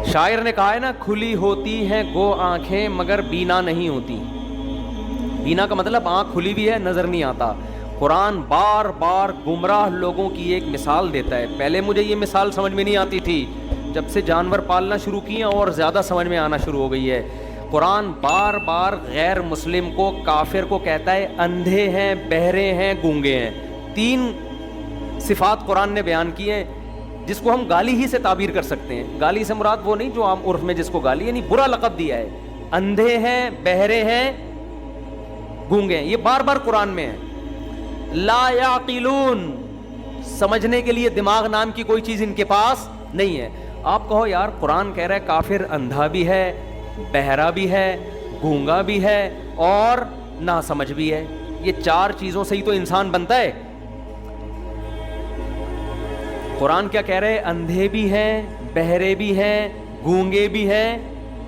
شاعر نے کہا ہے نا, کھلی ہوتی ہیں گو آنکھیں مگر بینا نہیں ہوتی. بینا کا مطلب آنکھ کھلی بھی ہے, نظر نہیں آتا. قرآن بار بار گمراہ لوگوں کی ایک مثال دیتا ہے. پہلے مجھے یہ مثال سمجھ میں نہیں آتی تھی, جب سے جانور پالنا شروع کیے اور زیادہ سمجھ میں آنا شروع ہو گئی ہے. قرآن بار بار غیر مسلم کو, کافر کو کہتا ہے اندھے ہیں, بہرے ہیں, گونگے ہیں. 3 صفات قرآن نے بیان کی ہیں جس کو ہم گالی ہی سے تعبیر کر سکتے ہیں. گالی سے مراد وہ نہیں جو عام عرف میں جس کو گالی, یعنی برا لقب دیا ہے. اندھے ہیں, بہرے ہیں, گونگے ہیں, یہ بار بار قرآن میں ہے. لا یعقلون, سمجھنے کے لیے دماغ نام کی کوئی چیز ان کے پاس نہیں ہے. آپ کہو یار قرآن کہہ رہا ہے کافر اندھا بھی ہے, بہرا بھی ہے, گونگا بھی ہے اور ناسمجھ بھی ہے. یہ 4 چیزوں سے ہی تو انسان بنتا ہے. قرآن کیا کہہ رہے, اندھے بھی ہیں, بہرے بھی ہیں, گونگے بھی ہیں.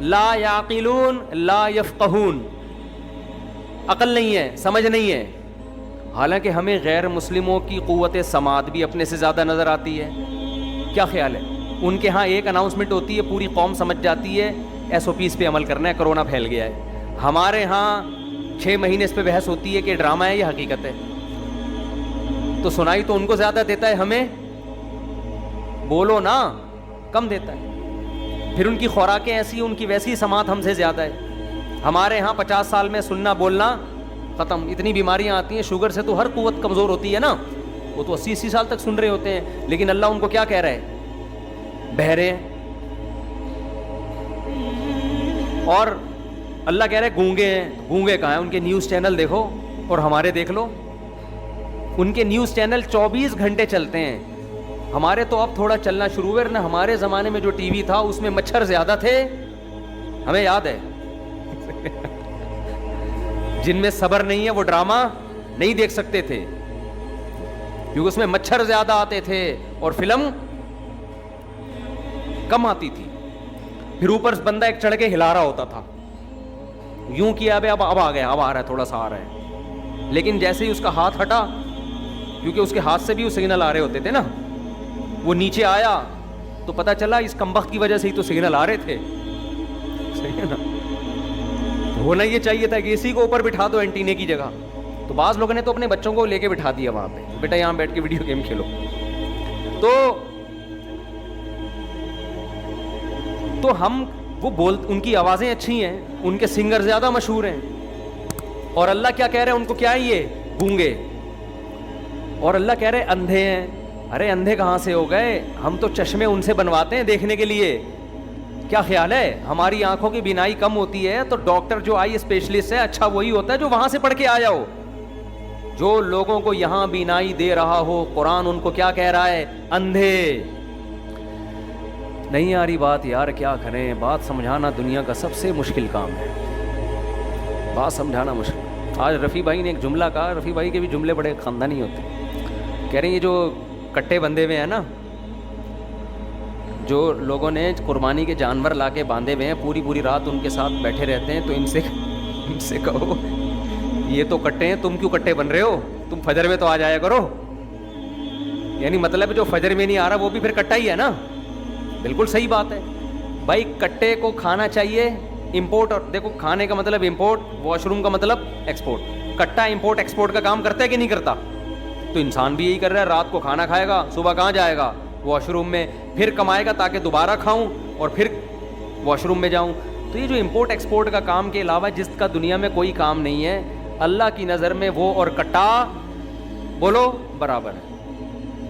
لا یعقلون لا یفقہون, عقل نہیں ہے, سمجھ نہیں ہے. حالانکہ ہمیں غیر مسلموں کی قوت سماعت بھی اپنے سے زیادہ نظر آتی ہے. کیا خیال ہے؟ ان کے ہاں ایک اناؤنسمنٹ ہوتی ہے, پوری قوم سمجھ جاتی ہے SOPs پہ عمل کرنا ہے, کرونا پھیل گیا ہے. ہمارے ہاں 6 مہینے اس پہ بحث ہوتی ہے کہ ڈرامہ ہے یا حقیقت ہے. تو سنائی تو ان کو زیادہ دیتا ہے, ہمیں بولو نا کم دیتا ہے. پھر ان کی خوراکیں ایسی, ان کی ویسی سماعت ہم سے زیادہ ہے. ہمارے ہاں 50 سال میں سننا بولنا ختم. اتنی بیماریاں آتی ہیں, شوگر سے تو ہر قوت کمزور ہوتی ہے نا, وہ تو 80 سال تک سن رہے ہوتے ہیں. لیکن اللہ ان کو کیا کہہ رہا ہے, بہرے ہیں. اور اللہ کہہ رہے ہیں گونگے ہیں. گونگے کہاں ہیں؟ ان کے نیوز چینل دیکھو اور ہمارے دیکھ لو. ان کے نیوز چینل 24 گھنٹے چلتے ہیں. ہمارے تو اب تھوڑا چلنا شروع ہوئے, ورنہ ہمارے زمانے میں جو ٹی وی تھا اس میں مچھر زیادہ تھے, ہمیں یاد ہے. جن میں صبر نہیں ہے وہ ڈرامہ نہیں دیکھ سکتے تھے, کیونکہ اس میں مچھر زیادہ آتے تھے اور فلم کم آتی تھی. پھر اوپر بندہ ایک چڑھ کے ہلا رہا ہوتا تھا, یوں کیا اب آ گیا, اب آ رہا ہے, تھوڑا سا آ رہا ہے. لیکن جیسے ہی اس کا ہاتھ ہٹا, کیونکہ اس کے ہاتھ سے بھی وہ سگنل آ رہے ہوتے تھے نا, وہ نیچے آیا تو پتا چلا اس کمبخت کی وجہ سے ہی تو سگنل آ رہے تھے. صحیح ہے نا؟ ہونا یہ چاہیے تھا کہ اسی کو اوپر بٹھا دو اینٹینے کی جگہ. تو بعض لوگوں نے تو اپنے بچوں کو لے کے بٹھا دیا وہاں پہ, بیٹا یہاں بیٹھ کے ویڈیو گیم کھیلو. تو ہم وہ ان کی آوازیں اچھی ہیں, ان کے سنگر زیادہ مشہور ہیں. اور اللہ کیا کہہ رہے ہیں ان کو, کیا ہے یہ گونگے. اور اللہ کہہ رہے اندھے ہیں. ارے اندھے کہاں سے ہو گئے, ہم تو چشمے ان سے بنواتے ہیں دیکھنے کے لیے. کیا خیال ہے, ہماری آنکھوں کی بینائی کم ہوتی ہے تو ڈاکٹر جو آئی اسپیشلسٹ ہے, اچھا وہی ہوتا ہے جو وہاں سے پڑھ کے آیا ہو. جو لوگوں کو یہاں بینائی دے رہا ہو, قرآن ان کو کیا کہہ رہا ہے, اندھے. نہیں آ رہی بات یار, کیا کریں, بات سمجھانا دنیا کا سب سے مشکل کام ہے, بات سمجھانا مشکل. آج رفیع بھائی نے ایک جملہ کہا, رفیع بھائی کے بھی جملے بڑے خاندانی ہوتے ہیں. کہہ رہے ہیں یہ جو کٹے بندھے ہوئے ہیں نا, جو لوگوں نے قربانی کے جانور لا کے باندھے ہوئے ہیں, پوری پوری رات ان کے ساتھ بیٹھے رہتے ہیں, تو ان سے کہو یہ تو کٹے ہیں, تم کیوں کٹے بن رہے ہو, تم فجر میں تو آ جایا کرو. یعنی مطلب جو فجر میں نہیں آ رہا وہ بھی پھر کٹا ہی ہے نا. بالکل صحیح بات ہے بھائی, کٹے کو کھانا چاہیے امپورٹ. اور دیکھو کھانے کا مطلب امپورٹ, واش روم کا مطلب ایکسپورٹ. کٹا امپورٹ ایکسپورٹ کا کام کرتا ہے کہ نہیں کرتا؟ تو انسان بھی یہی کر رہا ہے, رات کو کھانا کھائے گا, صبح کہاں جائے گا, واش روم میں, پھر کمائے گا تاکہ دوبارہ کھاؤں اور پھر واش روم میں جاؤں. تو یہ جو امپورٹ ایکسپورٹ کا کام کے علاوہ جس کا دنیا میں کوئی کام نہیں ہے, اللہ کی نظر میں وہ اور کٹا بولو برابر ہے.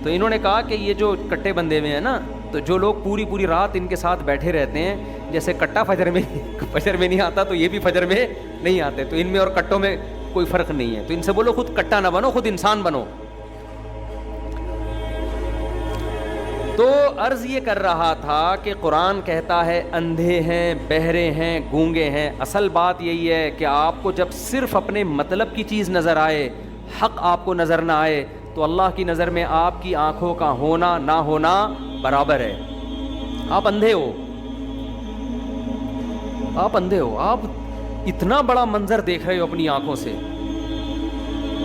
تو انہوں نے کہا کہ یہ جو کٹے بندے ہوئے ہیں نا, تو جو لوگ پوری پوری رات ان کے ساتھ بیٹھے رہتے ہیں, جیسے کٹا فجر میں نہیں آتا تو یہ بھی فجر میں نہیں آتے, تو ان میں اور کٹوں میں کوئی فرق نہیں ہے. تو ان سے بولو خود کٹا نہ بنو, خود انسان بنو. تو عرض یہ کر رہا تھا کہ قرآن کہتا ہے اندھے ہیں, بہرے ہیں, گونگے ہیں. اصل بات یہی ہے کہ آپ کو جب صرف اپنے مطلب کی چیز نظر آئے, حق آپ کو نظر نہ آئے, تو اللہ کی نظر میں آپ کی آنکھوں کا ہونا نہ ہونا برابر ہے. آپ اندھے ہو, آپ اندھے ہو, آپ اتنا بڑا منظر دیکھ رہے ہو اپنی آنکھوں سے.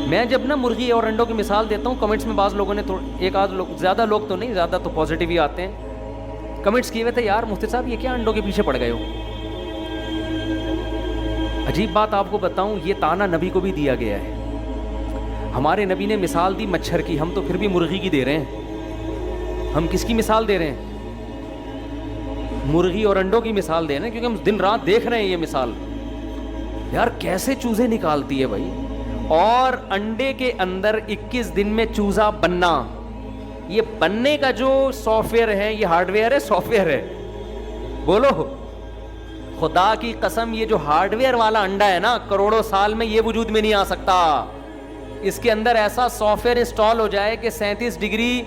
میں جب نا مرغی اور انڈوں کی مثال دیتا ہوں, کمنٹس میں بعض لوگوں نے ایک آدھ لوگ, زیادہ لوگ تو نہیں, زیادہ تو پازیٹیو ہی آتے ہیں, کمنٹس کیے ہوئے تھے یار مفتی صاحب یہ کیا انڈوں کے پیچھے پڑ گئے ہو. عجیب بات آپ کو بتاؤں, یہ تانا نبی کو بھی دیا گیا ہے. ہمارے نبی نے مثال دی مچھر کی, ہم تو پھر بھی مرغی کی دے رہے ہیں. ہم کس کی مثال دے رہے ہیں؟ مرغی اور انڈوں کی مثال دے رہے ہیں, کیونکہ ہم دن رات دیکھ رہے ہیں یہ مثال. یار کیسے چوزے نکالتی ہے بھائی, اور انڈے کے اندر 21 دن میں چوزا بننا. یہ بننے کا جو سافٹ ویئر ہے, یہ ہارڈ ویئر ہے سافٹ ویئر ہے؟ بولو خدا کی قسم, یہ جو ہارڈ ویئر والا انڈا ہے نا, کروڑوں سال میں یہ وجود میں نہیں آ سکتا. اس کے اندر ایسا سافٹ ویئر انسٹال ہو جائے کہ 37 ڈگری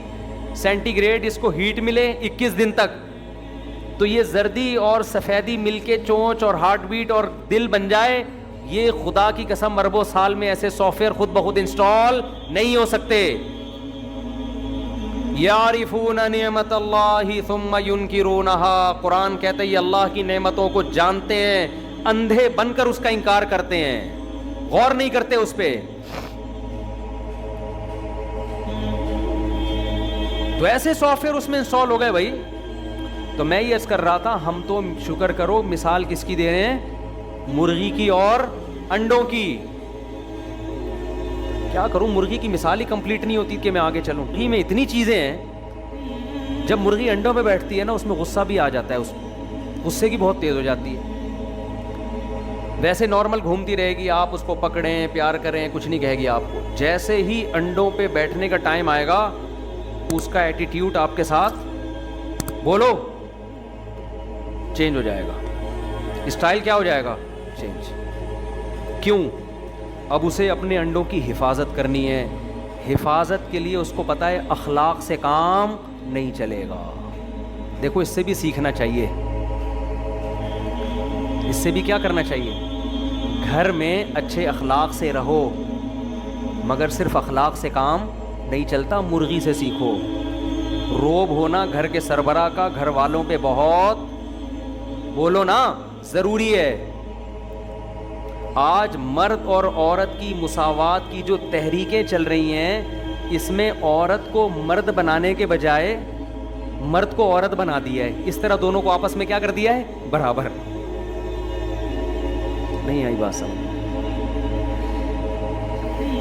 سینٹی گریڈ اس کو ہیٹ ملے 21 دن تک, تو یہ زردی اور سفیدی مل کے چونچ اور ہارٹ بیٹ اور دل بن جائے. یہ خدا کی قسم اربوں سال میں ایسے سافٹ ویئر خود بخود انسٹال نہیں ہو سکتے. یعرفون نعمت اللہ ثم ینکرونہا, قرآن کہتا ہے یہ اللہ کی نعمتوں کو جانتے ہیں, اندھے بن کر اس کا انکار کرتے ہیں, غور نہیں کرتے اس پہ. تو ایسے سافٹ ویئر اس میں انسٹال ہو گئے بھائی. تو میں یہ عرض کر رہا تھا, ہم تو شکر کرو مثال کس کی دے رہے ہیں؟ مرغی کی اور انڈوں کی. کیا کروں, مرغی کی مثال ہی کمپلیٹ نہیں ہوتی کہ میں آگے چلوں. مرغی میں اتنی چیزیں ہیں, جب مرغی انڈوں پہ بیٹھتی ہے نا, اس میں غصہ بھی آ جاتا ہے, اس غصے کی بہت تیز ہو جاتی ہے. ویسے نارمل گھومتی رہے گی, آپ اس کو پکڑیں پیار کریں کچھ نہیں کہے گی آپ کو. جیسے ہی انڈوں پہ بیٹھنے کا ٹائم آئے گا, اس کا ایٹیٹیوڈ آپ کے ساتھ بولو چینج ہو جائے گا. اسٹائل کیا ہو جائے گا؟ چینج. کیوں؟ اب اسے اپنے انڈوں کی حفاظت کرنی ہے. حفاظت کے لیے اس کو پتہ ہے اخلاق سے کام نہیں چلے گا. دیکھو اس سے بھی سیکھنا چاہیے, اس سے بھی کیا کرنا چاہیے؟ گھر میں اچھے اخلاق سے رہو, مگر صرف اخلاق سے کام نہیں چلتا, مرغی سے سیکھو. روب ہونا گھر کے سربراہ کا گھر والوں پہ بہت بولو نا ضروری ہے. آج مرد اور عورت کی مساوات کی جو تحریکیں چل رہی ہیں, اس میں عورت کو مرد بنانے کے بجائے مرد کو عورت بنا دیا ہے. اس طرح دونوں کو آپس میں کیا کر دیا ہے؟ برابر. نہیں آئی بات سمجھ؟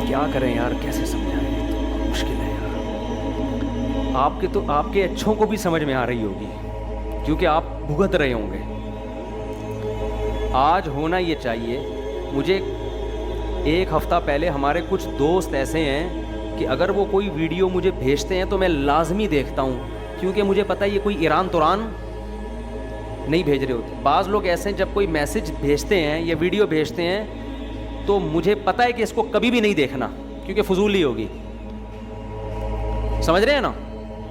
کیا کریں یار, کیسے سمجھائیں, مشکل ہے یار. آپ کے اچھوں کو بھی سمجھ میں آ رہی ہوگی, کیونکہ آپ بھگت رہے ہوں گے. آج ہونا یہ چاہیے. مجھے ایک ہفتہ پہلے ہمارے کچھ دوست ایسے ہیں کہ اگر وہ کوئی ویڈیو مجھے بھیجتے ہیں تو میں لازمی دیکھتا ہوں, کیونکہ مجھے پتہ ہے یہ کوئی ایران توران نہیں بھیج رہے ہوتے. بعض لوگ ایسے ہیں جب کوئی میسج بھیجتے ہیں یا ویڈیو بھیجتے ہیں تو مجھے پتہ ہے کہ اس کو کبھی بھی نہیں دیکھنا, کیونکہ فضول ہی ہوگی. سمجھ رہے ہیں نا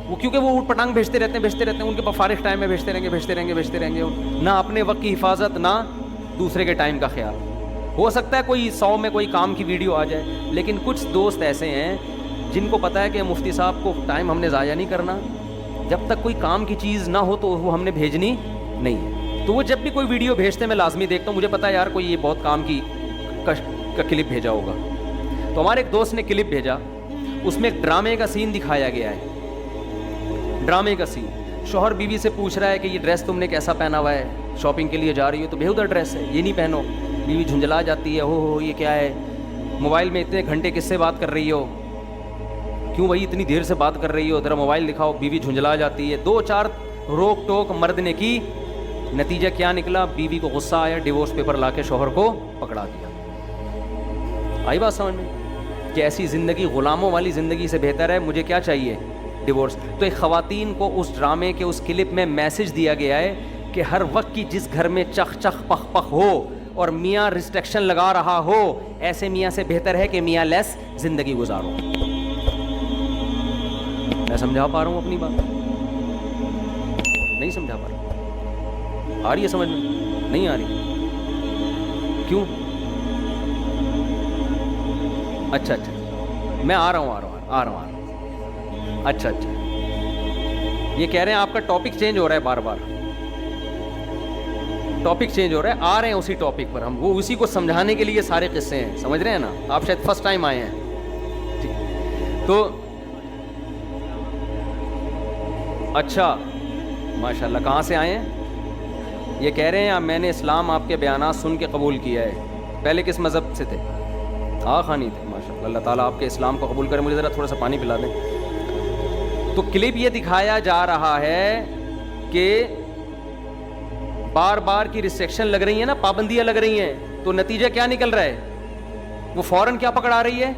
وہ, کیونکہ وہ اوٹ پٹانگ بھیجتے رہتے ہیں, ان کے پاس فارغ ٹائم میں بھیجتے رہیں گے, نہ اپنے وقت کی حفاظت نہ دوسرے کے ٹائم کا خیال. ہو سکتا ہے کوئی 100 میں کوئی کام کی ویڈیو آ جائے, لیکن کچھ دوست ایسے ہیں جن کو پتہ ہے کہ مفتی صاحب کو ٹائم ہم نے ضائع نہیں کرنا, جب تک کوئی کام کی چیز نہ ہو تو وہ ہم نے بھیجنی نہیں ہے. تو وہ جب بھی کوئی ویڈیو بھیجتے ہیں میں لازمی دیکھتا ہوں, مجھے پتہ ہے یار کوئی یہ بہت کام کی کا کلپ بھیجا ہوگا. تو ہمارے ایک دوست نے کلپ بھیجا, اس میں ایک ڈرامے کا سین دکھایا گیا ہے. ڈرامے کا سین, شوہر بیوی سے پوچھ رہا ہے کہ یہ ڈریس تم نے کیسا پہنا ہوا ہے, شاپنگ کے لیے جا رہی ہو تو بےہودہ ڈریس ہے, یہ نہیں پہنو. بیوی جھنجھلا جاتی ہے, ہو یہ کیا ہے, موبائل میں اتنے گھنٹے کس سے بات کر رہی ہو, کیوں بھائی اتنی دیر سے بات کر رہی ہو, ذرا موبائل دکھاؤ. بیوی جھنجھلا جاتی ہے, 2-4 روک ٹوک مرد نے کی. نتیجہ کیا نکلا؟ بیوی کو غصہ آیا, ڈیورس پیپر لا کے شوہر کو پکڑا دیا. آئی بات سمجھ میں؟ کہ ایسی زندگی, غلاموں والی زندگی سے بہتر ہے مجھے کیا چاہیے؟ ڈیورس. تو ایک خواتین کو اس ڈرامے کے اس کلپ میں میسج دیا گیا ہے کہ ہر وقت کی جس گھر میں چخ چخ پخ پخ ہو اور میاں ریسٹرکشن لگا رہا ہو, ایسے میاں سے بہتر ہے کہ میاں لیس زندگی گزارو. میں سمجھا پا رہا ہوں اپنی بات؟ نہیں سمجھا پا رہا؟ آ رہی ہے سمجھ میں؟ نہیں آ رہی؟ کیوں؟ اچھا میں آ رہا ہوں. اچھا یہ کہہ رہے ہیں آپ کا ٹاپک چینج ہو رہا ہے, بار بار ٹاپک چینج ہو رہا ہے. آ رہے ہیں اسی ٹاپک پر ہم, وہ اسی کو سمجھانے کے لیے سارے قصے ہیں, سمجھ رہے ہیں نا. آپ شاید فرسٹ ٹائم آئے ہیں. تو اچھا ماشاء اللہ. کہاں سے آئے ہیں؟ یہ کہہ رہے ہیں میں نے اسلام آپ کے بیانات سن کے قبول کیا ہے. پہلے کس مذہب سے تھے؟ خانی تھے. ماشاء اللہ. اللہ تعالیٰ آپ کے اسلام کو قبول کرے. مجھے ذرا تھوڑا سا پانی پلا دیں. تو کلپ یہ دکھایا جا رہا ہے کہ بار بار کی ریسٹرکشن لگ رہی ہیں نا, پابندیاں لگ رہی ہیں, تو نتیجہ کیا نکل رہا ہے؟ وہ فوراً کیا پکڑا رہی ہے؟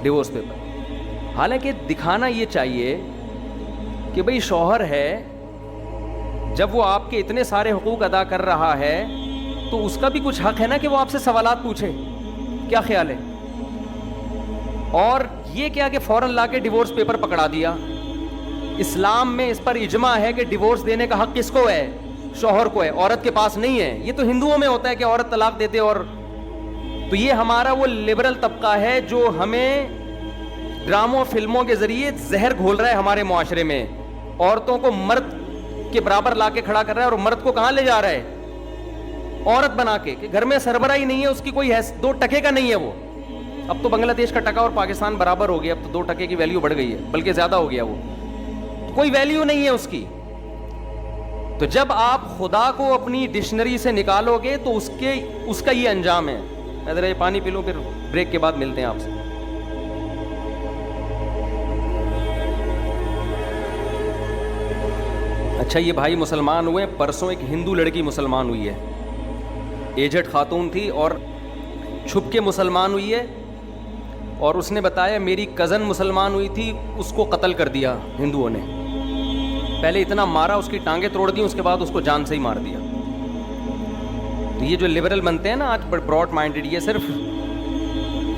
Divorce paper. حالانکہ دکھانا یہ چاہیے کہ بھئی شوہر ہے, جب وہ آپ کے اتنے سارے حقوق ادا کر رہا ہے تو اس کا بھی کچھ حق ہے نا کہ وہ آپ سے سوالات پوچھے. کیا خیال ہے؟ اور یہ کیا کہ فوراً لا کے ڈیورس پیپر پکڑا دیا. اسلام میں اس پر اجماع ہے کہ ڈیورس دینے کا حق کس کو ہے؟ شوہر کو ہے, عورت کے پاس نہیں ہے. یہ تو ہندوؤں میں ہوتا ہے کہ عورت طلاق دیتے. اور تو یہ ہمارا وہ لبرل طبقہ ہے جو ہمیں ڈراموں فلموں کے ذریعے زہر گھول رہا ہے ہمارے معاشرے میں. عورتوں کو مرد کے برابر لا کے کھڑا کر رہا ہے, اور مرد کو کہاں لے جا رہا ہے؟ عورت بنا کے, کہ گھر میں سربراہ ہی نہیں ہے, اس کی کوئی 2 ٹکے کا نہیں ہے وہ. اب تو بنگلہ دیش کا ٹکا اور پاکستان برابر ہو گیا, اب تو 2 ٹکے کی ویلیو بڑھ گئی ہے, بلکہ زیادہ ہو گیا. وہ کوئی ویلیو نہیں ہے اس کی. تو جب آپ خدا کو اپنی ڈکشنری سے نکالو گے تو اس کا یہ انجام ہے. میں ذرا یہ پانی پی لوں, پھر بریک کے بعد ملتے ہیں آپ سے. اچھا, یہ بھائی مسلمان ہوئے. پرسوں ایک ہندو لڑکی مسلمان ہوئی ہے, ایجڈ خاتون تھی اور چھپ کے مسلمان ہوئی ہے. اور اس نے بتایا میری کزن مسلمان ہوئی تھی, اس کو قتل کر دیا ہندوؤں نے. پہلے اتنا مارا, اس کی ٹانگیں توڑ دی, اس کے بعد اس کو جان سے ہی مار دیا. تو یہ جو لبرل بنتے ہیں نا آج, براڈ مائنڈڈ, یہ صرف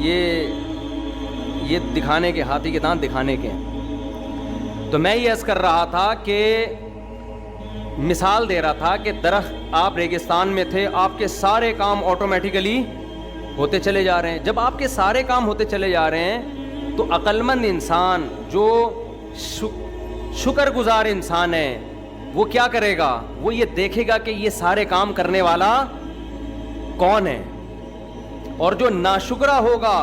یہ دکھانے کے, ہاتھی کے دانت دکھانے کے ہیں. تو میں یہ عرض کر رہا تھا کہ مثال دے رہا تھا کہ درخت, آپ ریگستان میں تھے, آپ کے سارے کام آٹومیٹیکلی ہوتے چلے جا رہے ہیں. جب آپ کے سارے کام ہوتے چلے جا رہے ہیں تو عقل مند انسان جو شکر گزار انسان ہے وہ کیا کرے گا؟ وہ یہ دیکھے گا کہ یہ سارے کام کرنے والا کون ہے. اور جو ناشکرا ہوگا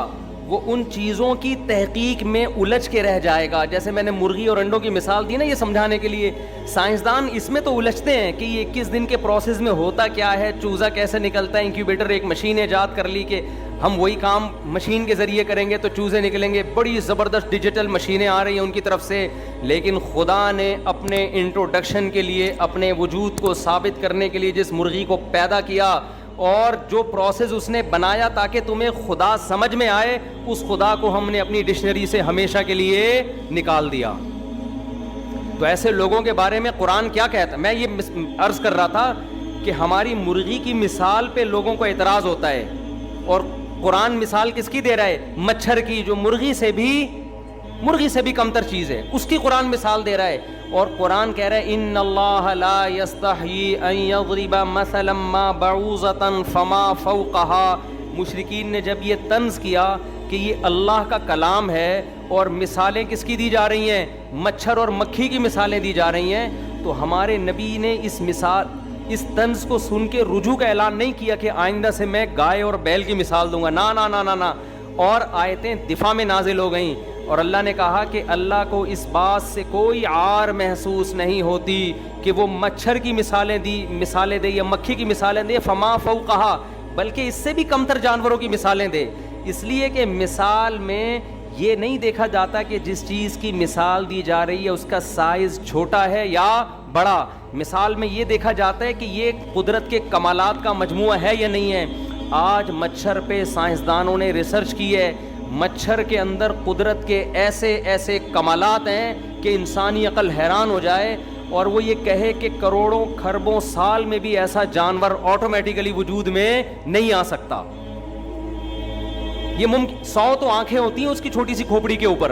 وہ ان چیزوں کی تحقیق میں الجھ کے رہ جائے گا. جیسے میں نے مرغی اور انڈوں کی مثال دی نا, یہ سمجھانے کے لیے. سائنسدان اس میں تو الجھتے ہیں کہ یہ 21 دن کے پروسیس میں ہوتا کیا ہے, چوزا کیسے نکلتا ہے. انکیوبیٹر ایک مشین ایجاد کر لی کہ ہم وہی کام مشین کے ذریعے کریں گے تو چوزے نکلیں گے. بڑی زبردست ڈیجیٹل مشینیں آ رہی ہیں ان کی طرف سے. لیکن خدا نے اپنے انٹروڈکشن کے لیے, اپنے وجود کو ثابت کرنے کے لیے جس مرغی کو پیدا کیا اور جو پروسیس اس نے بنایا تاکہ تمہیں خدا سمجھ میں آئے, اس خدا کو ہم نے اپنی ڈکشنری سے ہمیشہ کے لیے نکال دیا. تو ایسے لوگوں کے بارے میں قرآن کیا کہتا ہے؟ میں یہ عرض کر رہا تھا کہ ہماری مرغی کی مثال پہ لوگوں کو اعتراض ہوتا ہے, اور قرآن مثال کس کی دے رہا ہے؟ مچھر کی, جو مرغی سے بھی کمتر چیز ہے, اس کی قرآن مثال دے رہا ہے. اور قرآن کہہ رہا ہے ان اللہ لا یستحیی ان یضرب مثلا ما بعوضۃ فما فوقها. مشرکین نے جب یہ طنز کیا کہ یہ اللہ کا کلام ہے اور مثالیں کس کی دی جا رہی ہیں؟ مچھر اور مکھی کی مثالیں دی جا رہی ہیں, تو ہمارے نبی نے اس طنز کو سن کے رجوع کا اعلان نہیں کیا کہ آئندہ سے میں گائے اور بیل کی مثال دوں گا. نا نا نا نا نا. اور آیتیں دفاع میں نازل ہو گئیں, اور اللہ نے کہا کہ اللہ کو اس بات سے کوئی عار محسوس نہیں ہوتی کہ وہ مچھر کی مثالیں دے یا مکھی کی مثالیں دے, فما فوقہا, بلکہ اس سے بھی کمتر جانوروں کی مثالیں دے. اس لیے کہ مثال میں یہ نہیں دیکھا جاتا کہ جس چیز کی مثال دی جا رہی ہے اس کا سائز چھوٹا ہے یا بڑا. مثال میں یہ دیکھا جاتا ہے کہ یہ قدرت کے کمالات کا مجموعہ ہے یا نہیں ہے. آج مچھر پہ سائنسدانوں نے ریسرچ کی ہے, مچھر کے اندر قدرت کے ایسے کمالات ہیں کہ انسانی عقل حیران ہو جائے, اور وہ یہ کہے کہ کروڑوں کھربوں سال میں بھی ایسا جانور آٹومیٹیکلی وجود میں نہیں آ سکتا. یہ ممکن 100 تو آنکھیں ہوتی ہیں اس کی چھوٹی سی کھوپڑی کے اوپر.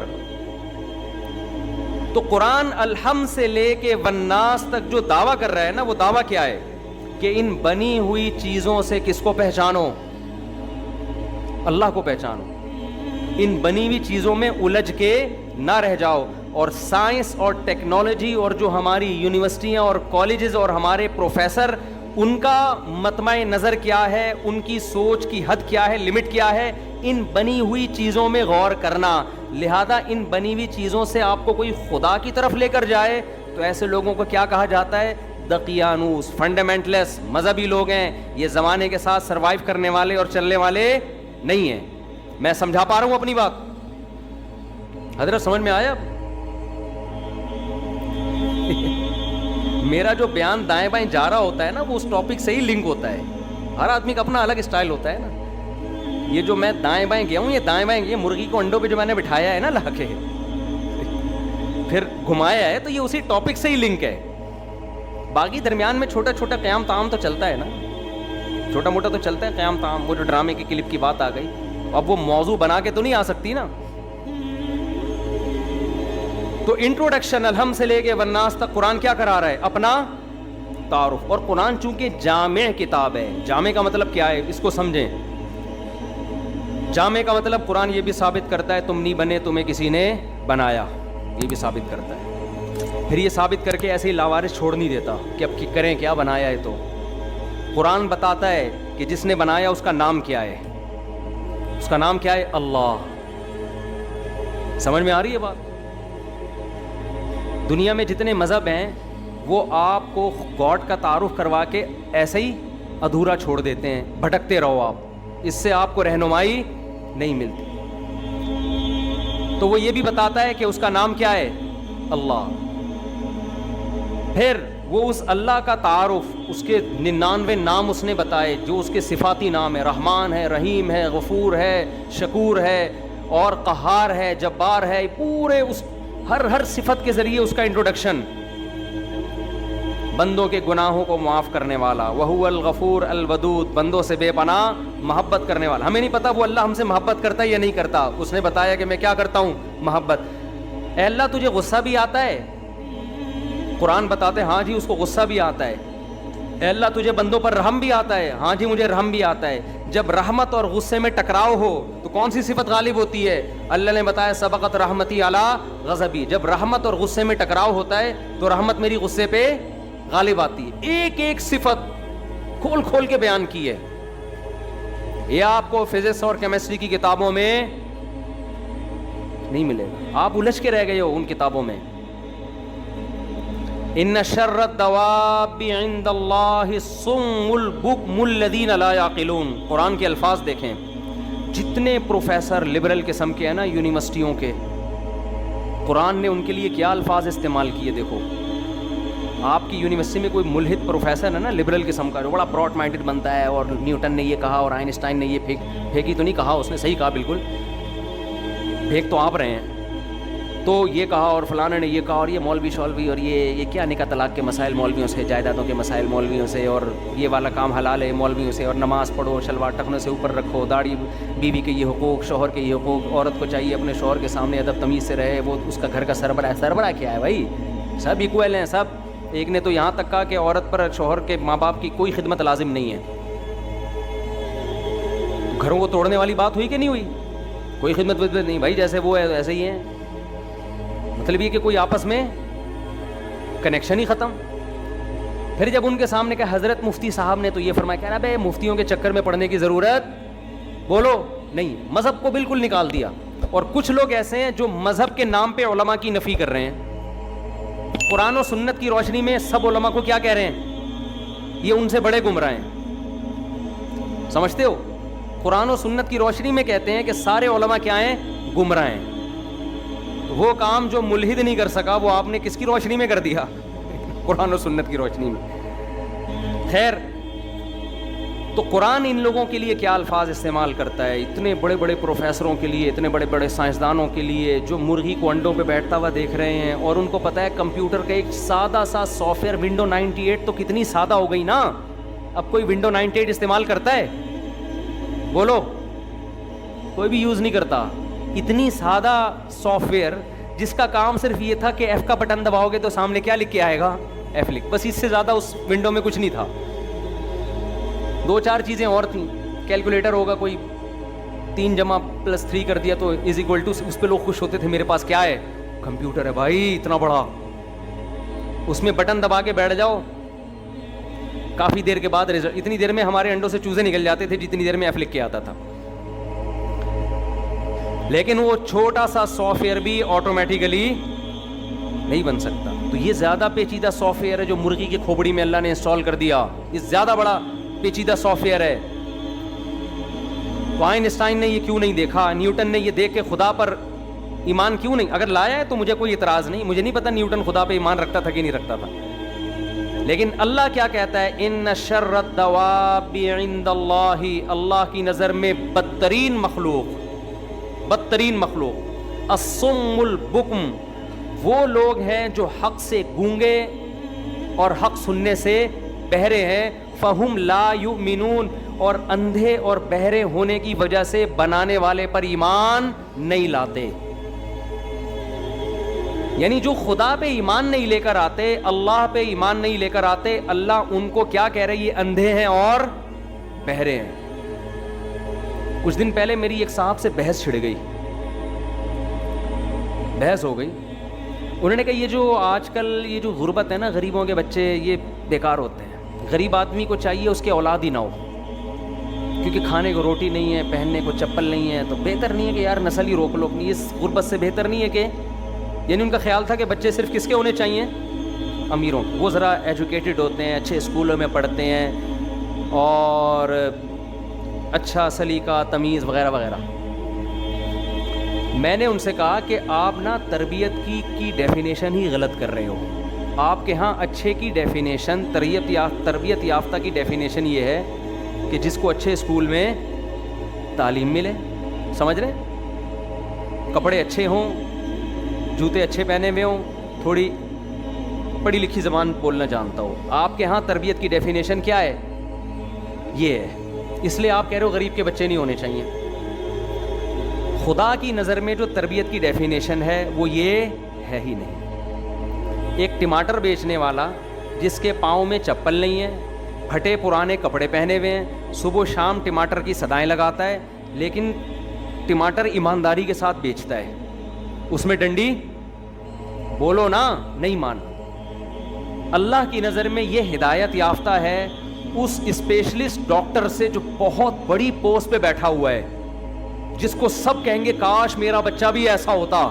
تو قرآن الحم سے لے کے والناس تک جو دعویٰ کر رہا ہے نا, وہ دعویٰ کیا ہے کہ ان بنی ہوئی چیزوں سے کس کو پہچانو؟ اللہ کو پہچانو. ان بنی ہوئی چیزوں میں الجھ کے نہ رہ جاؤ. اور سائنس اور ٹیکنالوجی اور جو ہماری یونیورسٹیاں اور کالجز اور ہمارے پروفیسر, ان کا مطمع نظر کیا ہے, ان کی سوچ کی حد کیا ہے, لمٹ کیا ہے؟ ان بنی ہوئی چیزوں میں غور کرنا. لہذا ان بنی ہوئی چیزوں سے آپ کو کوئی خدا کی طرف لے کر جائے تو ایسے لوگوں کو کیا کہا جاتا ہے؟ دقیانوس، فنڈامنٹلسٹ، مذہبی لوگ ہیں، یہ زمانے کے ساتھ سروائیو کرنے والے اور چلنے والے نہیں ہیں. میں سمجھا پا رہا ہوں اپنی بات؟ حضرت سمجھ میں آیا؟ میرا جو بیان دائیں بائیں جا رہا ہوتا ہے نا، وہ اس ٹاپک سے ہی لنک ہوتا ہے. ہر آدمی کا اپنا الگ اسٹائل ہوتا ہے نا. یہ جو میں دائیں بائیں گیا ہوں، یہ دائیں بائیں گیا مرغی کو انڈوں پہ جو میں نے بٹھایا ہے نا لا کے پھر گھمایا ہے، تو یہ اسی ٹاپک سے ہی لنک ہے. باقی درمیان میں چھوٹا چھوٹا قیام طعام تو چلتا ہے نا، چھوٹا موٹا تو چلتا ہے قیام طعام. وہ جو ڈرامے کی کلپ کی بات آ گئی، اب وہ موضوع بنا کے تو نہیں آ سکتی نا. تو انٹروڈکشن الحم سے لے کے والناس تک قرآن کیا کرا رہا ہے؟ اپنا تعارف. اور قرآن چونکہ جامع کتاب ہے، جامع کا مطلب کیا ہے اس کو سمجھیں. جامع کا مطلب قرآن یہ بھی ثابت کرتا ہے تم نہیں بنے، تمہیں کسی نے بنایا، یہ بھی ثابت کرتا ہے. پھر یہ ثابت کر کے ایسے ہی لاوارث چھوڑ نہیں دیتا کہ اب کریں کیا، بنایا ہے تو. قرآن بتاتا ہے کہ جس نے بنایا اس کا نام کیا ہے. اس کا نام کیا ہے؟ اللہ. سمجھ میں آ رہی ہے بات؟ دنیا میں جتنے مذہب ہیں وہ آپ کو گاڈ کا تعارف کروا کے ایسے ہی ادھورا چھوڑ دیتے ہیں، بھٹکتے رہو آپ، اس سے آپ کو رہنمائی نہیں ملتی. تو وہ یہ بھی بتاتا ہے کہ اس کا نام کیا ہے؟ اللہ. پھر وہ اس اللہ کا تعارف، اس کے 99 نام اس نے بتائے جو اس کے صفاتی نام ہے. رحمان ہے، رحیم ہے، غفور ہے، شکور ہے، اور قہار ہے، جبار ہے. پورے اس ہر صفت کے ذریعے اس کا انٹروڈکشن. بندوں کے گناہوں کو معاف کرنے والا، وہو الغفور الودود، بندوں سے بے پناہ محبت کرنے والا. ہمیں نہیں پتا وہ اللہ ہم سے محبت کرتا ہے یا نہیں کرتا، اس نے بتایا کہ میں کیا کرتا ہوں؟ محبت. اے اللہ تجھے غصہ بھی آتا ہے؟ قرآن بتاتے ہاں جی اس کو غصہ بھی آتا ہے. اے اللہ تجھے بندوں پر رحم بھی آتا ہے؟ ہاں جی مجھے رحم بھی آتا ہے. جب رحمت اور غصے میں ٹکراؤ ہو تو کون سی صفت غالب ہوتی ہے؟ اللہ نے بتایا سبقت رحمتی علی غضبی. جب رحمت اور غصے میں ٹکراؤ ہوتا ہے تو رحمت میری غصے پہ غالب آتی ہے. ایک ایک صفت کھول کھول کے بیان کی ہے. یہ آپ کو فزکس اور کیمسٹری کی کتابوں میں نہیں ملے گا، آپ الجھ کے رہ گئے ہو ان کتابوں میں. ان شر الدواب عند اللہ الصم البکم الذین لا یعقلون. قرآن کے الفاظ دیکھیں. جتنے پروفیسر لبرل قسم کے ہیں نا یونیورسٹیوں کے، قرآن نے ان کے لیے کیا الفاظ استعمال کیے دیکھو. آپ کی یونیورسٹی میں کوئی ملحد پروفیسر ہے نا لبرل قسم کا جو بڑا براڈ مائنڈڈ بنتا ہے، اور نیوٹن نے یہ کہا اور آئنسٹائن نے یہ پھینکی تو نہیں کہا، اس نے صحیح کہا بالکل، پھینک تو آپ رہے ہیں، تو یہ کہا اور فلانا نے یہ کہا، اور یہ مولوی شولوی اور یہ کیا نکاح طلاق کے مسائل مولویوں سے، جائیدادوں کے مسائل مولویوں سے، اور یہ والا کام حلال ہے مولویوں سے، اور نماز پڑھو، شلوار ٹخنوں سے اوپر رکھو، داڑھی، بیوی کے یہ حقوق، شوہر کے یہ حقوق، عورت کو چاہیے اپنے شوہر کے سامنے ادب تمیز سے رہے، وہ اس کا گھر کا سربراہ ہے. سربراہ کیا ہے بھائی؟ سب ایکول ہیں سب. ایک نے تو یہاں تک کہا کہ عورت پر شوہر کے ماں باپ کی کوئی خدمت لازم نہیں ہے. گھروں کو توڑنے والی بات ہوئی کہ نہیں ہوئی؟ کوئی خدمت نہیں بھائی، جیسے وہ ہے ایسے ہی ہیں. مطلب یہ کہ کوئی آپس میں کنیکشن ہی ختم. پھر جب ان کے سامنے کہ حضرت مفتی صاحب نے تو یہ فرمایا، کہہ رہا بھائی مفتیوں کے چکر میں پڑنے کی ضرورت بولو نہیں، مذہب کو بالکل نکال دیا. اور کچھ لوگ ایسے ہیں جو مذہب کے نام پہ علماء کی نفی کر رہے ہیں. قرآن و سنت کی روشنی میں سب علماء کو کیا کہہ رہے ہیں؟ یہ ان سے بڑے گمراہ ہیں. سمجھتے ہو؟ قرآن و سنت کی روشنی میں کہتے ہیں کہ سارے علماء کیا ہیں؟ گمراہ ہیں. وہ کام جو ملحد نہیں کر سکا وہ آپ نے کس کی روشنی میں کر دیا؟ قرآن و سنت کی روشنی میں. خیر، تو قرآن ان لوگوں کے لیے کیا الفاظ استعمال کرتا ہے؟ اتنے بڑے بڑے پروفیسروں کے لیے، اتنے بڑے بڑے سائنسدانوں کے لیے جو مرغی کو انڈوں پہ بیٹھتا ہوا دیکھ رہے ہیں، اور ان کو پتہ ہے کمپیوٹر کا ایک سادہ سا سافٹ ویئر ونڈو 98 تو کتنی سادہ ہو گئی نا. اب کوئی ونڈو 98 استعمال کرتا ہے؟ بولو، کوئی بھی یوز نہیں کرتا. اتنی سادہ سافٹ ویئر جس کا کام صرف یہ تھا کہ ایف کا بٹن دباؤ گے تو سامنے کیا لکھ کے آئے گا؟ ایف لکھ. بس اس سے زیادہ اس ونڈو میں کچھ نہیں تھا. 2-4 چیزیں اور تھیں. کیلکولیٹر ہوگا کوئی، 3 جمع + 3 کر دیا تو = اس پہ لوگ خوش ہوتے تھے. میرے پاس کیا ہے؟ کمپیوٹر ہے بھائی اتنا بڑا. اس میں بٹن دبا کے بیٹھ جاؤ، کافی دیر کے بعد رزلٹ. اتنی دیر میں ہمارے انڈوں سے چوزے نکل جاتے تھے جتنی دیر میں ایف لکھ کے آتا تھا. لیکن وہ چھوٹا سا سافٹ ویئر بھی آٹومیٹیکلی نہیں بن سکتا. تو یہ زیادہ پیچیدہ سافٹ ویئر ہے جو مرغی کی کھوپڑی میں اللہ نے انسٹال کر دیا, یہ زیادہ بڑا پیچیدہ سافٹ ویئر ہے. تو آئنسٹائن نے یہ کیوں نہیں دیکھا, نیوٹن نے یہ دیکھ کے خدا پر ایمان کیوں نہیں, اگر لایا ہے تو مجھے کوئی اعتراض نہیں, مجھے نہیں پتا نیوٹن خدا پہ ایمان رکھتا تھا کہ نہیں رکھتا تھا, لیکن اللہ کیا کہتا ہے, ان شر الدواب عند اللہ, اللہ کی نظر میں بدترین مخلوق الصم البکم, وہ لوگ ہیں جو حق سے گونگے اور حق سننے سے بہرے ہیں, فہم لا یؤمنون, اور اندھے اور بہرے ہونے کی وجہ سے بنانے والے پر ایمان نہیں لاتے. یعنی جو خدا پہ ایمان نہیں لے کر آتے, اللہ پہ ایمان نہیں لے کر آتے, اللہ ان کو کیا کہہ رہے, یہ اندھے ہیں اور بہرے ہیں. کچھ دن پہلے میری ایک صاحب سے بحث چھڑ گئی, بحث ہو گئی. انہوں نے کہا یہ جو آج کل یہ جو غربت ہے نا, غریبوں کے بچے یہ بیکار ہوتے ہیں, غریب آدمی کو چاہیے اس کے اولاد ہی نہ ہو, کیونکہ کھانے کو روٹی نہیں ہے, پہننے کو چپل نہیں ہے, تو بہتر نہیں ہے کہ یار نسل ہی روک لو اپنی, اس غربت سے بہتر نہیں ہے کہ, یعنی ان کا خیال تھا کہ بچے صرف کس کے ہونے چاہیے, امیروں, وہ ذرا ایجوکیٹڈ ہوتے ہیں, اچھے اسکولوں میں پڑھتے ہیں اور اچھا سلیقہ تمیز وغیرہ وغیرہ. میں نے ان سے کہا کہ آپ نا تربیت کی ڈیفینیشن ہی غلط کر رہے ہو. آپ کے ہاں اچھے کی ڈیفینیشن, تربیت یافتہ کی ڈیفینیشن یہ ہے کہ جس کو اچھے اسکول میں تعلیم ملے, سمجھ رہے, کپڑے اچھے ہوں, جوتے اچھے پہنے ہوئے ہوں, تھوڑی پڑھی لکھی زبان بولنا جانتا ہو. آپ کے ہاں تربیت کی ڈیفینیشن کیا ہے, یہ ہے. اس لیے آپ کہہ رہے ہو غریب کے بچے نہیں ہونے چاہیے. خدا کی نظر میں جو تربیت کی ڈیفینیشن ہے وہ یہ ہے ہی نہیں. ایک ٹماٹر بیچنے والا جس کے پاؤں میں چپل نہیں ہے, پھٹے پرانے کپڑے پہنے ہوئے ہیں, صبح شام ٹماٹر کی صدائیں لگاتا ہے, لیکن ٹماٹر ایمانداری کے ساتھ بیچتا ہے, اس میں ڈنڈی بولو نا نہیں مان. اللہ کی نظر میں یہ ہدایت یافتہ ہے اس اسپیشلسٹ ڈاکٹر سے جو بہت بڑی پوسٹ پہ بیٹھا ہوا ہے, جس کو سب کہیں گے کاش میرا بچہ بھی ایسا ہوتا,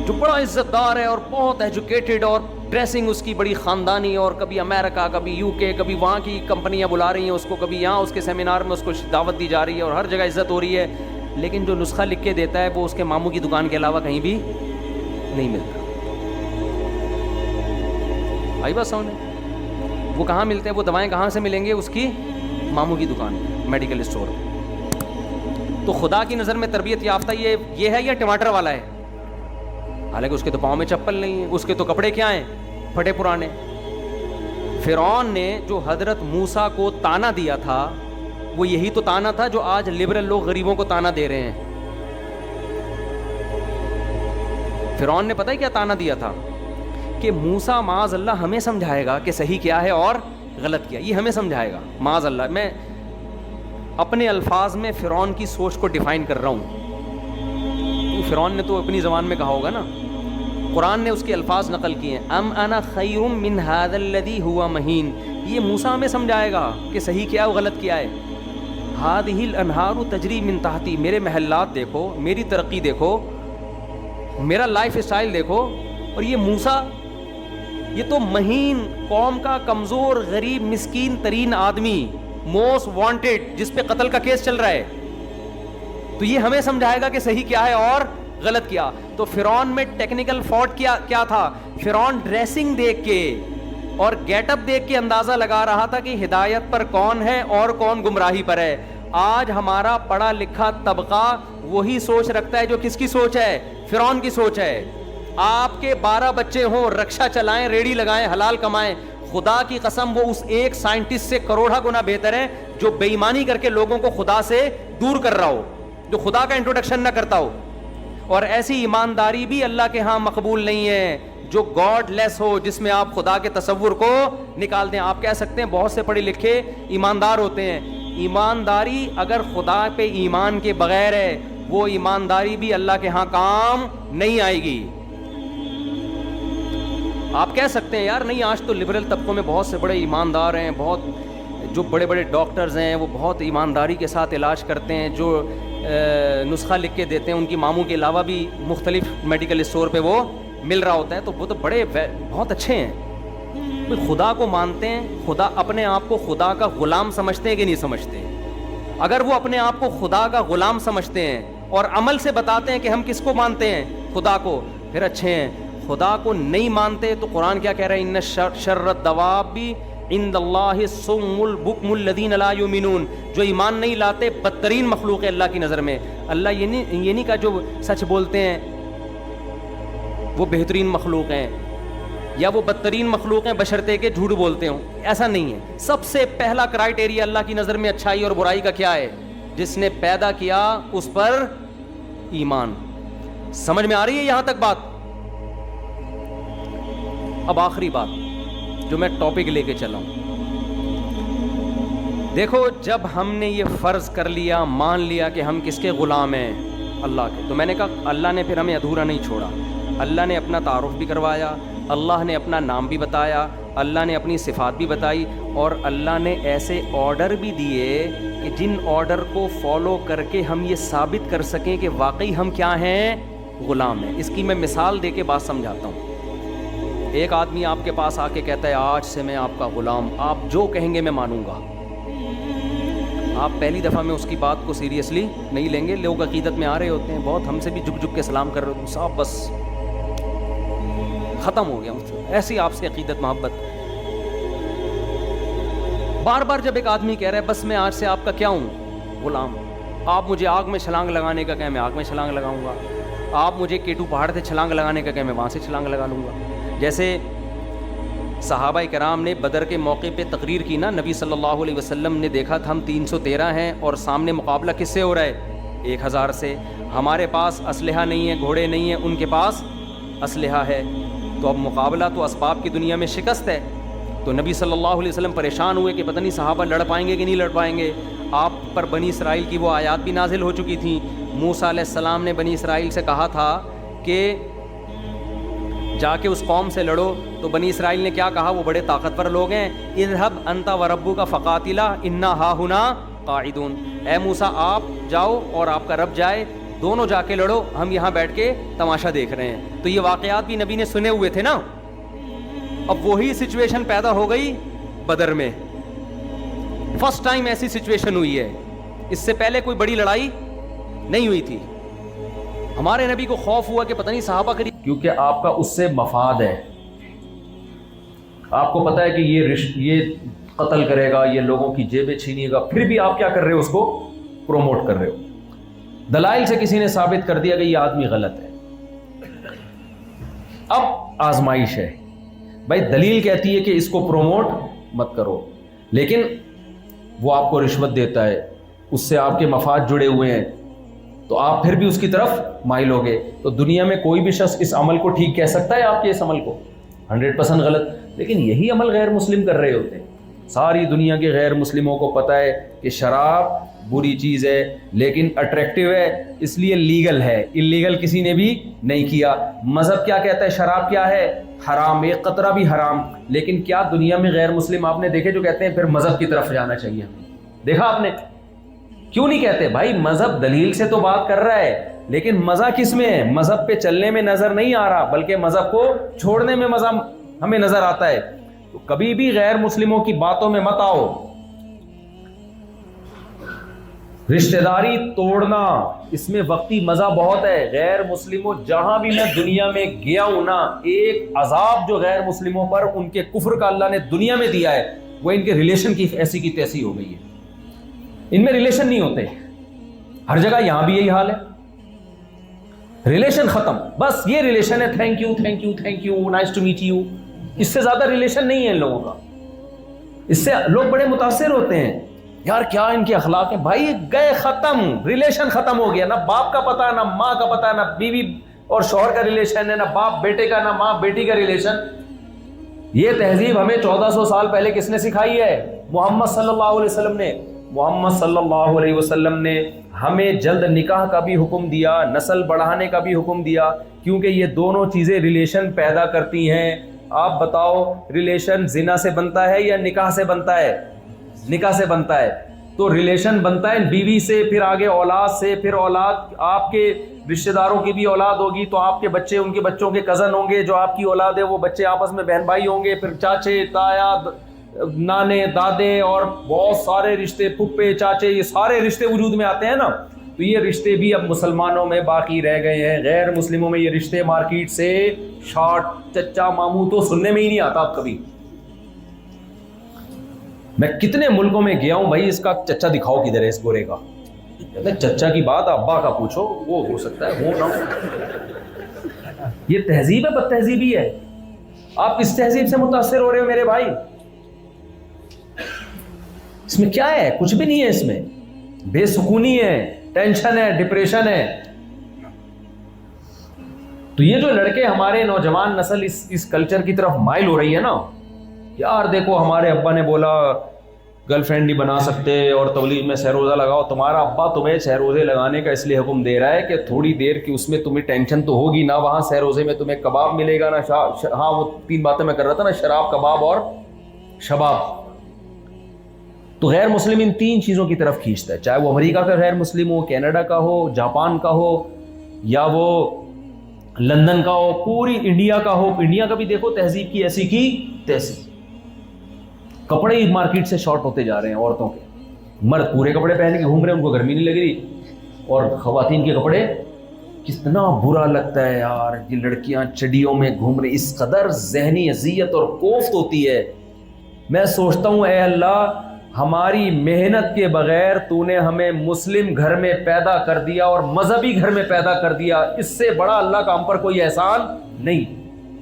جو بڑا عزت دار ہے اور بہت ایجوکیٹڈ, اور ڈریسنگ اس کی بڑی خاندانی, اور کبھی امریکہ کبھی یو کے, کبھی وہاں کی کمپنیاں بلا رہی ہیں اس کو, کبھی یہاں اس کے سیمینار میں اس کو دعوت دی جا رہی ہے اور ہر جگہ عزت ہو رہی ہے, لیکن جو نسخہ لکھ کے دیتا ہے وہ اس کے ماموں کی دکان کے علاوہ کہیں بھی نہیں ملتا. آئی بات سمجھ, وہ کہاں ملتے ہیں, وہ دوائیں کہاں سے ملیں گے, اس کی ماموں کی دکان, میڈیکل اسٹور. تو خدا کی نظر میں تربیت یافتہ یہ ہے یا ٹماٹر والا ہے؟ حالانکہ اس کے تو پاؤں میں چپل نہیں ہے, اس کے تو کپڑے کیا ہیں, پھٹے پرانے. فرعون نے جو حضرت موسیٰ کو تانا دیا تھا وہ یہی تو تانا تھا جو آج لبرل لوگ غریبوں کو تانا دے رہے ہیں. فرعون نے پتہ ہے کیا تانا دیا تھا, کہ موسیٰ معاذ اللہ ہمیں سمجھائے گا کہ صحیح کیا ہے اور غلط کیا, یہ ہمیں سمجھائے گا معاذ اللہ. میں اپنے الفاظ میں فرعون کی سوچ کو ڈیفائن کر رہا ہوں, فرعون نے تو اپنی زبان میں کہا ہوگا نا, قرآن نے اس کے الفاظ نقل کیے ہیں, ام انا خیر من ھذا الذی ھوا مہین, یہ موسیٰ ہمیں سمجھائے گا کہ صحیح کیا ہے غلط کیا ہے. ھذہ الانہار تجری من تحتی, میرے محلات دیکھو, میری ترقی دیکھو, میرا لائف اسٹائل دیکھو, اور یہ موسیٰ یہ تو مہین قوم کا کمزور غریب مسکین ترین آدمی, موسٹ وانٹیڈ, جس پہ قتل کا کیس چل رہا ہے, تو یہ ہمیں سمجھائے گا کہ صحیح کیا ہے اور غلط کیا. تو فرعون میں ٹیکنیکل فالٹ کیا تھا, فرعون ڈریسنگ دیکھ کے اور گیٹ اپ دیکھ کے اندازہ لگا رہا تھا کہ ہدایت پر کون ہے اور کون گمراہی پر ہے. آج ہمارا پڑھا لکھا طبقہ وہی سوچ رکھتا ہے جو کس کی سوچ ہے, فرعون کی سوچ ہے. آپ کے 12 بچے ہوں, رکشہ چلائیں, ریڑھی لگائیں, حلال کمائیں, خدا کی قسم وہ اس ایک سائنٹسٹ سے کروڑا گنا بہتر ہے جو بے ایمانی کر کے لوگوں کو خدا سے دور کر رہا ہو, جو خدا کا انٹروڈکشن نہ کرتا ہو. اور ایسی ایمانداری بھی اللہ کے ہاں مقبول نہیں ہے جو گاڈ لیس ہو, جس میں آپ خدا کے تصور کو نکال دیں. آپ کہہ سکتے ہیں بہت سے پڑھے لکھے ایماندار ہوتے ہیں, ایمانداری اگر خدا پہ ایمان کے بغیر ہے وہ ایمانداری بھی اللہ کے ہاں کام نہیں آئے گی. آپ کہہ سکتے ہیں یار نہیں آج تو لبرل طبقوں میں بہت سے بڑے ایماندار ہیں, بہت جو بڑے بڑے ڈاکٹرز ہیں وہ بہت ایمانداری کے ساتھ علاج کرتے ہیں, جو نسخہ لکھ کے دیتے ہیں ان کی ماموں کے علاوہ بھی مختلف میڈیکل اسٹور پہ وہ مل رہا ہوتا ہے تو وہ تو بڑے بہت اچھے ہیں. خدا کو مانتے ہیں, خدا اپنے آپ کو خدا کا غلام سمجھتے ہیں کہ نہیں سمجھتے؟ اگر وہ اپنے آپ کو خدا کا غلام سمجھتے ہیں اور عمل سے بتاتے ہیں کہ ہم کس کو مانتے ہیں, خدا کو, پھر اچھے ہیں. خدا کو نہیں مانتے تو قرآن کیا کہہ رہا ہے؟ ان شر الدواب عند اللہ الصم البکم الذین لا یؤمنون. جو ایمان نہیں لاتے بدترین مخلوق ہے اللہ کی نظر میں. اللہ یہ نہیں کہا جو سچ بولتے ہیں وہ بہترین مخلوق ہیں یا وہ بدترین مخلوق ہیں بشرطے کہ جھوٹ بولتے ہوں. ایسا نہیں ہے. سب سے پہلا کرائٹیریا اللہ کی نظر میں اچھائی اور برائی کا کیا ہے؟ جس نے پیدا کیا اس پر ایمان. سمجھ میں آ رہی ہے یہاں تک بات؟ اب آخری بات جو میں ٹاپک لے کے چلا ہوں. دیکھو, جب ہم نے یہ فرض کر لیا, مان لیا کہ ہم کس کے غلام ہیں؟ اللہ کے. تو میں نے کہا اللہ نے پھر ہمیں ادھورا نہیں چھوڑا. اللہ نے اپنا تعارف بھی کروایا, اللہ نے اپنا نام بھی بتایا, اللہ نے اپنی صفات بھی بتائی, اور اللہ نے ایسے آرڈر بھی دیے کہ جن آرڈر کو فالو کر کے ہم یہ ثابت کر سکیں کہ واقعی ہم کیا ہیں؟ غلام ہیں. اس کی میں مثال دے کے بات سمجھاتا ہوں. ایک آدمی آپ کے پاس آ کے کہتا ہے آج سے میں آپ کا غلام, آپ جو کہیں گے میں مانوں گا. آپ پہلی دفعہ میں اس کی بات کو سیریسلی نہیں لیں گے. لوگ عقیدت میں آ رہے ہوتے ہیں, بہت ہم سے بھی جھک جھک کے سلام کر رہے ہوتے ہیں, صاحب بس ختم ہو گیا ایسی آپ سے عقیدت محبت. بار بار جب ایک آدمی کہہ رہا ہے بس میں آج سے آپ کا کیا ہوں؟ غلام. آپ مجھے آگ میں چھلانگ لگانے کا کہیں میں آگ میں چھلانگ لگاؤں گا, آپ مجھے کیٹو پہاڑ سے چھلانگ لگانے کا کہیں میں وہاں سے چھلانگ لگا لوں گا. جیسے صحابہ کرام نے بدر کے موقع پہ تقریر کی نا, نبی صلی اللہ علیہ وسلم نے دیکھا تھا ہم 313 ہیں اور سامنے مقابلہ کس سے ہو رہا ہے؟ 1000 سے. ہمارے پاس اسلحہ نہیں ہے, گھوڑے نہیں ہیں, ان کے پاس اسلحہ ہے. تو اب مقابلہ تو اسباب کی دنیا میں شکست ہے. تو نبی صلی اللہ علیہ وسلم پریشان ہوئے کہ پتہ نہیں صحابہ لڑ پائیں گے کہ نہیں لڑ پائیں گے. آپ پر بنی اسرائیل کی وہ آیات بھی نازل ہو چکی تھیں. موسیٰ علیہ السلام نے بنی اسرائیل سے کہا تھا کہ جا کے اس قوم سے لڑو. تو بنی اسرائیل نے کیا کہا؟ وہ بڑے طاقتور لوگ ہیں. اذهب انت وربک فقاتلا انا ہاہنا قاعدون. اے موسیٰ آپ جاؤ اور آپ کا رب جائے, دونوں جا کے لڑو, ہم یہاں بیٹھ کے تماشا دیکھ رہے ہیں. تو یہ واقعات بھی نبی نے سنے ہوئے تھے نا. اب وہی سچویشن پیدا ہو گئی بدر میں. فرسٹ ٹائم ایسی سچویشن ہوئی ہے, اس سے پہلے کوئی بڑی لڑائی نہیں ہوئی تھی. ہمارے نبی کو خوف ہوا کہ پتہ نہیں صحابہ قریب, کیونکہ آپ کا اس سے مفاد ہے. آپ کو پتہ ہے کہ یہ قتل کرے گا, یہ لوگوں کی جیبیں چھینیے گا, پھر بھی آپ کیا کر رہے ہو؟ اس کو پروموٹ کر رہے ہو. دلائل سے کسی نے ثابت کر دیا کہ یہ آدمی غلط ہے. اب آزمائش ہے بھائی, دلیل کہتی ہے کہ اس کو پروموٹ مت کرو, لیکن وہ آپ کو رشوت دیتا ہے, اس سے آپ کے مفاد جڑے ہوئے ہیں, تو آپ پھر بھی اس کی طرف مائل ہوگے. تو دنیا میں کوئی بھی شخص اس عمل کو ٹھیک کہہ سکتا ہے آپ کے اس عمل کو 100% غلط, لیکن یہی عمل غیر مسلم کر رہے ہوتے ہیں. ساری دنیا کے غیر مسلموں کو پتہ ہے کہ شراب بری چیز ہے لیکن اٹریکٹیو ہے, اس لیے لیگل ہے, اللیگل کسی نے بھی نہیں کیا. مذہب کیا کہتا ہے؟ شراب کیا ہے؟ حرام, ایک قطرہ بھی حرام. لیکن کیا دنیا میں غیر مسلم آپ نے دیکھے جو کہتے ہیں پھر مذہب کی طرف جانا چاہیے ہمیں؟ دیکھا آپ نے؟ کیوں نہیں کہتے بھائی مذہب دلیل سے تو بات کر رہا ہے, لیکن مزہ کس میں ہے؟ مذہب پہ چلنے میں نظر نہیں آ رہا, بلکہ مذہب کو چھوڑنے میں مزہ ہمیں نظر آتا ہے. تو کبھی بھی غیر مسلموں کی باتوں میں مت آؤ. رشتہ داری توڑنا اس میں وقتی مزہ بہت ہے. غیر مسلموں جہاں بھی میں دنیا میں گیا ہوں نا, ایک عذاب جو غیر مسلموں پر ان کے کفر کا اللہ نے دنیا میں دیا ہے وہ ان کے ریلیشن کی ایسی کی تیسی ہو گئی ہے. ان میں ریلیشن نہیں ہوتے, ہر جگہ یہاں بھی یہی حال ہے, ریلیشن ختم. بس یہ ریلیشن ہے, thank you thank you thank you, nice to meet you. اس سے زیادہ ریلیشن نہیں ہے ان لوگوں کا. اس سے لوگ بڑے متاثر ہوتے ہیں, یار کیا ان کے اخلاق ہیں. بھائی گئے, ختم, ریلیشن ختم ہو گیا. نہ باپ کا پتہ ہے, نہ ماں کا پتہ ہے, نہ بیوی اور شوہر کا ریلیشن ہے, نہ باپ بیٹے کا, نہ ماں بیٹی کا ریلیشن. یہ تہذیب ہمیں 1400 سال پہلے کس نے سکھائی ہے؟ محمد صلی اللہ علیہ وسلم نے. محمد صلی اللہ علیہ وسلم نے ہمیں جلد نکاح کا بھی حکم دیا, نسل بڑھانے کا بھی حکم دیا, کیونکہ یہ دونوں چیزیں ریلیشن پیدا کرتی ہیں. آپ بتاؤ ریلیشن زنا سے بنتا ہے یا نکاح سے بنتا ہے؟ نکاح سے بنتا ہے. تو ریلیشن بنتا ہے بیوی سے, پھر آگے اولاد سے, پھر اولاد آپ کے رشتہ داروں کی بھی اولاد ہوگی تو آپ کے بچے ان کے بچوں کے کزن ہوں گے, جو آپ کی اولاد ہے وہ بچے آپس میں بہن بھائی ہوں گے, پھر چاچے تایا نانے دادے اور بہت سارے رشتے, پھپھے چاچے, یہ سارے رشتے وجود میں آتے ہیں نا. تو یہ رشتے بھی اب مسلمانوں میں باقی رہ گئے ہیں. غیر مسلموں میں یہ رشتے مارکیٹ سے شارٹ چچا ماموں تو سننے میں ہی نہیں آتا اب کبھی. میں کتنے ملکوں میں گیا ہوں بھائی, اس کا چچا دکھاؤ کدھر ہے اس گورے کا. چچا کی بات ابا کا پوچھو, وہ ہو سکتا ہے ہو نہ ہو. یہ تہذیب ہے, بد تہذیبی ہے. آپ اس تہذیب سے متاثر ہو رہے ہو میرے بھائی. اس میں کیا ہے؟ کچھ بھی نہیں ہے اس میں. بے سکونی ہے, ٹینشن ہے, ڈپریشن ہے. تو یہ جو لڑکے ہمارے نوجوان نسل اس کلچر کی طرف مائل ہو رہی ہے نا, یار دیکھو ہمارے ابا نے بولا گرل فرینڈ نہیں بنا سکتے اور تبلیغ میں سہ روزہ لگاؤ. تمہارا ابا تمہیں سہ روزے لگانے کا اس لیے حکم دے رہا ہے کہ تھوڑی دیر کی اس میں تمہیں ٹینشن تو ہوگی نا, وہاں سہ روزے میں تمہیں کباب ملے گا نا, ہاں وہ 3 باتیں میں کر رہا تھا نا, شراب, کباب اور شباب. تو غیر مسلم ان 3 چیزوں کی طرف کھینچتا ہے, چاہے وہ امریکہ کا غیر مسلم ہو, کینیڈا کا ہو, جاپان کا ہو, یا وہ لندن کا ہو, پوری انڈیا کا ہو. انڈیا کا بھی دیکھو تہذیب کی ایسی کی تیسی. کپڑے ہی مارکیٹ سے شارٹ ہوتے جا رہے ہیں عورتوں کے. مرد پورے کپڑے پہن کے گھوم رہے ہیں, ان کو گرمی نہیں لگ رہی, اور خواتین کے کپڑے کتنا برا لگتا ہے یار. یہ لڑکیاں چڈیوں میں گھوم رہی, اس قدر ذہنی اذیت اور کوفت ہوتی ہے. میں سوچتا ہوں اے اللہ, ہماری محنت کے بغیر تو نے ہمیں مسلم گھر میں پیدا کر دیا اور مذہبی گھر میں پیدا کر دیا. اس سے بڑا اللہ کا ہم پر کوئی احسان نہیں.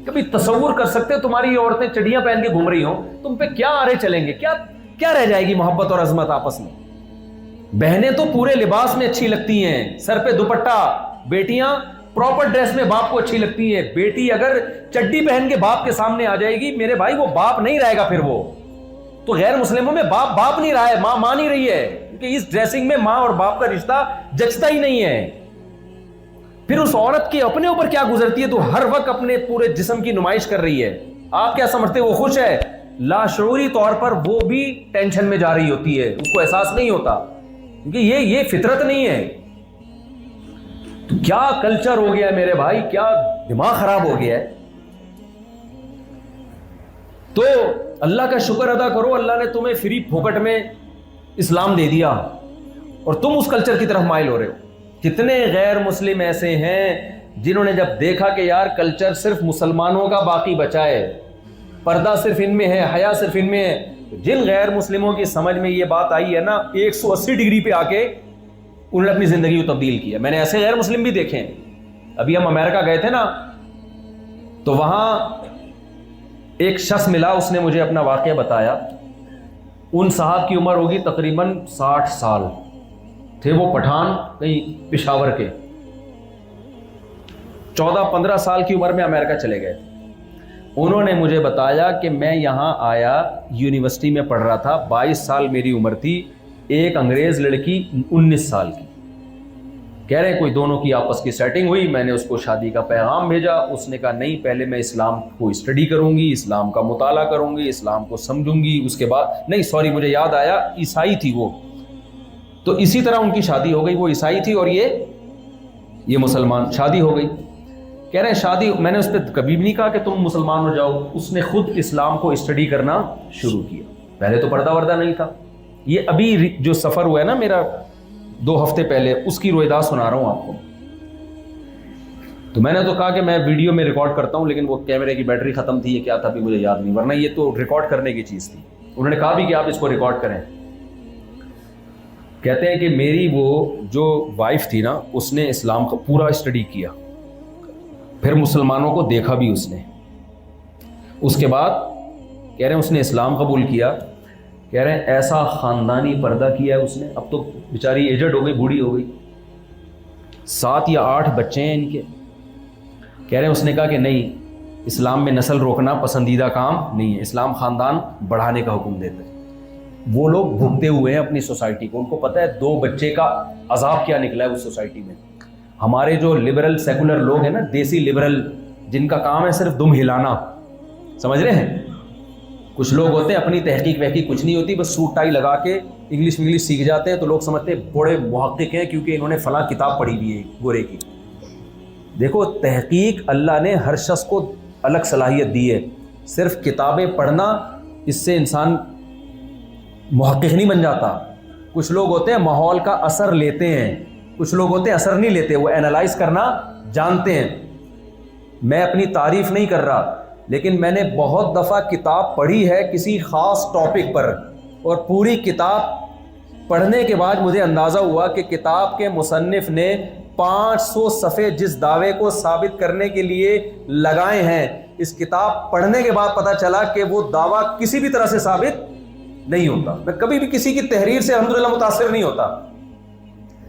کبھی تصور کر سکتے ہو تمہاری عورتیں چڑیاں پہن کے گھوم رہی ہوں, تم پہ کیا آرے چلیں گے؟ کیا رہ جائے گی محبت اور عظمت آپس میں؟ بہنیں تو پورے لباس میں اچھی لگتی ہیں, سر پہ دوپٹہ. بیٹیاں پراپر ڈریس میں باپ کو اچھی لگتی ہیں. بیٹی اگر چڈی پہن کے باپ کے سامنے آ جائے گی میرے بھائی, وہ باپ نہیں رہے گا پھر. وہ تو غیر مسلموں میں باپ نہیں رہا ہے, ماں نہیں رہی ہے, کیونکہ اس ڈریسنگ میں ماں اور باپ کا رشتہ جچتا ہی نہیں ہے. پھر اس عورت کے اپنے اوپر کیا گزرتی ہے, تو ہر وقت اپنے پورے جسم کی نمائش کر رہی ہے. آپ کیا سمجھتے وہ خوش ہے؟ لاشعوری طور پر وہ بھی ٹینشن میں جا رہی ہوتی ہے, اس کو احساس نہیں ہوتا, کیونکہ یہ فطرت نہیں ہے. تو کیا کلچر ہو گیا ہے میرے بھائی, کیا دماغ خراب ہو گیا ہے. تو اللہ کا شکر ادا کرو, اللہ نے تمہیں فری پھوکٹ میں اسلام دے دیا اور تم اس کلچر کی طرف مائل ہو رہے ہو. کتنے غیر مسلم ایسے ہیں جنہوں نے جب دیکھا کہ یار کلچر صرف مسلمانوں کا باقی بچا ہے, پردہ صرف ان میں ہے, حیا صرف ان میں ہے, جن غیر مسلموں کی سمجھ میں یہ بات آئی ہے نا, 180 ڈگری پہ آ کے انہوں نے اپنی زندگی کو تبدیل کیا. میں نے ایسے غیر مسلم بھی دیکھے ہیں. ابھی ہم امریکہ گئے تھے نا, تو وہاں ایک شخص ملا, اس نے مجھے اپنا واقعہ بتایا. ان صاحب کی عمر ہوگی تقریباً 60 سال تھے. وہ پٹھان کہیں پشاور کے, 14-15 سال کی عمر میں امریکہ چلے گئے. انہوں نے مجھے بتایا کہ میں یہاں آیا, یونیورسٹی میں پڑھ رہا تھا, 22 سال میری عمر تھی. ایک انگریز لڑکی 19 سال کی, کہہ رہے ہیں کوئی دونوں کی آپس کی سیٹنگ ہوئی, میں نے اس کو شادی کا پیغام بھیجا. اس نے کہا نہیں, پہلے میں اسلام کو اسٹڈی کروں گی, اسلام کا مطالعہ کروں گی, اسلام کو سمجھوں گی, اس کے بعد نہیں سوری مجھے یاد آیا, عیسائی تھی وہ, تو اسی طرح ان کی شادی ہو گئی. وہ عیسائی تھی اور یہ مسلمان, شادی ہو گئی. کہہ رہے ہیں شادی, میں نے اس پہ کبھی بھی نہیں کہا کہ تم مسلمان ہو جاؤ. اس نے خود اسلام کو اسٹڈی کرنا شروع کیا. پہلے تو پردہ وردہ نہیں تھا. یہ ابھی جو سفر ہوا ہے نا میرا 2 ہفتے پہلے, اس کی رویداد سنا رہا ہوں آپ کو. تو میں نے تو کہا کہ میں ویڈیو میں ریکارڈ کرتا ہوں, لیکن وہ کیمرے کی بیٹری ختم تھی, یہ کیا تھا ابھی مجھے یاد نہیں, ورنہ یہ تو ریکارڈ کرنے کی چیز تھی. انہوں نے کہا بھی کہ آپ اس کو ریکارڈ کریں. کہتے ہیں کہ میری وہ جو وائف تھی نا, اس نے اسلام کا پورا اسٹڈی کیا, پھر مسلمانوں کو دیکھا بھی اس نے. اس کے بعد کہہ رہے ہیں اس نے اسلام قبول کیا. کہہ رہے ہیں ایسا خاندانی پردہ کیا ہے اس نے. اب تو بیچاری ایجڈ ہو گئی, بوڑھی ہو گئی, 7 یا 8 بچے ہیں ان کے. کہہ رہے ہیں اس نے کہا کہ نہیں, اسلام میں نسل روکنا پسندیدہ کام نہیں ہے, اسلام خاندان بڑھانے کا حکم دیتا ہے. وہ لوگ بھگتے ہوئے ہیں اپنی سوسائٹی کو, ان کو پتہ ہے 2 بچے کا عذاب کیا نکلا ہے اس سوسائٹی میں. ہمارے جو لبرل سیکولر لوگ ہیں نا, دیسی لبرل, جن کا کام ہے صرف دم ہلانا, سمجھ رہے ہیں. کچھ لوگ ہوتے ہیں اپنی تحقیق وحقیق کچھ نہیں ہوتی, بس سوٹ ٹائی لگا کے انگلش سیکھ جاتے ہیں, تو لوگ سمجھتے ہیں بڑے محقق ہیں کیونکہ انہوں نے فلاں کتاب پڑھی ہوئی ہے گورے کی. دیکھو تحقیق اللہ نے ہر شخص کو الگ صلاحیت دی ہے. صرف کتابیں پڑھنا اس سے انسان محقق نہیں بن جاتا. کچھ لوگ ہوتے ہیں ماحول کا اثر لیتے ہیں, کچھ لوگ ہوتے ہیں اثر نہیں لیتے, وہ اینالائز کرنا جانتے ہیں. میں اپنی تعریف نہیں کر رہا, لیکن میں نے بہت دفعہ کتاب پڑھی ہے کسی خاص ٹاپک پر, اور پوری کتاب پڑھنے کے بعد مجھے اندازہ ہوا کہ کتاب کے مصنف نے 500 صفحے جس دعوے کو ثابت کرنے کے لیے لگائے ہیں, اس کتاب پڑھنے کے بعد پتا چلا کہ وہ دعویٰ کسی بھی طرح سے ثابت نہیں ہوتا. میں کبھی بھی کسی کی تحریر سے الحمدللہ متاثر نہیں ہوتا.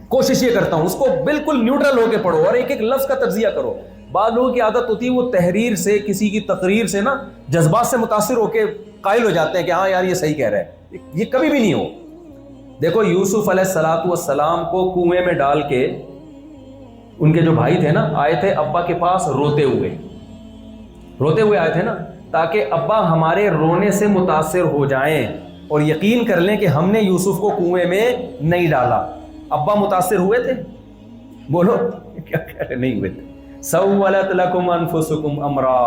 کوشش یہ کرتا ہوں اس کو بالکل نیوٹرل ہو کے پڑھو اور ایک ایک لفظ کا تجزیہ کرو. بعض لوگوں کی عادت ہوتی ہے وہ تحریر سے, کسی کی تقریر سے نا جذبات سے متاثر ہو کے قائل ہو جاتے ہیں کہ ہاں یار یہ صحیح کہہ رہا ہے. یہ کبھی بھی نہیں ہو. دیکھو یوسف علیہ الصلوۃ والسلام کو کنویں میں ڈال کے ان کے جو بھائی تھے نا آئے تھے ابا کے پاس روتے ہوئے آئے تھے نا, تاکہ ابا ہمارے رونے سے متاثر ہو جائیں اور یقین کر لیں کہ ہم نے یوسف کو کنویں میں نہیں ڈالا. ابا متاثر ہوئے تھے؟ بولو کیا کہہ رہے, نہیں ہوئے تھے. سولت لکم انفسکم امرا,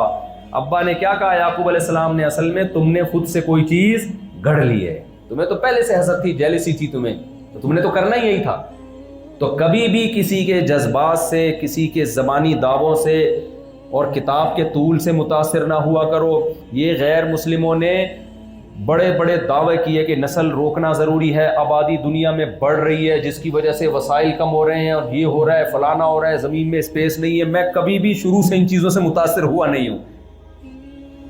ابا نے کیا کہا یعقوب علیہ السلام نے, اصل میں تم نے خود سے کوئی چیز گھڑ لی ہے, تمہیں تو پہلے سے حسد تھی, جیلسی تھی تمہیں, تو تم نے تو کرنا ہی یہی تھا. تو کبھی بھی کسی کے جذبات سے, کسی کے زبانی دعووں سے اور کتاب کے طول سے متاثر نہ ہوا کرو. یہ غیر مسلموں نے بڑے بڑے دعوے کیے کہ نسل روکنا ضروری ہے, آبادی دنیا میں بڑھ رہی ہے جس کی وجہ سے وسائل کم ہو رہے ہیں, اور یہ ہو رہا ہے فلانا ہو رہا ہے, زمین میں اسپیس نہیں ہے. میں کبھی بھی شروع سے ان چیزوں سے متاثر ہوا نہیں ہوں.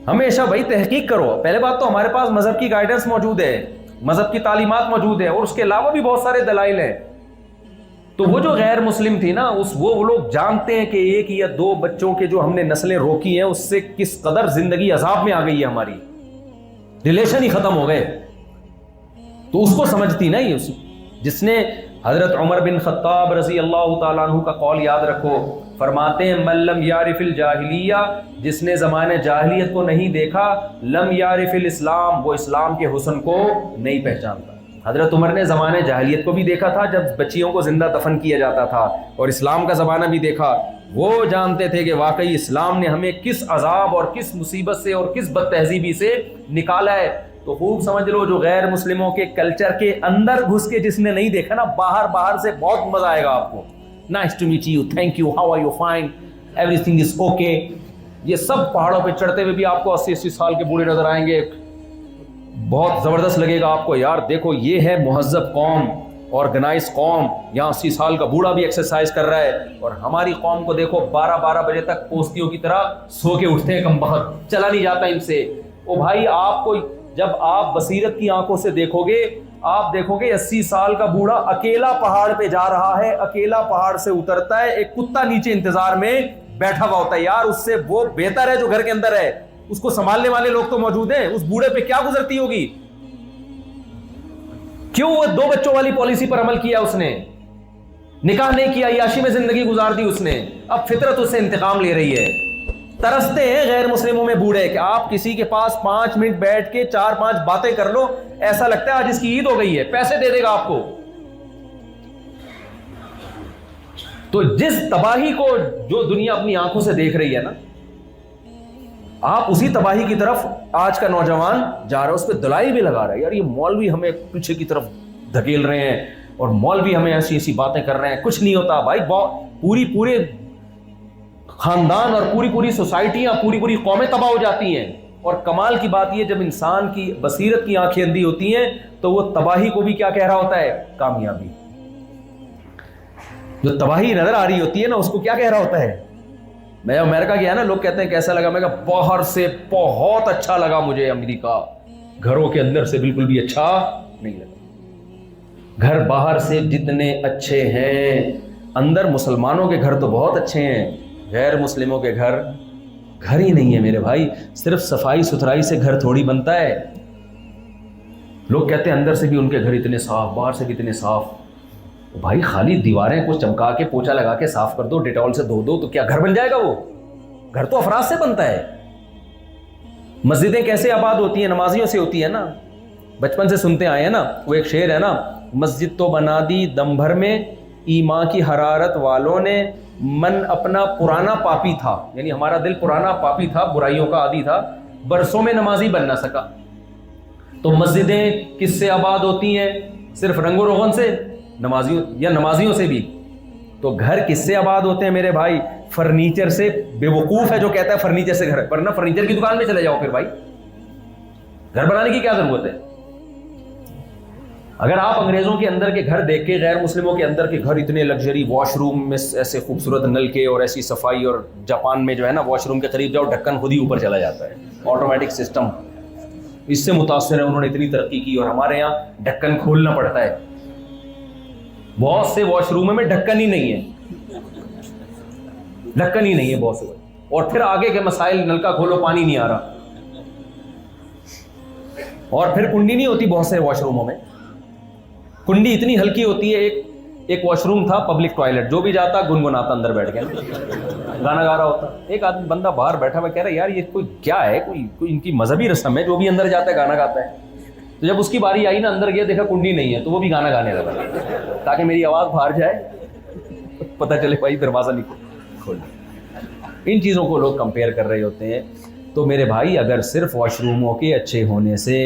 ہمیشہ بھائی تحقیق کرو. پہلے بات تو ہمارے پاس مذہب کی گائیڈنس موجود ہے, مذہب کی تعلیمات موجود ہے, اور اس کے علاوہ بھی بہت سارے دلائل ہیں. تو وہ جو غیر مسلم تھی نا, وہ لوگ جانتے ہیں کہ 1 یا 2 بچوں کے جو ہم نے نسلیں روکی ہیں اس سے کس قدر زندگی عذاب میں آ گئی ہے, ہماری ریلیشن ہی ختم ہو گئے. تو اس کو سمجھتی نا, یہ جس نے حضرت عمر بن خطاب رضی اللہ تعالیٰ عنہ کا قول یاد رکھو, فرماتے ہیں من لم یعرف الجاہلیہ, جس نے زمانے جاہلیت کو نہیں دیکھا, لم یعرف الاسلام, وہ اسلام کے حسن کو نہیں پہچانتا. حضرت عمر نے زمانے جاہلیت کو بھی دیکھا تھا جب بچیوں کو زندہ دفن کیا جاتا تھا, اور اسلام کا زمانہ بھی دیکھا. وہ جانتے تھے کہ واقعی اسلام نے ہمیں کس عذاب اور کس مصیبت سے اور کس بد تہذیبی سے نکالا ہے. تو خوب سمجھ لو, جو غیر مسلموں کے کلچر کے اندر گھس کے جس نے نہیں دیکھا نا, باہر سے بہت مزہ آئے گا آپ کو. Nice to meet you, thank you, how are you, fine, everything is okay. یہ سب پہاڑوں پہ چڑھتے ہوئے بھی آپ کو 80 سال کے بوڑھے نظر آئیں گے. بہت زبردست لگے گا آپ کو, یار دیکھو یہ ہے مہذب قوم, آرگنائز قوم. یہاں 80 سال کا بوڑھا بھی ایکسرسائز کر رہا ہے, اور ہماری قوم کو دیکھو 12 بجے تک پوستیوں کی طرح سو کے اٹھتے ہیں, کم بخت چلا نہیں جاتا ان سے. او بھائی, آپ کو جب آپ بصیرت کی آنکھوں سے دیکھو گے, آپ دیکھو گے 80 سال کا بوڑھا اکیلا پہاڑ پہ جا رہا ہے, اکیلا پہاڑ سے اترتا ہے, ایک کتا نیچے انتظار میں بیٹھا ہوا ہوتا ہے. یار اس سے وہ بہتر ہے جو گھر کے اندر ہے, اس کو سنبھالنے والے لوگ تو موجود ہیں. اس بوڑھے پہ کیا گزرتی ہوگی, کیوں وہ 2 بچوں والی پالیسی پر عمل کیا, اس نے نکاح نہیں کیا, عیاشی میں زندگی گزار دی اس نے. اب فطرت اس سے انتقام لے رہی ہے. ترستے ہیں غیر مسلموں میں بوڑھے کہ آپ کسی کے پاس 5 منٹ بیٹھ کے 4-5 باتیں کر لو, ایسا لگتا ہے آج اس کی عید ہو گئی ہے, پیسے دے دے گا آپ کو. تو جس تباہی کو جو دنیا اپنی آنکھوں سے دیکھ رہی ہے نا, آپ اسی تباہی کی طرف آج کا نوجوان جا رہا ہے. اس پہ دلائل بھی لگا رہا ہے, یار یہ مولوی ہمیں پیچھے کی طرف دھکیل رہے ہیں, اور مولوی ہمیں ایسی باتیں کر رہے ہیں. کچھ نہیں ہوتا بھائی, پورے خاندان اور پوری سوسائٹیاں, پوری قومیں تباہ ہو جاتی ہیں. اور کمال کی بات یہ, جب انسان کی بصیرت کی آنکھیں اندھی ہوتی ہیں تو وہ تباہی کو بھی کیا کہہ رہا ہوتا ہے, کامیابی. جو تباہی نظر آ رہی ہوتی ہے نا, اس کو کیا کہہ رہا ہوتا ہے. میں امریکہ گیا نا, لوگ کہتے ہیں کیسا لگا, میں کہا باہر سے بہت اچھا لگا مجھے امریکہ, گھروں کے اندر سے بالکل بھی اچھا نہیں لگا. گھر باہر سے جتنے اچھے ہیں, اندر مسلمانوں کے گھر تو بہت اچھے ہیں, غیر مسلموں کے گھر ہی نہیں ہے میرے بھائی. صرف صفائی ستھرائی سے گھر تھوڑی بنتا ہے. لوگ کہتے ہیں اندر سے بھی ان کے گھر اتنے صاف, باہر سے بھی اتنے صاف. بھائی خالی دیواریں کچھ چمکا کے پوچھا لگا کے صاف کر دو, ڈیٹول سے دھو دو, تو کیا گھر بن جائے گا؟ وہ گھر تو افراد سے بنتا ہے. مسجدیں کیسے آباد ہوتی ہیں؟ نمازیوں سے ہوتی ہے نا. بچپن سے سنتے آئے ہیں نا, وہ ایک شعر ہے نا, مسجد تو بنا دی دم بھر میں, ایمان کی حرارت والوں نے من اپنا پرانا پاپی تھا، یعنی ہمارا دل پرانا پاپی تھا، برائیوں کا عادی تھا، برسوں میں نمازی بن نہ سکا۔ تو مسجدیں کس سے آباد ہوتی ہیں؟ صرف رنگ و روغن سے، نمازیوں یا نمازیوں سے بھی۔ تو گھر کس سے آباد ہوتے ہیں میرے بھائی؟ فرنیچر سے۔ بے وقوف ہے جو کہتا ہے فرنیچر سے گھر، ورنہ فرنیچر کی دکان میں چلے جاؤ پھر بھائی، گھر بنانے کی کیا ضرورت ہے؟ اگر آپ انگریزوں کے اندر کے گھر دیکھ کے، غیر مسلموں کے اندر کے گھر اتنے لگژری، واش روم میں ایسے خوبصورت نل کے اور ایسی صفائی، اور جاپان میں جو ہے نا واش روم کے قریب جاؤ ڈھکن خود ہی اوپر چلا جاتا ہے، آٹومیٹک سسٹم، اس سے متاثر ہے، انہوں نے اتنی ترقی کی، اور ہمارے یہاں ڈھکن کھولنا پڑتا ہے۔ بہت سے واش روموں میں ڈھکن ہی نہیں ہے، ڈھکن ہی نہیں ہے بہت سے، اور پھر آگے کے مسائل، نل کا کھولو پانی نہیں آ رہا، اور پھر کنڈی نہیں ہوتی بہت سے واش روموں میں، کنڈی اتنی ہلکی ہوتی ہے۔ ایک واش روم تھا پبلک ٹوائلٹ، جو بھی جاتا گنگناتا اندر بیٹھ کے گانا گا رہا ہوتا۔ ایک آدمی بندہ باہر بیٹھا ہوا کہہ رہا ہے یار یہ کوئی کیا ہے، کوئی ان کی مذہبی رسم ہے، جو بھی اندر جاتا ہے گانا گاتا ہے۔ تو جب اس کی باری آئی نا، اندر گیا دیکھا کنڈی نہیں ہے، تو وہ بھی گانا گانے لگا تاکہ میری آواز باہر جائے، پتہ چلے بھائی دروازہ نہیں کھول۔ ان چیزوں کو لوگ کمپیئر کر رہے ہوتے ہیں۔ تو میرے بھائی اگر صرف واش روموں کے اچھے ہونے سے،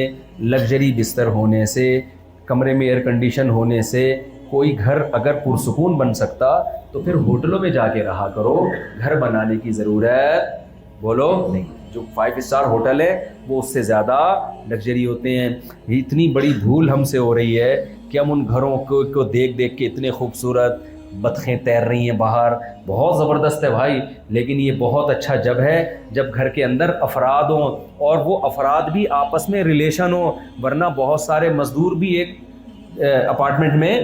لگژری بستر ہونے سے، کمرے میں ایئر کنڈیشن ہونے سے کوئی گھر اگر پرسکون بن سکتا، تو پھر ہوٹلوں میں جا کے رہا کرو، گھر بنانے کی ضرورت بولو نہیں۔ جو 5 اسٹار ہوٹل ہے وہ اس سے زیادہ لگژری ہوتے ہیں۔ اتنی بڑی بھول ہم سے ہو رہی ہے کہ ہم ان گھروں کو دیکھ دیکھ کے اتنے خوبصورت بطخیں تیر رہی ہیں باہر، بہت زبردست ہے بھائی، لیکن یہ بہت اچھا جب ہے جب گھر کے اندر افراد ہوں، اور وہ افراد بھی آپس میں ریلیشن ہوں، ورنہ بہت سارے مزدور بھی ایک اپارٹمنٹ میں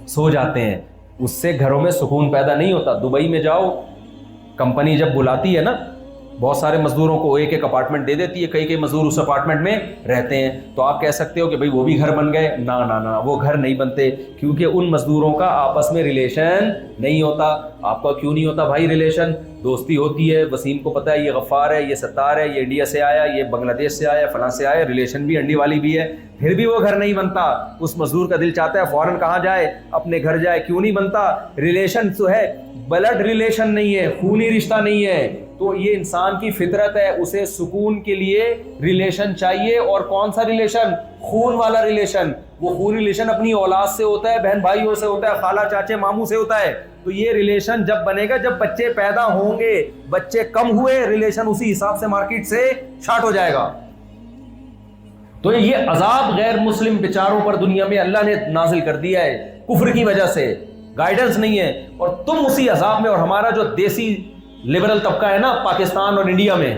سو جاتے ہیں، اس سے گھروں میں سکون پیدا نہیں ہوتا۔ دبئی میں جاؤ، کمپنی جب بلاتی ہے نا، بہت سارے مزدوروں کو ایک ایک اپارٹمنٹ دے دیتی ہے، کئی مزدور اس اپارٹمنٹ میں رہتے ہیں، تو آپ کہہ سکتے ہو کہ بھئی وہ بھی گھر بن گئے؟ نہ، وہ گھر نہیں بنتے، کیونکہ ان مزدوروں کا آپس میں ریلیشن نہیں ہوتا۔ آپ کا کیوں نہیں ہوتا بھائی ریلیشن؟ دوستی ہوتی ہے، وسیم کو پتہ ہے یہ غفار ہے، یہ ستار ہے، یہ انڈیا سے آیا، یہ بنگلہ دیش سے آیا، فلاں سے آیا، ریلیشن بھی انڈی والی بھی ہے، پھر بھی وہ گھر نہیں بنتا۔ اس مزدور کا دل چاہتا ہے فوراً کہاں جائے؟ اپنے گھر جائے۔ کیوں نہیں بنتا؟ ریلیشن تو ہے، بلڈ ریلیشن نہیں ہے، خونی رشتہ نہیں ہے۔ تو یہ انسان کی فطرت ہے، اسے سکون کے لیے ریلیشن چاہیے، اور کون سا ریلیشن؟ خون والا ریلیشن۔ وہ خون ریلیشن اپنی اولاد سے ہوتا ہے، بہن بھائیوں سے ہوتا ہے، خالہ چاچے ماموں سے ہوتا ہے۔ تو یہ ریلیشن جب بنے گا جب بچے پیدا ہوں گے، بچے کم ہوئے ریلیشن اسی حساب سے مارکیٹ سے شارٹ ہو جائے گا۔ تو یہ عذاب غیر مسلم بیچاروں پر دنیا میں اللہ نے نازل کر دیا ہے کفر کی وجہ سے، گائیڈنس نہیں ہے، اور تم اسی عذاب میں، اور ہمارا جو دیسی لبرل طبقہ ہے نا پاکستان اور انڈیا میں،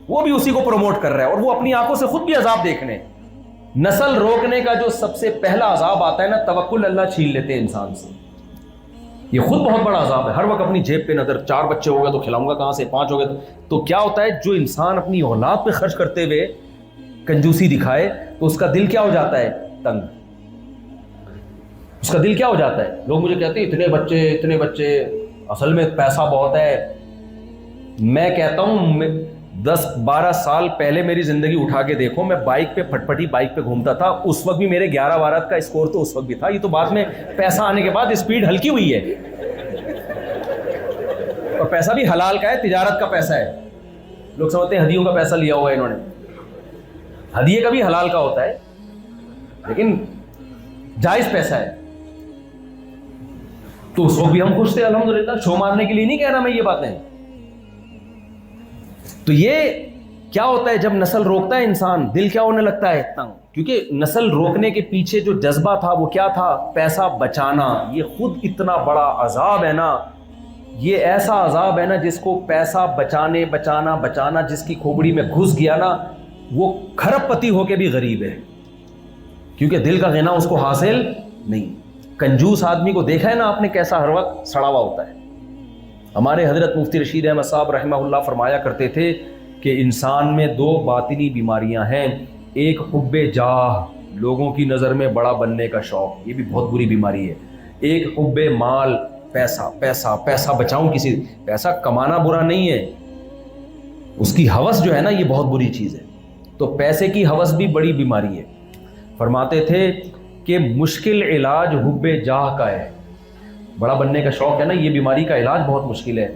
وہ بھی اسی کو پروموٹ کر رہا ہے، اور وہ اپنی آنکھوں سے خود بھی عذاب دیکھ رہے ہیں۔ نسل روکنے کا جو سب سے پہلا عذاب آتا ہے نا، توکل اللہ چھین لیتے ہیں انسان سے، یہ خود بہت بڑا عذاب ہے۔ ہر وقت اپنی جیب پہ نظر، 4 بچے ہو گئے تو کھلاؤں گا کہاں سے، 5 ہو گئے تو کیا ہوتا ہے؟ جو انسان اپنی اولاد پہ خرچ کرتے ہوئے کنجوسی دکھائے تو اس کا دل کیا ہو جاتا ہے؟ تنگ۔ اس کا دل کیا ہو جاتا ہے؟ لوگ مجھے کہتے ہیں اتنے بچے، اصل میں پیسہ بہت ہے۔ میں کہتا ہوں 10-12 سال پہلے میری زندگی اٹھا کے دیکھو، میں بائک پہ پھٹپٹی بائک پہ گھومتا تھا، اس وقت بھی میرے 11-12 کا اسکور تو اس وقت بھی تھا، یہ تو بعد میں پیسہ آنے کے بعد اسپیڈ ہلکی ہوئی ہے، اور پیسہ بھی حلال کا ہے، تجارت کا پیسہ ہے۔ لوگ سمجھتے ہیں ہدیوں کا پیسہ لیا ہوا ہے انہوں نے، ہدیے کا بھی حلال کا ہوتا ہے لیکن جائز پیسہ ہے۔ تو اس وقت بھی ہم خوش تھے الحمدللہ، شو مارنے کے لیے نہیں کہہ رہا میں یہ باتیں۔ تو یہ کیا ہوتا ہے جب نسل روکتا ہے انسان، دل کیا ہونے لگتا ہے؟ تنگ۔ کیونکہ نسل روکنے کے پیچھے جو جذبہ تھا وہ کیا تھا؟ پیسہ بچانا۔ یہ خود اتنا بڑا عذاب ہے نا، یہ ایسا عذاب ہے نا جس کو پیسہ بچانا جس کی کھوپڑی میں گھس گیا نا، وہ کھرب پتی ہو کے بھی غریب ہے، کیونکہ دل کا غنا اس کو حاصل نہیں۔ کنجوس آدمی کو دیکھا ہے نا آپ نے کیسا ہر وقت سڑا ہوا ہوتا ہے۔ ہمارے حضرت مفتی رشید احمد صاحب رحمہ اللہ فرمایا کرتے تھے کہ انسان میں 2 باطنی بیماریاں ہیں، ایک حب جاہ، لوگوں کی نظر میں بڑا بننے کا شوق، یہ بھی بہت بری بیماری ہے، ایک حب مال، پیسہ بچاؤں، پیسہ کمانا برا نہیں ہے، اس کی ہوس جو ہے نا یہ بہت بری چیز ہے۔ تو پیسے کی ہوس بھی بڑی بیماری ہے۔ فرماتے تھے کہ مشکل علاج حب جاہ کا ہے، بڑا بننے کا شوق ہے نا, یہ بیماری کا علاج بہت مشکل ہے,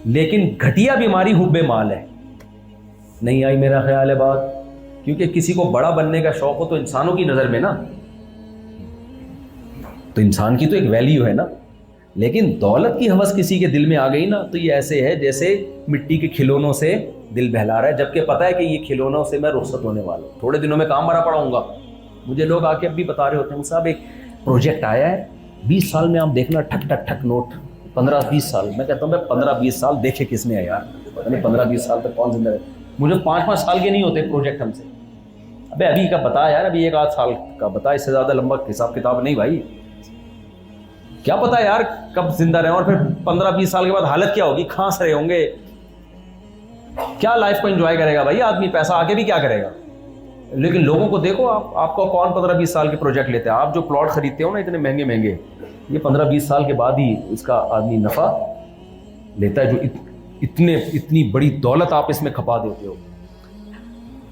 لیکن گھٹیا بیماری حب مال ہے. نہیں آئی میرا خیال ہے بات, کیونکہ کسی کو بڑا بننے کا شوق ہو تو انسانوں کی نظر میں نا, تو انسان کی تو ایک ویلیو ہے نا, لیکن دولت کی ہوس کسی کے دل میں آ گئی نا تو یہ ایسے ہے جیسے مٹی کے کھلونوں سے دل بہلا رہا ہے, جبکہ پتہ ہے کہ یہ کھلونوں سے میں رخصت ہونے والا ہوں, تھوڑے دنوں میں کام بھرا پڑا ہوں گا. مجھے لوگ آ کے اب بھی بتا رہے ہوتے ہیں صاحب ایک پروجیکٹ آیا ہے 20 سال میں آپ دیکھنا ٹھک ٹھک ٹھک نوٹ, 15-20 سال. میں کہتا ہوں میں 15-20 سال دیکھے کس نے ہے یار, پتہ نہیں 15-20 سال تک کون زندہ ہے. مجھے 5-5 سال کے نہیں ہوتے پروجیکٹ ہم سے. ابے ابھی کا بتا یار, ابھی 1-8 سال کا بتا, اس سے زیادہ لمبا حساب کتاب نہیں بھائی. کیا پتا یار کب زندہ رہے, اور پھر 15-20 سال کے بعد حالت کیا ہوگی, کھانس رہے ہوں گے. کیا لائف کو انجوائے کرے گا بھائی آدمی, پیسہ آ کے بھی کیا کرے گا. لیکن لوگوں کو دیکھو, آپ کو کون 15-20 سال کے پروجیکٹ لیتے ہیں. آپ جو پلاٹ خریدتے ہو نا اتنے مہنگے مہنگے, یہ 15-20 سال کے بعد ہی اس کا آدمی نفع لیتا ہے, جو اتنی بڑی دولت آپ اس میں کھپا دیتے ہو.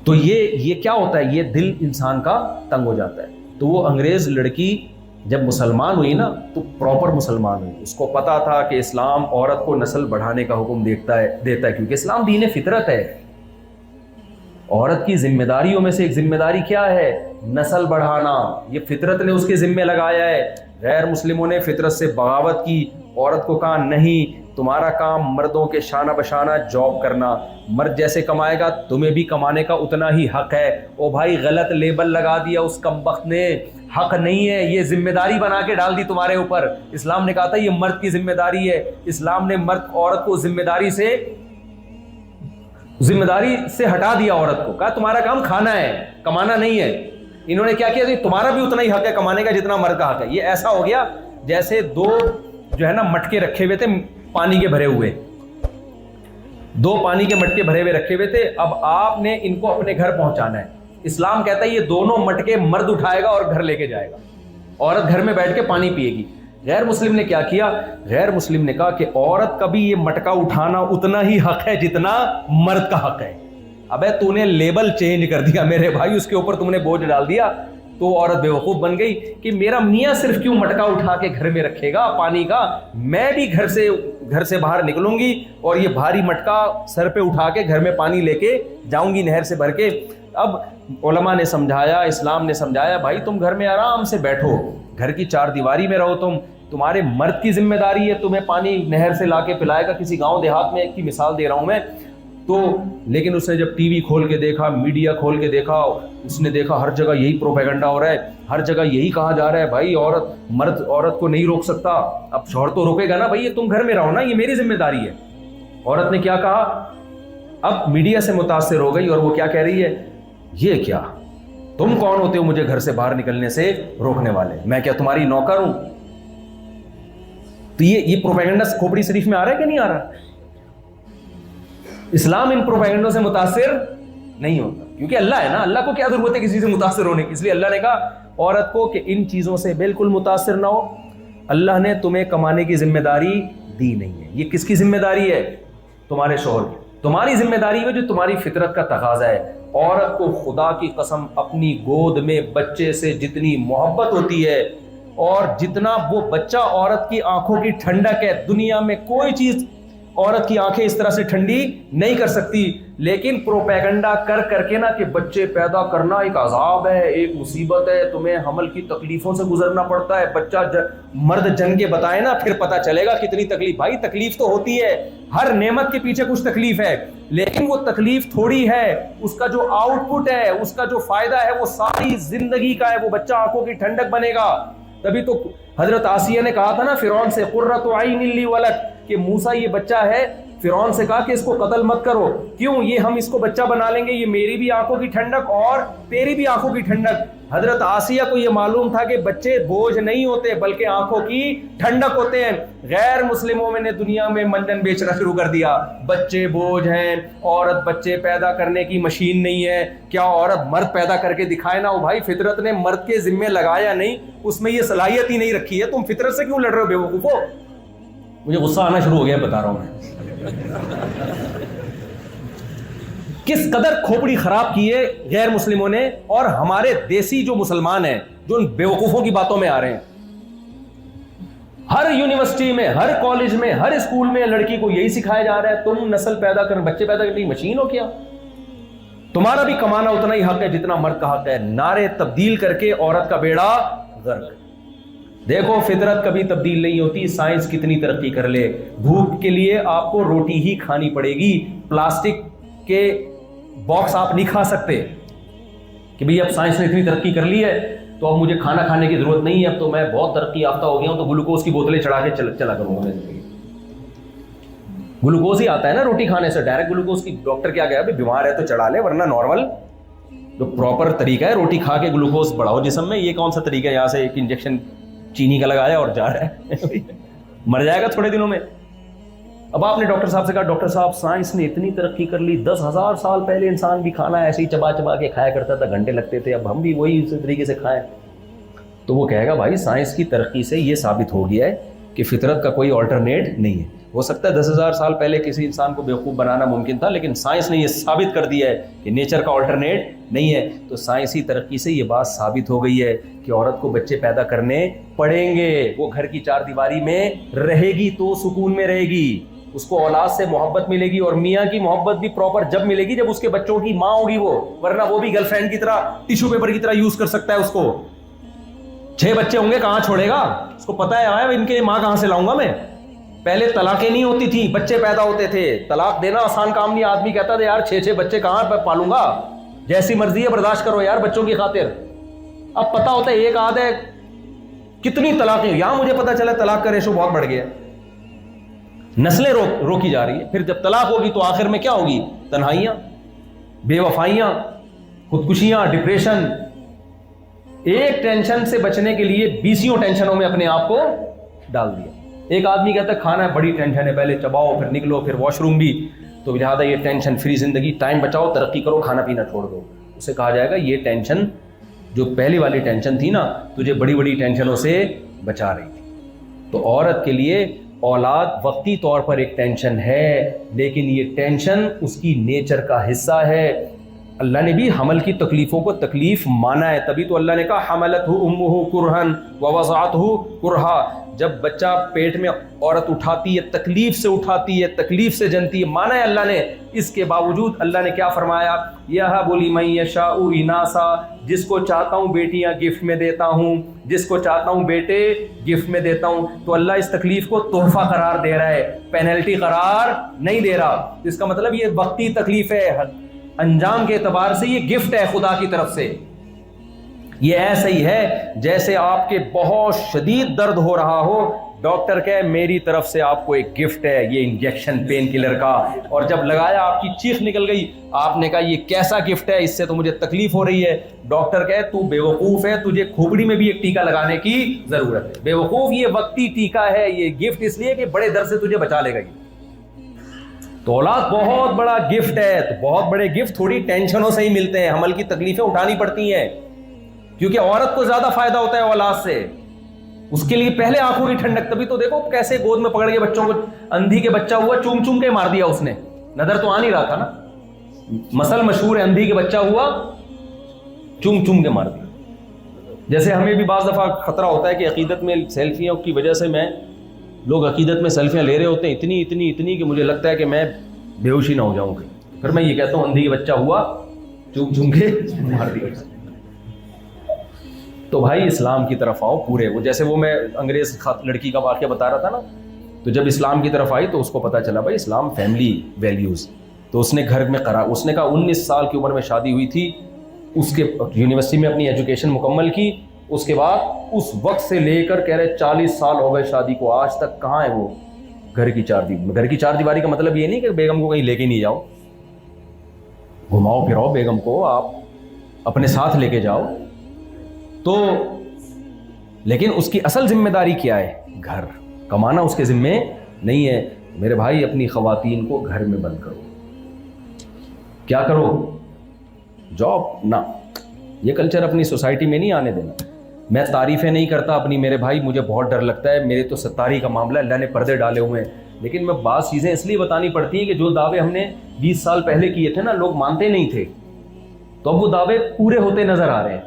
تو یہ کیا ہوتا ہے, یہ دل انسان کا تنگ ہو جاتا ہے. تو وہ انگریز لڑکی جب مسلمان ہوئی نا تو پراپر مسلمان ہوئی. اس کو پتا تھا کہ اسلام عورت کو نسل بڑھانے کا حکم دیتا ہے, کیونکہ اسلام دین فطرت ہے. عورت کی ذمہ داریوں میں سے ایک ذمہ داری کیا ہے, نسل بڑھانا. یہ فطرت نے اس کے ذمہ لگایا ہے. غیر مسلموں نے فطرت سے بغاوت کی, عورت کو کہا نہیں, تمہارا کام مردوں کے شانہ بشانہ جاب کرنا, مرد جیسے کمائے گا تمہیں بھی کمانے کا اتنا ہی حق ہے. او بھائی غلط لیبل لگا دیا اس کمبخت نے, حق نہیں ہے, یہ ذمہ داری بنا کے ڈال دی تمہارے اوپر. اسلام نے کہا تھا یہ مرد کی ذمہ داری ہے. اسلام نے مرد عورت کو ذمہ داری سے ہٹا دیا. عورت کو کہا تمہارا کام کھانا ہے, کمانا نہیں ہے. انہوں نے کیا کیا, تمہارا بھی اتنا ہی حق ہے کمانے کا جتنا مرد کا حق ہے. یہ ایسا ہو گیا جیسے دو جو ہے نا مٹکے رکھے ہوئے تھے پانی کے بھرے ہوئے, 2 پانی کے مٹکے بھرے ہوئے رکھے ہوئے تھے. اب آپ نے ان کو اپنے گھر پہنچانا ہے. اسلام کہتا ہے یہ دونوں مٹکے مرد اٹھائے گا اور گھر لے کے جائے گا, عورت گھر میں بیٹھ کے پانی پیے گی. غیر مسلم نے کیا کیا, غیر مسلم نے کہا کہ عورت کا بھی یہ مٹکا اٹھانا اتنا ہی حق ہے جتنا مرد کا حق ہے. ابے تو نے لیبل چینج کر دیا میرے بھائی, اس کے اوپر تم نے بوجھ ڈال دیا, تو عورت بیوقوف بن گئی کہ میرا میاں صرف کیوں مٹکا اٹھا کے گھر میں رکھے گا پانی کا, میں بھی گھر سے باہر نکلوں گی اور یہ بھاری مٹکا سر پہ اٹھا کے گھر میں پانی لے کے جاؤں گی نہر سے بھر کے. اب علماء نے سمجھایا, اسلام نے سمجھایا, بھائی تم گھر میں آرام سے بیٹھو, گھر کی 4 دیواری میں رہو, تمہارے مرد کی ذمہ داری ہے تمہیں پانی نہر سے لا کے پلائے گا. کسی گاؤں دیہات میں کی مثال دے رہا ہوں میں تو. لیکن اس نے جب ٹی وی کھول کے دیکھا, میڈیا کھول کے دیکھا, اس نے دیکھا ہر جگہ یہی پروپیگنڈا ہو رہا ہے, ہر جگہ یہی کہا جا رہا ہے بھائی مرد عورت کو نہیں روک سکتا. اب شوہر تو روکے گا نا, بھائی یہ تم گھر میں رہو نا, یہ میری ذمہ داری ہے. عورت نے کیا کہا, اب میڈیا سے متاثر ہو گئی اور وہ کیا کہہ رہی ہے, یہ کیا, تم کون ہوتے ہو مجھے گھر سے باہر نکلنے سے روکنے والے, میں کیا تمہاری نوکر ہوں. تو یہ پروپیگنڈا کھوپڑی شریف میں آ رہا ہے کہ نہیں آ رہا. اسلام ان پروپیگنڈوں سے متاثر نہیں ہوتا, کیونکہ اللہ ہے نا, اللہ کو کیا ضرورت ہے کسی سے متاثر ہونے کی. اس لیے اللہ نے کہا عورت کو کہ ان چیزوں سے بالکل متاثر نہ ہو. اللہ نے تمہیں کمانے کی ذمہ داری دی نہیں ہے. یہ کس کی ذمہ داری ہے, تمہارے شوہر کی. تمہاری ذمہ داری ہے جو تمہاری فطرت کا تقاضا ہے. عورت کو خدا کی قسم اپنی گود میں بچے سے جتنی محبت ہوتی ہے اور جتنا وہ بچہ عورت کی آنکھوں کی ٹھنڈک ہے, دنیا میں کوئی چیز عورت کی آنکھیں اس طرح سے ٹھنڈی نہیں کر سکتی. لیکن پروپیگنڈا کر کے نا کہ بچے پیدا کرنا ایک عذاب ہے, ایک مصیبت ہے, تمہیں حمل کی تکلیفوں سے گزرنا پڑتا ہے. بچہ مرد جن کے بتائے نا پھر پتا چلے گا کتنی تکلیف. بھائی تکلیف تو ہوتی ہے, ہر نعمت کے پیچھے کچھ تکلیف ہے, لیکن وہ تکلیف تھوڑی ہے, اس کا جو آؤٹ پٹ ہے, اس کا جو فائدہ ہے وہ ساری زندگی کا ہے. وہ بچہ آنکھوں کی ٹھنڈک بنے گا. تبھی تو حضرت آسیہ نے کہا تھا نا فرعون سے, قرۃ عین لی ولک, کہ موسیٰ یہ بچہ ہے, فرعون سے کہا کہ اس کو قتل مت کرو. کیوں, یہ ہم اس کو بچہ بنا لیں گے, یہ میری بھی آنکھوں کی ٹھنڈک اور تیری بھی آنکھوں کی ٹھنڈک. حضرت آسیہ کو یہ معلوم تھا کہ بچے بوجھ نہیں ہوتے بلکہ آنکھوں کی ٹھنڈک ہوتے ہیں. غیر مسلموں میں نے دنیا میں منجن بیچنا شروع کر دیا, بچے بوجھ ہیں, عورت بچے پیدا کرنے کی مشین نہیں ہے. کیا عورت مرد پیدا کر کے دکھائے نا, بھائی فطرت نے مرد کے ذمے لگایا نہیں, اس میں یہ صلاحیت ہی نہیں رکھی ہے. تم فطرت سے کیوں لڑ رہے ہو بیوقوفو. مجھے غصہ آنا شروع ہو گیا, بتا رہا ہوں میں کس قدر کھوپڑی خراب کی ہے غیر مسلموں نے, اور ہمارے دیسی جو مسلمان ہیں جو ان بیوقوفوں کی باتوں میں آ رہے ہیں. ہر یونیورسٹی میں, ہر کالج میں, ہر اسکول میں لڑکی کو یہی سکھایا جا رہا ہے, تم نسل پیدا کر, بچے پیدا کرنے کی مشین ہو کیا؟ تمہارا بھی کمانا اتنا ہی حق ہے جتنا مرد کا حق ہے. نعرے تبدیل کر کے عورت کا بیڑا غرق. دیکھو فطرت کبھی تبدیل نہیں ہوتی, سائنس کتنی ترقی کر لے, بھوک کے لیے آپ کو روٹی ہی کھانی پڑے گی. پلاسٹک کے باکس آپ نہیں کھا سکتے کہ بھئی اب سائنس نے اتنی ترقی کر لی ہے تو اب مجھے کھانا کھانے کی ضرورت نہیں ہے, اب تو میں بہت ترقی یافتہ ہو گیا ہوں تو گلوکوز کی بوتلیں چڑھا کے چلا کروں گا میں زندگی. گلوکوز ہی آتا ہے نا روٹی کھانے سے, ڈائریکٹ گلوکوز کی. ڈاکٹر کیا کہا بھائی بیمار ہے تو چڑھا لے, ورنہ نارمل جو پراپر طریقہ ہے روٹی کھا کے گلوکوز بڑھاؤ جسم میں. یہ کون سا طریقہ ہے؟ یہاں سے ایک انجیکشن چینی کا لگایا اور جا رہا ہے مر جائے گا تھوڑے دنوں میں. اب آپ نے ڈاکٹر صاحب سے کہا ڈاکٹر صاحب سائنس نے اتنی ترقی کر لی, 10,000 سال پہلے انسان بھی کھانا ایسے ہی چبا چبا کے کھایا کرتا تھا, گھنٹے لگتے تھے, اب ہم بھی وہی اسی طریقے سے کھائیں. تو وہ کہے گا بھائی سائنس کی ترقی سے یہ ثابت ہو گیا ہے کہ فطرت کا کوئی آلٹرنیٹ نہیں ہے. ہو سکتا ہے 10,000 سال پہلے کسی انسان کو بیوقوف بنانا ممکن تھا, لیکن سائنس نے یہ ثابت کر دیا ہے کہ نیچر کا آلٹرنیٹ نہیں ہے. تو سائنسی ترقی سے یہ بات ثابت ہو گئی ہے کہ عورت کو بچے پیدا کرنے پڑیں گے. وہ گھر کی چار دیواری میں رہے گی تو سکون میں رہے گی, اس کو اولاد سے محبت ملے گی, اور میاں کی محبت بھی پراپر جب ملے گی جب اس کے بچوں کی ماں ہوگی وہ, ورنہ وہ بھی گرل فرینڈ کی طرح ٹیشو پیپر کی طرح یوز کر سکتا ہے اس کو. 6 بچے ہوں گے کہاں چھوڑے گا, اس کو پتا ہے ان کے ماں کہاں سے لاؤں گا میں. پہلے طلاقیں نہیں ہوتی تھی, بچے پیدا ہوتے تھے. طلاق دینا آسان کام نہیں, آدمی کہتا تھا یار 6 بچے کہاں پالوں گا, جیسی مرضی ہے برداشت کرو یار بچوں کی خاطر. اب پتا ہوتا ہے ایک آدھ ہے, کتنی طلاقیں. یہاں مجھے پتا چلا طلاق کا ریشو بہت بڑھ گیا, نسلیں روکی جا رہی ہے. پھر جب طلاق ہوگی تو آخر میں کیا ہوگی؟ تنہائیاں, بے وفائیاں, خودکشیاں, ڈپریشن. ایک ٹینشن سے بچنے کے لیے 20 ٹینشنوں میں اپنے آپ کو ڈال دیا. ایک آدمی کہتا ہے کھانا ہے بڑی ٹینشن ہے, پہلے چباؤ پھر نکلو پھر واش روم بھی, تو لہٰذا یہ ٹینشن فری زندگی, ٹائم بچاؤ, ترقی کرو, کھانا پینا چھوڑ دو. اسے کہا جائے گا یہ ٹینشن جو پہلی والی ٹینشن تھی نا تجھے بڑی بڑی ٹینشنوں سے بچا رہی تھی. تو عورت کے لیے اولاد وقتی طور پر ایک ٹینشن ہے, لیکن یہ ٹینشن اس کی نیچر کا حصہ ہے. اللہ نے بھی حمل کی تکلیفوں کو تکلیف مانا ہے, تبھی تو اللہ نے کہا حملتہ امہ کرہن ووضعتہ کرہا. جب بچہ پیٹ میں عورت اٹھاتی ہے تکلیف سے اٹھاتی ہے, تکلیف سے جنتی ہے, مانا ہے اللہ نے. اس کے باوجود اللہ نے کیا فرمایا؟ یہب لمن یشاء اناثا, جس کو چاہتا ہوں بیٹیاں گفٹ میں دیتا ہوں, جس کو چاہتا ہوں بیٹے گفٹ میں دیتا ہوں. تو اللہ اس تکلیف کو تحفہ قرار دے رہا ہے, پینلٹی قرار نہیں دے رہا. اس کا مطلب یہ وقتی تکلیف ہے, انجام کے اعتبار سے یہ گفٹ ہے خدا کی طرف سے. یہ ایسا ہی ہے جیسے آپ کے بہت شدید درد ہو رہا ہو, ڈاکٹر کہے میری طرف سے آپ کو ایک گفٹ ہے یہ انجیکشن پین کلر کا, اور جب لگایا آپ کی چیخ نکل گئی, آپ نے کہا یہ کیسا گفٹ ہے, اس سے تو مجھے تکلیف ہو رہی ہے. ڈاکٹر کہے تو بے وقوف ہے, تجھے کھوپڑی میں بھی ایک ٹیکا لگانے کی ضرورت ہے. بے وقوف, یہ وقتی ٹیکا ہے, یہ گفٹ اس لیے کہ بڑے درد سے تجھے بچا لے گا. تو اولاد بہت بڑا گفٹ ہے. تو بہت بڑے گفٹ تھوڑی ٹینشنوں سے ہی ملتے ہیں, حمل کی تکلیفیں اٹھانی پڑتی ہیں, کیونکہ عورت کو زیادہ فائدہ ہوتا ہے اولاد سے. اس کے لیے پہلے آنکھوں کی ٹھنڈک, تبھی تو دیکھو کیسے گود میں پکڑ کے بچوں کو, اندھی کے بچہ ہوا چوم چوم کے مار دیا اس نے, نظر تو آ نہیں رہا تھا نا. مسل مشہور ہے, اندھی کے بچہ ہوا چوم چوم کے مار دیا. جیسے ہمیں بھی بعض دفعہ خطرہ ہوتا ہے کہ عقیدت میں سیلفیوں کی وجہ سے لوگ عقیدت میں سیلفیاں لے رہے ہوتے ہیں اتنی کہ مجھے لگتا ہے کہ میں بے ہوشی نہ ہو جاؤں گا. پھر میں یہ کہتا ہوں اندھی کے بچہ ہوا چوم چوم کے مار دیا. تو بھائی اسلام کی طرف آؤ پورے. وہ جیسے وہ میں انگریز لڑکی کا واقعہ بتا رہا تھا نا, تو جب اسلام کی طرف آئی تو اس کو پتا چلا بھائی اسلام فیملی ویلیوز. تو اس نے گھر میں اس نے کہا 19 سال کی عمر میں شادی ہوئی تھی, اس کے یونیورسٹی میں اپنی ایجوکیشن مکمل کی. اس کے بعد اس وقت سے لے کر کہہ رہے 40 سال ہو گئے شادی کو, آج تک کہاں ہے وہ گھر کی چار دیواری کا مطلب یہ نہیں کہ بیگم کو کہیں لے کے نہیں جاؤ, گھماؤ پھراؤ بیگم کو, آپ اپنے ساتھ لے کے جاؤ. تو لیکن اس کی اصل ذمہ داری کیا ہے؟ گھر کمانا اس کے ذمے نہیں ہے. میرے بھائی اپنی خواتین کو گھر میں بند کرو. کیا کرو؟ جاب نہ. یہ کلچر اپنی سوسائٹی میں نہیں آنے دینا. میں تعریفیں نہیں کرتا اپنی میرے بھائی, مجھے بہت ڈر لگتا ہے, میرے تو ستاری کا معاملہ, اللہ نے پردے ڈالے ہوئے ہیں. لیکن میں بعض چیزیں اس لیے بتانی پڑتی ہیں کہ جو دعوے ہم نے 20 سال پہلے کیے تھے نا, لوگ مانتے نہیں تھے, تو اب وہ دعوے پورے ہوتے نظر آ رہے ہیں.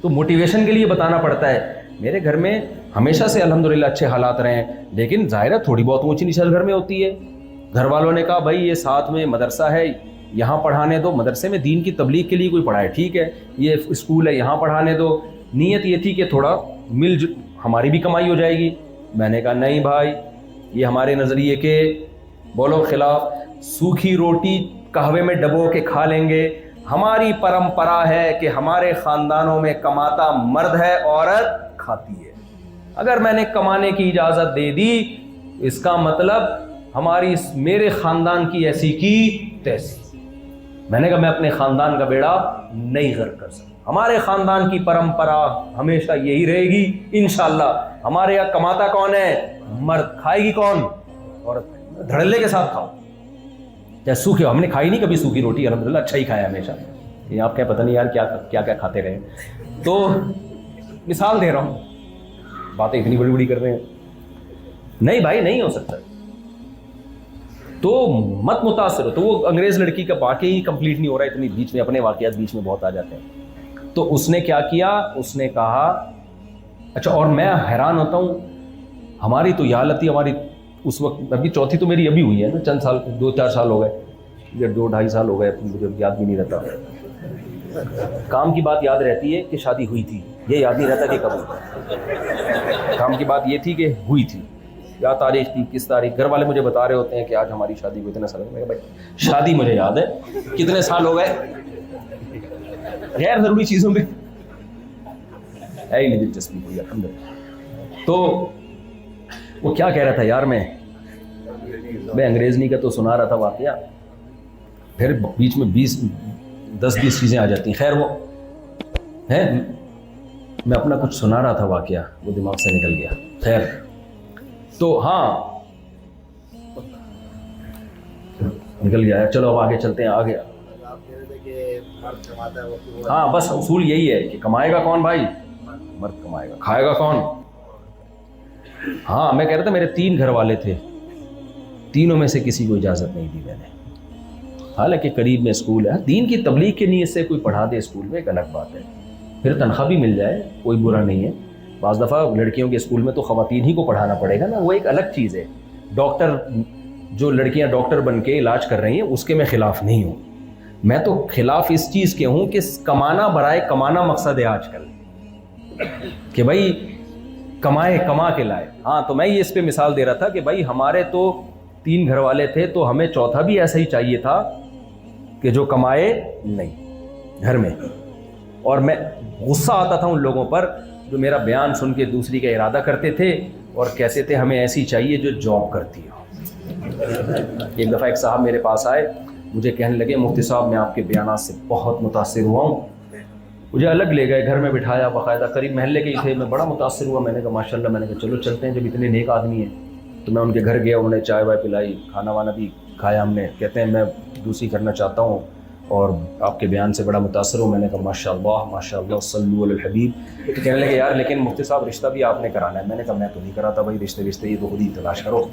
تو موٹیویشن کے لیے بتانا پڑتا ہے. میرے گھر میں ہمیشہ سے الحمدللہ اچھے حالات رہے ہیں، لیکن ظاہر ہے تھوڑی بہت اونچی نیچ گھر میں ہوتی ہے. گھر والوں نے کہا بھائی یہ ساتھ میں مدرسہ ہے یہاں پڑھانے دو، مدرسے میں دین کی تبلیغ کے لیے کوئی پڑھائے ٹھیک ہے، یہ اسکول ہے یہاں پڑھانے دو. نیت یہ تھی کہ تھوڑا ہماری بھی کمائی ہو جائے گی. میں نے کہا نہیں بھائی، یہ ہمارے نظریے کے بولو خلاف. سوکھی روٹی قہوے میں ڈبو کے کھا لیں گے. ہماری پرمپرا ہے کہ ہمارے خاندانوں میں کماتا مرد ہے، عورت کھاتی ہے. اگر میں نے کمانے کی اجازت دے دی اس کا مطلب میرے خاندان کی ایسی کی تیسی. میں نے کہا میں اپنے خاندان کا بیڑا نہیں غرق کر سکتا. ہمارے خاندان کی پرمپرا ہمیشہ یہی رہے گی انشاءاللہ. ہمارے یہاں کماتا کون ہے؟ مرد. کھائے گی کون؟ عورت. دھڑلے کے ساتھ کھاؤ چاہے سوکھے. ہم نے کھائی نہیں کبھی سوکھی روٹی، الحمدللہ اچھا ہی کھایا ہمیشہ. یہ آپ کیا پتہ نہیں یار کیا کیا کھاتے رہے. تو مثال دے رہا ہوں، باتیں اتنی بڑی بڑی کر رہے ہیں. نہیں بھائی نہیں ہو سکتا. تو مت متاثر ہو. تو وہ انگریز لڑکی کا واقعی کمپلیٹ نہیں ہو رہا ہے، اتنی بیچ میں اپنے واقعات بیچ میں بہت آ جاتے ہیں. تو اس نے کیا کیا، اس نے کہا اچھا. اور میں حیران ہوتا ہوں، ہماری تو یہ حالت تھی. ہماری اس وقت ابھی چوتھی تو میری ابھی ہوئی ہے نا، چند سال 2-4 سال ہو گئے یا 2-2.5 سال ہو گئے، مجھے یاد بھی نہیں رہتا. کام کی بات یاد رہتی ہے کہ شادی ہوئی تھی، یہ یاد نہیں رہتا کہ کب ہوئی. کام کی بات یہ تھی کہ ہوئی تھی، کیا تاریخ تھی، کس تاریخ. گھر والے مجھے بتا رہے ہوتے ہیں کہ آج ہماری شادی کو اتنے سال ہو گئے. میں کہا بھائی شادی مجھے یاد ہے، کتنے سال ہو گئے. غیر ضروری چیزوں میں نہیں دلچسپی ہوئی الحمدللہ. تو وہ کیا کہہ رہا تھا یار، میں انگریزنی کا تو سنا رہا تھا واقعہ، پھر بیچ میں 10-20 چیزیں آ جاتی ہیں. خیر وہ ہے، میں اپنا کچھ سنا رہا تھا واقعہ، وہ دماغ سے نکل گیا. خیر تو ہاں نکل گیا. چلو اب آگے چلتے ہیں. آگے ہاں بس اصول یہی ہے کہ کمائے گا کون بھائی؟ مرد کمائے گا. کھائے گا کون؟ ہاں میں کہہ رہا تھا میرے 3 گھر والے تھے، تینوں میں سے کسی کو اجازت نہیں دی میں نے. حالانکہ قریب میں اسکول ہے، دین کی تبلیغ کی نیت سے کوئی پڑھا دے اسکول میں ایک الگ بات ہے، پھر تنخواہ بھی مل جائے کوئی برا نہیں ہے. بعض دفعہ لڑکیوں کے اسکول میں تو خواتین ہی کو پڑھانا پڑے گا نا، وہ ایک الگ چیز ہے. ڈاکٹر جو لڑکیاں ڈاکٹر بن کے علاج کر رہی ہیں اس کے میں خلاف نہیں ہوں. میں تو خلاف اس چیز کے ہوں کہ کمانا برائے کمانا مقصد ہے آج کل، کہ بھائی کمائے کما کے لائے. ہاں تو میں یہ اس پہ مثال دے رہا تھا کہ بھائی ہمارے تو 3 گھر والے تھے، تو ہمیں چوتھا بھی ایسا ہی چاہیے تھا کہ جو کمائے نہیں گھر میں. اور میں غصہ آتا تھا ان لوگوں پر جو میرا بیان سن کے دوسری کا ارادہ کرتے تھے اور کہتے تھے ہمیں ایسی چاہیے جو جاب کرتی ہو. ایک دفعہ ایک صاحب میرے پاس آئے، مجھے کہنے لگے مفتی صاحب میں آپ کے بیانات سے بہت متاثر ہوا ہوں. مجھے الگ لے گئے، گھر میں بٹھایا باقاعدہ، قریب محلے کے ہی تھے. میں بڑا متاثر ہوا. میں نے کہا ماشاء اللہ. میں نے کہا چلو چلتے ہیں، جب اتنے نیک آدمی ہیں. تو میں ان کے گھر گیا، انہوں نے چائے وائے پلائی، کھانا وانا بھی کھایا ہم نے. کہتے ہیں میں دوسری کرنا چاہتا ہوں اور آپ کے بیان سے بڑا متاثر ہوں. میں نے کہا ماشاء اللہ صلو علی الحبیب. تو کہنے لگے یار لیکن مفتی صاحب رشتہ بھی آپ نے کرانا ہے. میں نے کہا میں تو نہیں کراتا بھائی رشتے یہ تو خود ہی تلاش کرو.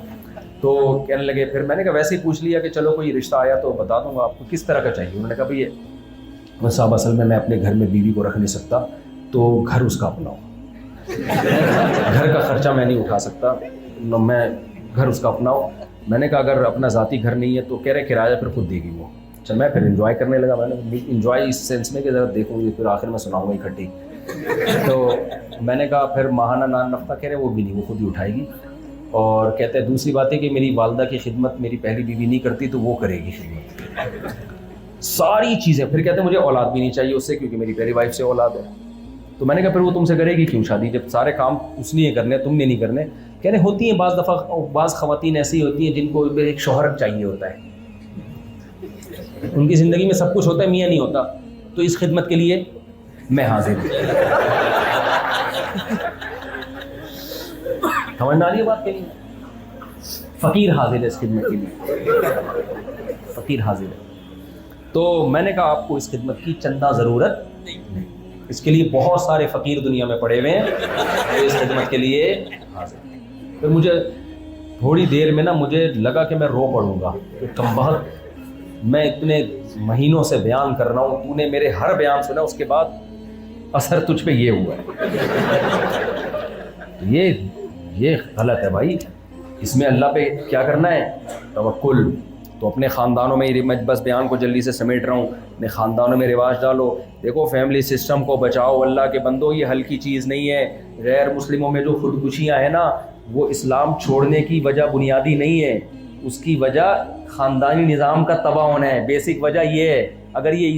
تو کہنے لگے پھر میں نے کہا ویسے ہی پوچھ لیا کہ چلو کوئی رشتہ آیا تو بتا دوں گا آپ کو، کس طرح کا چاہیے. انہوں نے کہا بھائی صاحب اصل میں اپنے گھر میں بیوی کو رکھ نہیں سکتا، تو گھر اس کا اپنا ہو. گھر کا خرچہ میں نہیں اٹھا سکتا، میں گھر اس کا اپنا ہو. میں نے کہا اگر اپنا ذاتی گھر نہیں ہے تو کہہ رہے کرایہ پھر خود دے گی وہ. اچھا میں پھر انجوائے کرنے لگا. میں نے انجوائے اس سینس میں کہ ذرا دیکھوں گی پھر آخر میں سناؤں گا اکٹھی. تو میں نے کہا پھر ماہانہ نان نفقہ کہہ رہے وہ بھی نہیں، وہ خود ہی اٹھائے گی. اور کہتے ہیں دوسری بات ہے کہ میری والدہ کی خدمت میری پہلی بیوی نہیں کرتی تو وہ کرے گی خدمت، ساری چیزیں. پھر کہتے ہیں مجھے اولاد بھی نہیں چاہیے اس سے کیونکہ میری پہلی وائف سے اولاد ہے. تو میں نے کہا پھر وہ تم سے کرے گی کیوں شادی جب سارے کام اس نے کرنے تم نے نہیں کرنے. کہہ رہے ہوتی ہیں بعض دفعہ بعض خواتین ایسی ہوتی ہیں جن کو ایک شوہر چاہیے ہوتا ہے، ان کی زندگی میں سب کچھ ہوتا ہے، میاں نہیں ہوتا. تو اس خدمت کے لیے میں حاضر ہوں. سمجھ آ رہی ہے بات کے لیے؟ فقیر حاضر ہے اس خدمت کے لیے، فقیر حاضر ہے. تو میں نے کہا آپ کو اس خدمت کی چندہ ضرورت نہیں. اس کے لیے بہت سارے فقیر دنیا میں پڑے ہوئے ہیں جو اس خدمت کے لیے حاضر ہیں. پھر مجھے تھوڑی دیر میں نا مجھے لگا کہ میں رو پڑوں گا کہ کم بخت میں اتنے مہینوں سے بیان کر رہا ہوں، تو نے میرے ہر بیان سنا، اس کے بعد اثر تجھ پہ یہ ہوا ہے. یہ غلط ہے بھائی. اس میں اللہ پہ کیا کرنا ہے؟ توکل. تو اپنے خاندانوں میں، میں بس بیان کو جلدی سے سمیٹ رہا ہوں، اپنے خاندانوں میں رواج ڈالو. دیکھو فیملی سسٹم کو بچاؤ. اللہ کے بندو یہ ہلکی چیز نہیں ہے. غیر مسلموں میں جو خودکشیاں ہیں نا، وہ اسلام چھوڑنے کی وجہ بنیادی نہیں ہے. اس کی وجہ خاندانی نظام کا تباہ ہونا ہے. بیسک وجہ یہ ہے. اگر یہ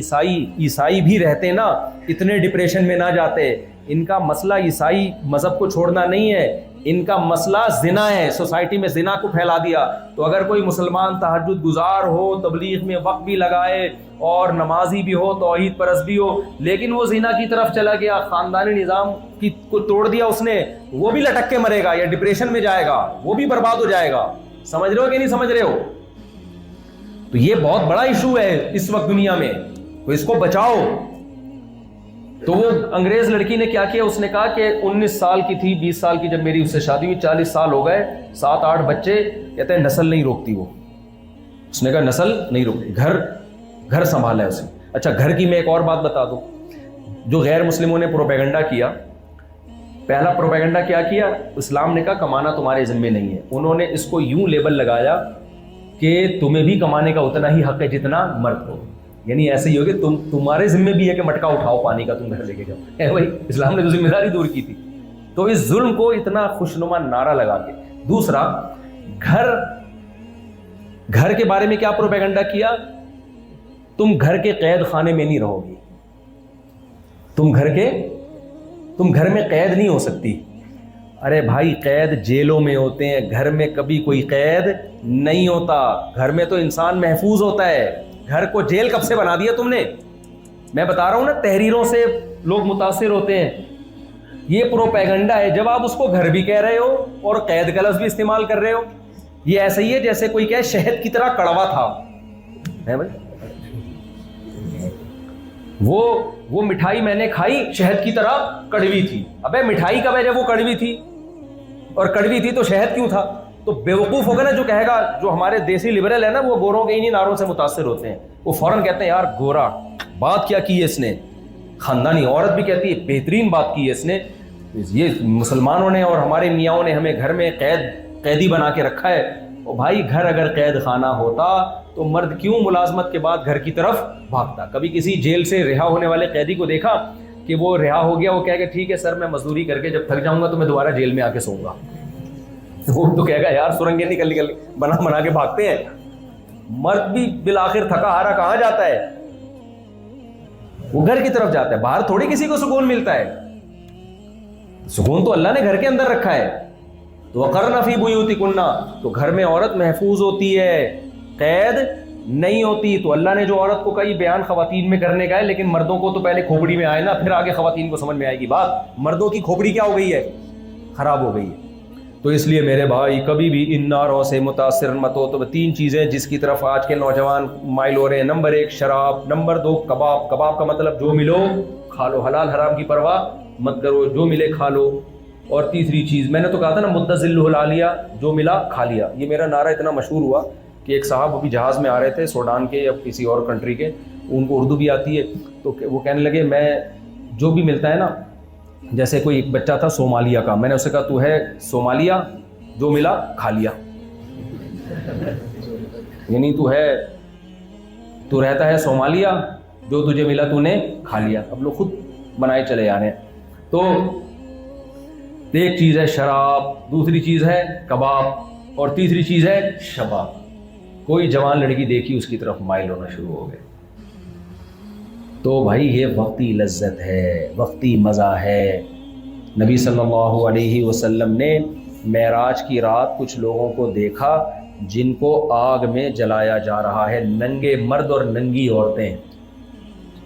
عیسائی بھی رہتے نا، اتنے ڈپریشن میں نہ جاتے. ان کا مسئلہ عیسائی مذہب کو چھوڑنا نہیں ہے، ان کا مسئلہ زنا ہے. سوسائٹی میں زنا کو پھیلا دیا. تو اگر کوئی مسلمان تہجد گزار ہو، تبلیغ میں وقت بھی لگائے اور نمازی بھی ہو، توحید پرست بھی ہو، لیکن وہ زنا کی طرف چلا گیا، خاندانی نظام کو توڑ دیا اس نے، وہ بھی لٹک کے مرے گا یا ڈپریشن میں جائے گا، وہ بھی برباد ہو جائے گا. سمجھ رہے ہو کہ نہیں سمجھ رہے ہو؟ تو یہ بہت بڑا ایشو ہے اس وقت دنیا میں. تو اس کو بچاؤ. تو وہ انگریز لڑکی نے کیا کیا؟ اس نے کہا کہ 19 سال کی تھی، 20 سال کی جب میری اس سے شادی ہوئی، 40 سال ہو گئے، 7-8 بچے. کہتے ہیں نسل نہیں روکتی وہ. اس نے کہا نسل نہیں روکتی، گھر سنبھالا ہے اس نے. اچھا گھر کی میں ایک اور بات بتا دوں. جو غیر مسلموں نے پروپیگنڈا کیا، پہلا پروپیگنڈا کیا کیا؟ اسلام نے کہا کمانا تمہارے ذمے نہیں ہے. انہوں نے اس کو یوں لیبل لگایا کہ تمہیں بھی کمانے کا اتنا ہی حق ہے جتنا مرد کو. یعنی ایسے ہی ہوگی تمہارے ذمے بھی ہے کہ مٹکا اٹھاؤ پانی کا، تم گھر لے کے جاؤ. بھائی اسلام نے تو ذمہ داری دور کی تھی. تو اس ظلم کو اتنا خوشنما نعرہ لگا کے. دوسرا، گھر کے بارے میں کیا پروپیگنڈا کیا؟ تم گھر کے قید خانے میں نہیں رہو گی. تم گھر میں قید نہیں ہو سکتی. ارے بھائی قید جیلوں میں ہوتے ہیں، گھر میں کبھی کوئی قید نہیں ہوتا. گھر میں تو انسان محفوظ ہوتا ہے. گھر کو جیل کب سے بنا دیا تم نے؟ میں بتا رہا ہوں نا، تحریروں سے لوگ متاثر ہوتے ہیں. یہ پروپیگنڈا ہے. جب آپ اس کو گھر بھی کہہ رہے ہو اور قید کا لفظ بھی استعمال کر رہے ہو، یہ ایسا ہی ہے جیسے کوئی کہے شہد کی طرح کڑوا تھا. ہے بھائی، وہ مٹھائی میں نے کھائی شہد کی طرح کڑوی تھی. ابے مٹھائی کب ہے جب وہ کڑوی تھی؟ اور کڑوی تھی تو شہد کیوں تھا؟ تو بیوقوف ہوگا نا جو کہے گا. جو ہمارے دیسی لبرل ہے نا، وہ گوروں کے انہی نعروں سے متاثر ہوتے ہیں. وہ فوراً کہتے ہیں یار گورا، بات کیا کی ہے اس نے. خاندانی عورت بھی کہتی ہے بہترین بات کی ہے اس نے. یہ مسلمانوں نے اور ہمارے میاں نے ہمیں گھر میں قیدی بنا کے رکھا ہے. اور بھائی گھر اگر قید خانہ ہوتا تو مرد کیوں ملازمت کے بعد گھر کی طرف بھاگتا؟ کبھی کسی جیل سے رہا ہونے والے قیدی کو دیکھا کہ وہ رہا ہو گیا، وہ کہے گا ٹھیک ہے سر میں مزدوری کر کے جب تھک جاؤں گا تو میں دوبارہ جیل میں آ کے سوؤں گا؟ وہ تو کہے گا یار سرنگیں نکل بنا کے بھاگتے ہیں. مرد بھی بالآخر تھکا ہارا کہاں جاتا ہے؟ وہ گھر کی طرف جاتا ہے. باہر تھوڑی کسی کو سکون ملتا ہے. سکون تو اللہ نے گھر کے اندر رکھا ہے. تو وقرن فی بیوتکن، تو گھر میں عورت محفوظ ہوتی ہے، قید نہیں ہوتی. تو اللہ نے جو عورت کو کہا یہ بیان خواتین میں کرنے کا ہے، لیکن مردوں کو تو پہلے کھوپڑی میں آئے نا، پھر آگے خواتین کو سمجھ میں آئے گی بات. مردوں کی کھوپڑی کیا ہو گئی ہے؟ خراب ہو گئی ہے. تو اس لیے میرے بھائی کبھی بھی ان نعروں سے متاثر مت ہو. تو 3 چیزیں جس کی طرف آج کے نوجوان مائل ہو رہے ہیں. نمبر 1 شراب، نمبر 2 کباب کا مطلب جو ملو کھا لو، حلال حرام کی پرواہ مت کرو، جو ملے کھا لو. اور تیسری چیز میں نے تو کہا تھا نا، مدذلہ العالیہ، جو ملا کھا لیا. یہ میرا نعرہ اتنا مشہور ہوا کہ ایک صاحب ابھی جہاز میں آ رہے تھے سوڈان کے یا کسی اور کنٹری کے، ان کو اردو بھی آتی ہے، تو وہ کہنے لگے میں جو بھی ملتا ہے نا، جیسے کوئی ایک بچہ تھا صومالیہ کا، میں نے اسے کہا تو ہے صومالیہ، جو ملا کھا لیا. یعنی تو رہتا ہے صومالیہ، جو تجھے ملا تو نے کھا لیا. اب لوگ خود بنائے چلے جا رہے ہیں. تو ایک چیز ہے شراب، دوسری چیز ہے کباب، اور تیسری چیز ہے شباب. کوئی جوان لڑکی دیکھی اس کی طرف مائل ہونا شروع ہو گئے. تو بھائی یہ وقتی لذت ہے، وقتی مزہ ہے. نبی صلی اللہ علیہ وسلم نے معراج کی رات کچھ لوگوں کو دیکھا جن کو آگ میں جلایا جا رہا ہے، ننگے مرد اور ننگی عورتیں،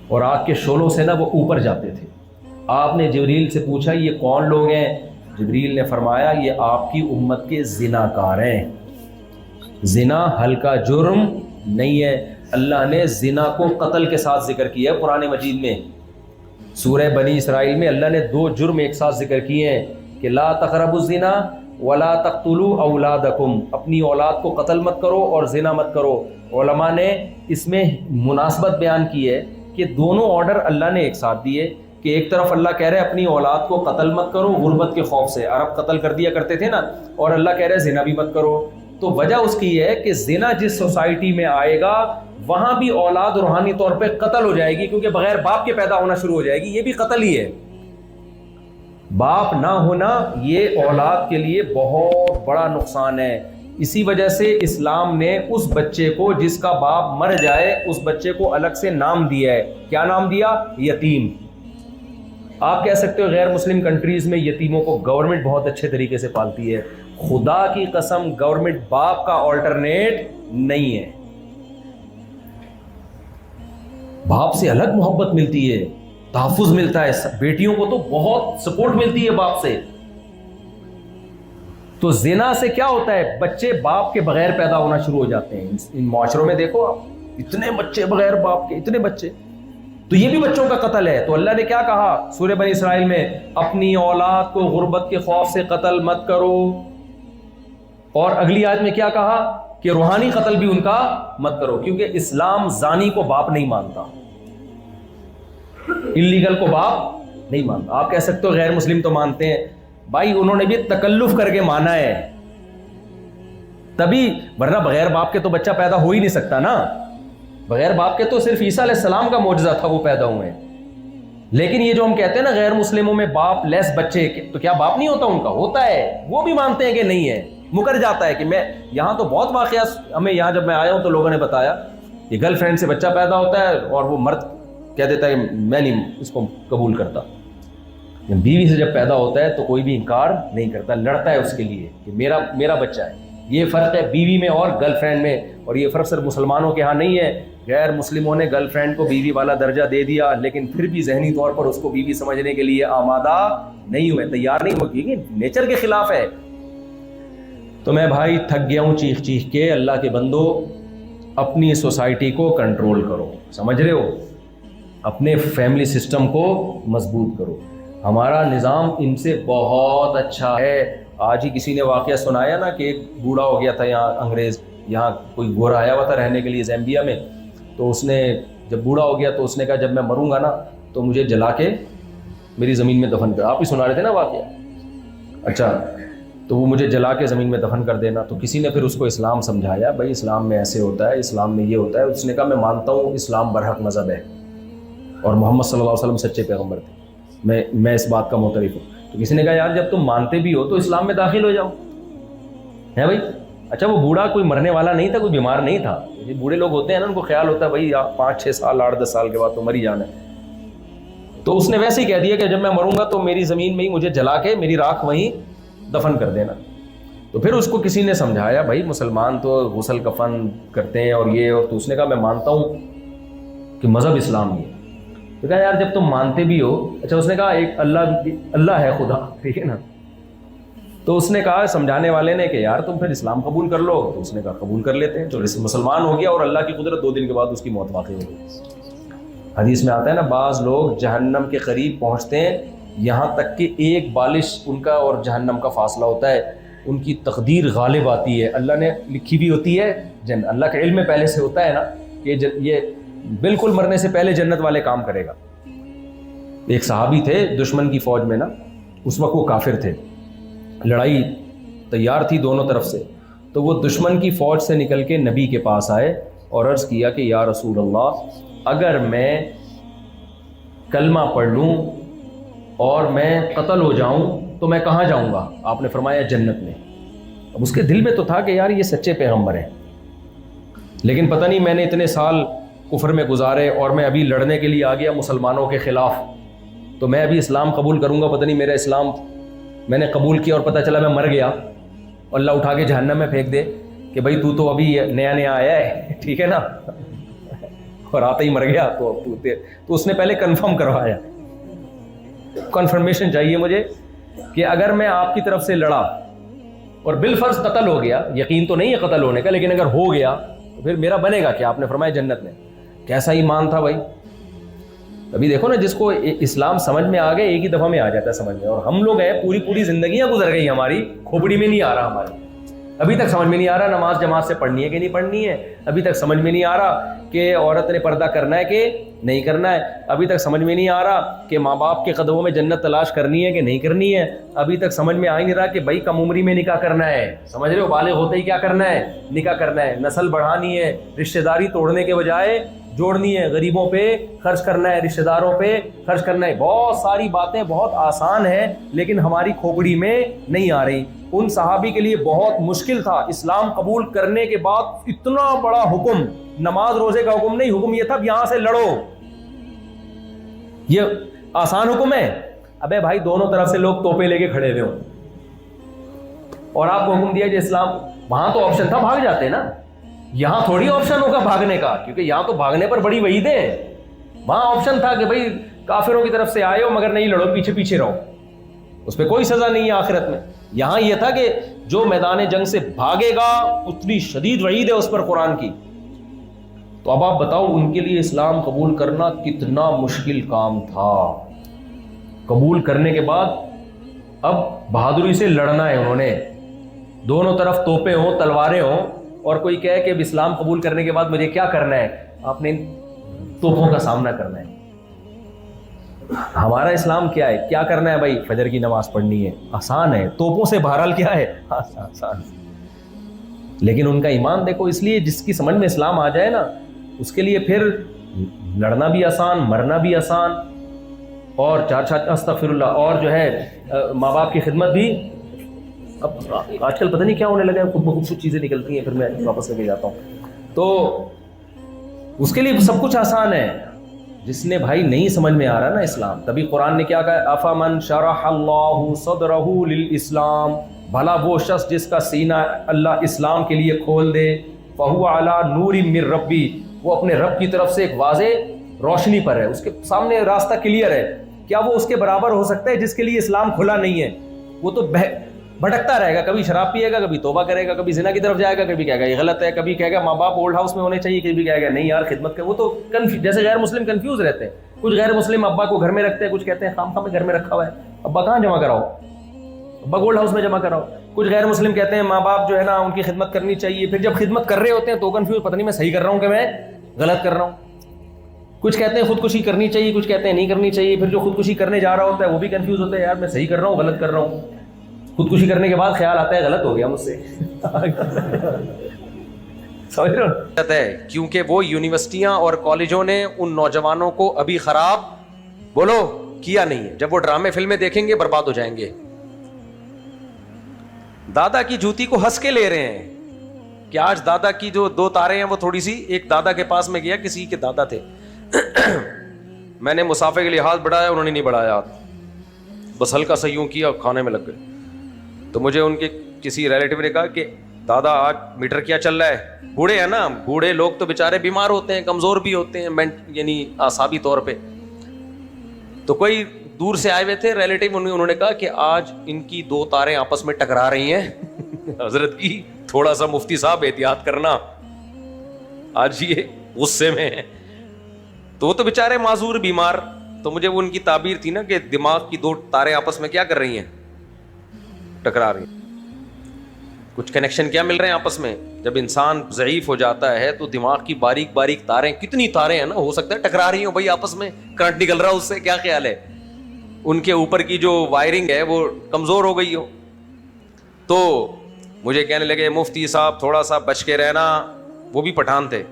اور آگ کے شعلوں سے نا وہ اوپر جاتے تھے. آپ نے جبریل سے پوچھا یہ کون لوگ ہیں؟ جبریل نے فرمایا یہ آپ کی امت کے زناکار ہیں. زنا ہلکا جرم نہیں ہے. اللہ نے زنا کو قتل کے ساتھ ذکر کیا ہے قرآن مجید میں. سورہ بنی اسرائیل میں اللہ نے 2 جرم ایک ساتھ ذکر کیے ہیں کہ لا تقربوا الزنا ولا تقتلوا اولادکم، اپنی اولاد کو قتل مت کرو اور زنا مت کرو. علماء نے اس میں مناسبت بیان کی ہے کہ دونوں آرڈر اللہ نے ایک ساتھ دیے، کہ ایک طرف اللہ کہہ رہے اپنی اولاد کو قتل مت کرو غربت کے خوف سے، عرب قتل کر دیا کرتے تھے نا، اور اللہ کہہ رہے زنا بھی مت کرو. تو وجہ اس کی یہ ہے کہ زنا جس سوسائٹی میں آئے گا وہاں بھی اولاد روحانی طور پہ قتل ہو جائے گی، کیونکہ بغیر باپ کے پیدا ہونا شروع ہو جائے گی. یہ بھی قتل ہی ہے. باپ نہ ہونا یہ اولاد کے لیے بہت بڑا نقصان ہے. اسی وجہ سے اسلام نے اس بچے کو جس کا باپ مر جائے اس بچے کو الگ سے نام دیا ہے. کیا نام دیا؟ یتیم. آپ کہہ سکتے ہو غیر مسلم کنٹریز میں یتیموں کو گورنمنٹ بہت اچھے طریقے سے پالتی ہے. خدا کی قسم گورنمنٹ باپ کا آلٹرنیٹ نہیں ہے. باپ سے الگ محبت ملتی ہے، تحفظ ملتا ہے. بیٹیوں کو تو بہت سپورٹ ملتی ہے باپ سے. تو زنا سے کیا ہوتا ہے؟ بچے باپ کے بغیر پیدا ہونا شروع ہو جاتے ہیں. ان معاشروں میں دیکھو آپ، اتنے بچے بغیر باپ کے، اتنے بچے. تو یہ بھی بچوں کا قتل ہے. تو اللہ نے کیا کہا سورہ بنی اسرائیل میں؟ اپنی اولاد کو غربت کے خوف سے قتل مت کرو. اور اگلی آیت میں کیا کہا کہ روحانی قتل بھی ان کا مت کرو، کیونکہ اسلام زانی کو باپ نہیں مانتا، انلیگل کو باپ نہیں مانتا. آپ کہہ سکتے ہو غیر مسلم تو مانتے ہیں. بھائی انہوں نے بھی تکلف کر کے مانا ہے تبھی، ورنہ بغیر باپ کے تو بچہ پیدا ہو ہی نہیں سکتا نا. بغیر باپ کے تو صرف عیسیٰ علیہ السلام کا معجزہ تھا وہ پیدا ہوئے. لیکن یہ جو ہم کہتے ہیں نا غیر مسلموں میں باپ لیس بچے، تو کیا باپ نہیں ہوتا ان کا؟ ہوتا ہے. وہ بھی مانتے ہیں کہ نہیں ہے، مکر جاتا ہے. کہ میں یہاں تو بہت واقعات ہمیں یہاں جب میں آیا ہوں تو لوگوں نے بتایا کہ گرل فرینڈ سے بچہ پیدا ہوتا ہے اور وہ مرد کہہ دیتا ہے میں نہیں اس کو قبول کرتا. بیوی سے جب پیدا ہوتا ہے تو کوئی بھی انکار نہیں کرتا، لڑتا ہے اس کے لیے کہ میرا بچہ ہے. یہ فرق ہے بیوی میں اور گرل فرینڈ میں. اور یہ فرق صرف مسلمانوں کے ہاں نہیں ہے. غیر مسلموں نے گرل فرینڈ کو بیوی والا درجہ دے دیا، لیکن پھر بھی ذہنی طور پر اس کو بیوی سمجھنے کے لیے آمادہ نہیں ہوئے، تیار نہیں ہوئے، کیونکہ نیچر کے خلاف ہے. تو میں بھائی تھک گیا ہوں چیخ چیخ کے. اللہ کے بندو اپنی سوسائٹی کو کنٹرول کرو، سمجھ رہے ہو؟ اپنے فیملی سسٹم کو مضبوط کرو. ہمارا نظام ان سے بہت اچھا ہے. آج ہی کسی نے واقعہ سنایا نا کہ ایک بوڑھا ہو گیا تھا یہاں، انگریز یہاں کوئی گورا آیا ہوا تھا رہنے کے لیے زیمبیا میں. تو اس نے جب بوڑھا ہو گیا تو اس نے کہا جب میں مروں گا نا تو مجھے جلا کے میری زمین میں دفن کر. آپ ہی سنا رہے تھے نا واقعہ؟ اچھا، تو وہ مجھے جلا کے زمین میں دفن کر دینا. تو کسی نے پھر اس کو اسلام سمجھایا، بھائی اسلام میں ایسے ہوتا ہے، اسلام میں یہ ہوتا ہے. اس نے کہا میں مانتا ہوں اسلام برحق مذہب ہے اور محمد صلی اللہ علیہ وسلم سچے پیغمبر تھے، میں اس بات کا معترف ہوں. تو کسی نے کہا یار جب تم مانتے بھی ہو تو اسلام میں داخل ہو جاؤ. ہے بھائی؟ اچھا وہ بوڑھا کوئی مرنے والا نہیں تھا، کوئی بیمار نہیں تھا. یہ بوڑھے لوگ ہوتے ہیں نا، ان کو خیال ہوتا ہے بھائی 5-6 سال 8-10 سال کے بعد تو مر ہی جانا ہے. تو اس نے ویسے ہی کہہ دیا کہ جب میں مروں گا تو میری زمین میں ہی مجھے جلا کے میری راکھ وہیں دفن کر دینا. تو پھر اس کو کسی نے سمجھایا بھائی مسلمان تو غسل کفن کرتے ہیں اور یہ، اور تو اس نے کہا میں مانتا ہوں کہ مذہب اسلام ہی ہے. تو کہا یار جب تم مانتے بھی ہو، اچھا اس نے کہا ایک اللہ ہے خدا، ٹھیک ہے نا. تو اس نے کہا سمجھانے والے نے کہ یار تم پھر اسلام قبول کر لو. تو اس نے کہا قبول کر لیتے ہیں. تو مسلمان ہو گیا اور اللہ کی قدرت 2 دن کے بعد اس کی موت واقع ہو گئی. حدیث میں آتا ہے نا بعض لوگ جہنم کے قریب پہنچتے ہیں یہاں تک کہ ایک بالش ان کا اور جہنم کا فاصلہ ہوتا ہے. ان کی تقدیر غالب آتی ہے، اللہ نے لکھی بھی ہوتی ہے اللہ کے علم میں پہلے سے ہوتا ہے نا کہ یہ بالکل مرنے سے پہلے جنت والے کام کرے گا. ایک صحابی تھے دشمن کی فوج میں نا، اس وقت وہ کافر تھے، لڑائی تیار تھی دونوں طرف سے. تو وہ دشمن کی فوج سے نکل کے نبی کے پاس آئے اور عرض کیا کہ یا رسول اللہ اگر میں کلمہ پڑھ لوں اور میں قتل ہو جاؤں تو میں کہاں جاؤں گا؟ آپ نے فرمایا جنت میں. اب اس کے دل میں تو تھا کہ یار یہ سچے پیغمبر ہیں، لیکن پتہ نہیں میں نے اتنے سال کفر میں گزارے اور میں ابھی لڑنے کے لیے آ گیا مسلمانوں کے خلاف، تو میں ابھی اسلام قبول کروں گا، پتہ نہیں میرا اسلام میں نے قبول کیا اور پتہ چلا میں مر گیا اور اللہ اٹھا کے جہنم میں پھینک دے کہ بھائی تو ابھی نیا آیا ہے، ٹھیک ہے نا، اور آتا ہی مر گیا. تو اس نے پہلے کنفرم کروایا، کنفرمیشن چاہیے مجھے کہ اگر میں آپ کی طرف سے لڑا اور بالفرض قتل ہو گیا، یقین تو نہیں ہے قتل ہونے کا، لیکن اگر ہو گیا تو پھر میرا بنے گا کہ آپ نے فرمایا جنت میں. کیسا ایمان تھا بھائی. ابھی دیکھو نا جس کو اسلام سمجھ میں آ گیا ایک ہی دفعہ میں آ جاتا ہے سمجھ میں، اور ہم لوگ ہیں پوری زندگیاں گزر گئی ہماری، کھوپڑی میں نہیں آ رہا ہماری. ابھی تک سمجھ میں نہیں آ رہا نماز جماعت سے پڑھنی ہے کہ نہیں پڑھنی ہے. ابھی تک سمجھ میں نہیں آ رہا کہ عورت نے پردہ کرنا ہے کہ نہیں کرنا ہے. ابھی تک سمجھ میں نہیں آ رہا کہ ماں باپ کے قدموں میں جنت تلاش کرنی ہے کہ نہیں کرنی ہے. ابھی تک سمجھ میں آ ہی نہیں رہا کہ بھائی کم عمری میں نکاح کرنا ہے. سمجھ رہے ہو, بالغ ہوتے ہی کیا کرنا ہے, نکاح کرنا ہے. نسل بڑھانی ہے, رشتہ داری توڑنے کے بجائے جوڑنی ہے. غریبوں پہ خرچ کرنا ہے, رشتہ داروں پہ خرچ کرنا ہے. بہت ساری باتیں بہت آسان ہیں لیکن ہماری کھوپڑی میں نہیں آ رہی. ان صحابی کے لیے بہت مشکل تھا اسلام قبول کرنے کے بعد. اتنا بڑا حکم, نماز روزے کا حکم نہیں, حکم یہ تھا یہاں سے لڑو. یہ آسان حکم ہے. ابے بھائی دونوں طرف سے لوگ توپے لے کے کھڑے ہوئے ہوں اور آپ کو حکم دیا جو اسلام, وہاں تو آپشن تھا بھاگ جاتے نا, یہاں تھوڑی آپشن ہوگا بھاگنے کا, کیونکہ یہاں تو بھاگنے پر بڑی وعیدیں ہیں. وہاں آپشن تھا کہ بھائی کافروں کی طرف سے آئے ہو مگر نہیں لڑو, پیچھے پیچھے رہو, اس پہ کوئی سزا نہیں ہے آخرت میں. یہاں یہ تھا کہ جو میدان جنگ سے بھاگے گا اتنی شدید وعید ہے اس پر قرآن کی. تو اب آپ بتاؤ ان کے لیے اسلام قبول کرنا کتنا مشکل کام تھا. قبول کرنے کے بعد اب بہادری سے لڑنا ہے انہوں نے, دونوں طرف توپیں ہوں, تلواریں ہوں, اور کوئی کہے کہ اسلام قبول کرنے کے بعد مجھے کیا کرنا ہے, آپ نے ان توپوں کا سامنا کرنا ہے. ہمارا اسلام کیا ہے, کیا کرنا ہے بھائی, فجر کی نماز پڑھنی ہے, آسان ہے. توپوں سے بہرحال کیا ہے, آسان. لیکن ان کا ایمان دیکھو, اس لیے جس کی سمجھ میں اسلام آ جائے نا اس کے لیے پھر لڑنا بھی آسان, مرنا بھی آسان, اور چار استغفر اللہ, اور جو ہے ماں باپ کی خدمت بھی. اب آج کل پتہ نہیں کیا ہونے لگا ہے, خود بخود کچھ چیزیں نکلتی ہیں, پھر میں واپس لے کے جاتا ہوں. تو اس کے لیے سب کچھ آسان ہے. جس نے بھائی نہیں سمجھ میں آ رہا نا اسلام, تبھی قرآن نے کیا کہا, افمن شرح اللہ صدرہ للاسلام, بھلا وہ شخص جس کا سینہ اللہ اسلام کے لیے کھول دے, فہو علی نور من ربی, وہ اپنے رب کی طرف سے ایک واضح روشنی پر ہے, اس کے سامنے راستہ کلیئر ہے. کیا وہ اس کے برابر ہو سکتا ہے جس کے لیے اسلام کھلا نہیں ہے؟ وہ تو بھٹکتا رہے گا, کبھی شراب پیے گا, کبھی توبہ کرے گا, کبھی زنا کی طرف جائے گا, کبھی کہے گا یہ غلط ہے, کبھی کہے گا ماں باپ اولڈ ہاؤس میں ہونے چاہیے, کبھی کہے گا نہیں یار خدمت کر. وہ تو جیسے غیر مسلم کنفیوز رہتے ہیں. کچھ غیر مسلم ابا کو گھر میں رکھتے ہیں, کچھ کہتے ہیں خام خام میں گھر میں رکھا ہوا ہے, ابا کہاں جمع کراؤ, ابا گولڈ ہاؤس میں جمع کراؤ. کچھ غیر مسلم کہتے ہیں ماں باپ جو ہے نا ان کی خدمت کرنی چاہیے, پھر جب خدمت کر رہے ہوتے ہیں تو کنفیوز, پتہ نہیں میں صحیح کر رہا ہوں کہ میں غلط کر رہا ہوں. کچھ کہتے ہیں خودکشی کرنی چاہیے, کچھ کہتے ہیں نہیں کرنی چاہیے. پھر جو خودکشی کرنے جا رہا ہوتا ہے وہ بھی کنفیوز ہوتا ہے, یار میں صحیح کر رہا ہوں غلط کر رہا ہوں. خودکشی کرنے کے بعد خیال آتا ہے غلط ہو گیا مجھ سے. سمجھ رہے ہو, کیونکہ وہ یونیورسٹیاں اور کالجوں نے ان نوجوانوں کو ابھی خراب بولو کیا نہیں ہے. جب وہ ڈرامے فلمیں دیکھیں گے برباد ہو جائیں گے. دادا کی جوتی کو ہنس کے لے رہے ہیں کہ آج دادا کی جو 2 تاریں ہیں وہ تھوڑی سی, ایک دادا کے پاس میں گیا, کسی کے دادا تھے, میں نے مسافے کے لیے ہاتھ بڑھایا, انہوں نے نہیں بڑھایا, بس ہلکا سا یوں کیا, کھانے میں لگ گئے. تو مجھے ان کے کسی ریلیٹیو نے کہا کہ دادا آج میٹر کیا چل رہا ہے. بوڑھے ہیں نا, بوڑھے لوگ تو بیچارے بیمار ہوتے ہیں, کمزور بھی ہوتے ہیں, یعنی اعصابی طور پہ. تو کوئی دور سے آئے ہوئے تھے ریلیٹیو, انہوں نے کہا کہ آج ان کی 2 تاریں آپس میں ٹکرا رہی ہیں. حضرت کی تھوڑا سا مفتی صاحب احتیاط کرنا, آج یہ غصے میں ہیں. تو وہ تو بیچارے معذور بیمار. تو مجھے وہ ان کی تعبیر تھی نا کہ دماغ کی 2 تاریں آپس میں کیا کر رہی ہیں, ٹکرا رہی ہیں. کچھ کنیکشن کیا مل رہے ہیں آپس میں. جب انسان ضعیف ہو جاتا ہے تو دماغ کی باریک باریک تاریں, کتنی تاریں ہیں نا, ہو سکتا ہے ٹکرا رہی ہوں بھائی آپس میں, کرنٹ نکل رہا ہے اس سے, کیا خیال ہے. ان کے اوپر کی جو وائرنگ ہے وہ کمزور ہو گئی ہو. تو مجھے کہنے لگے مفتی صاحب تھوڑا سا بچ کے رہنا. وہ بھی پٹھان تھے.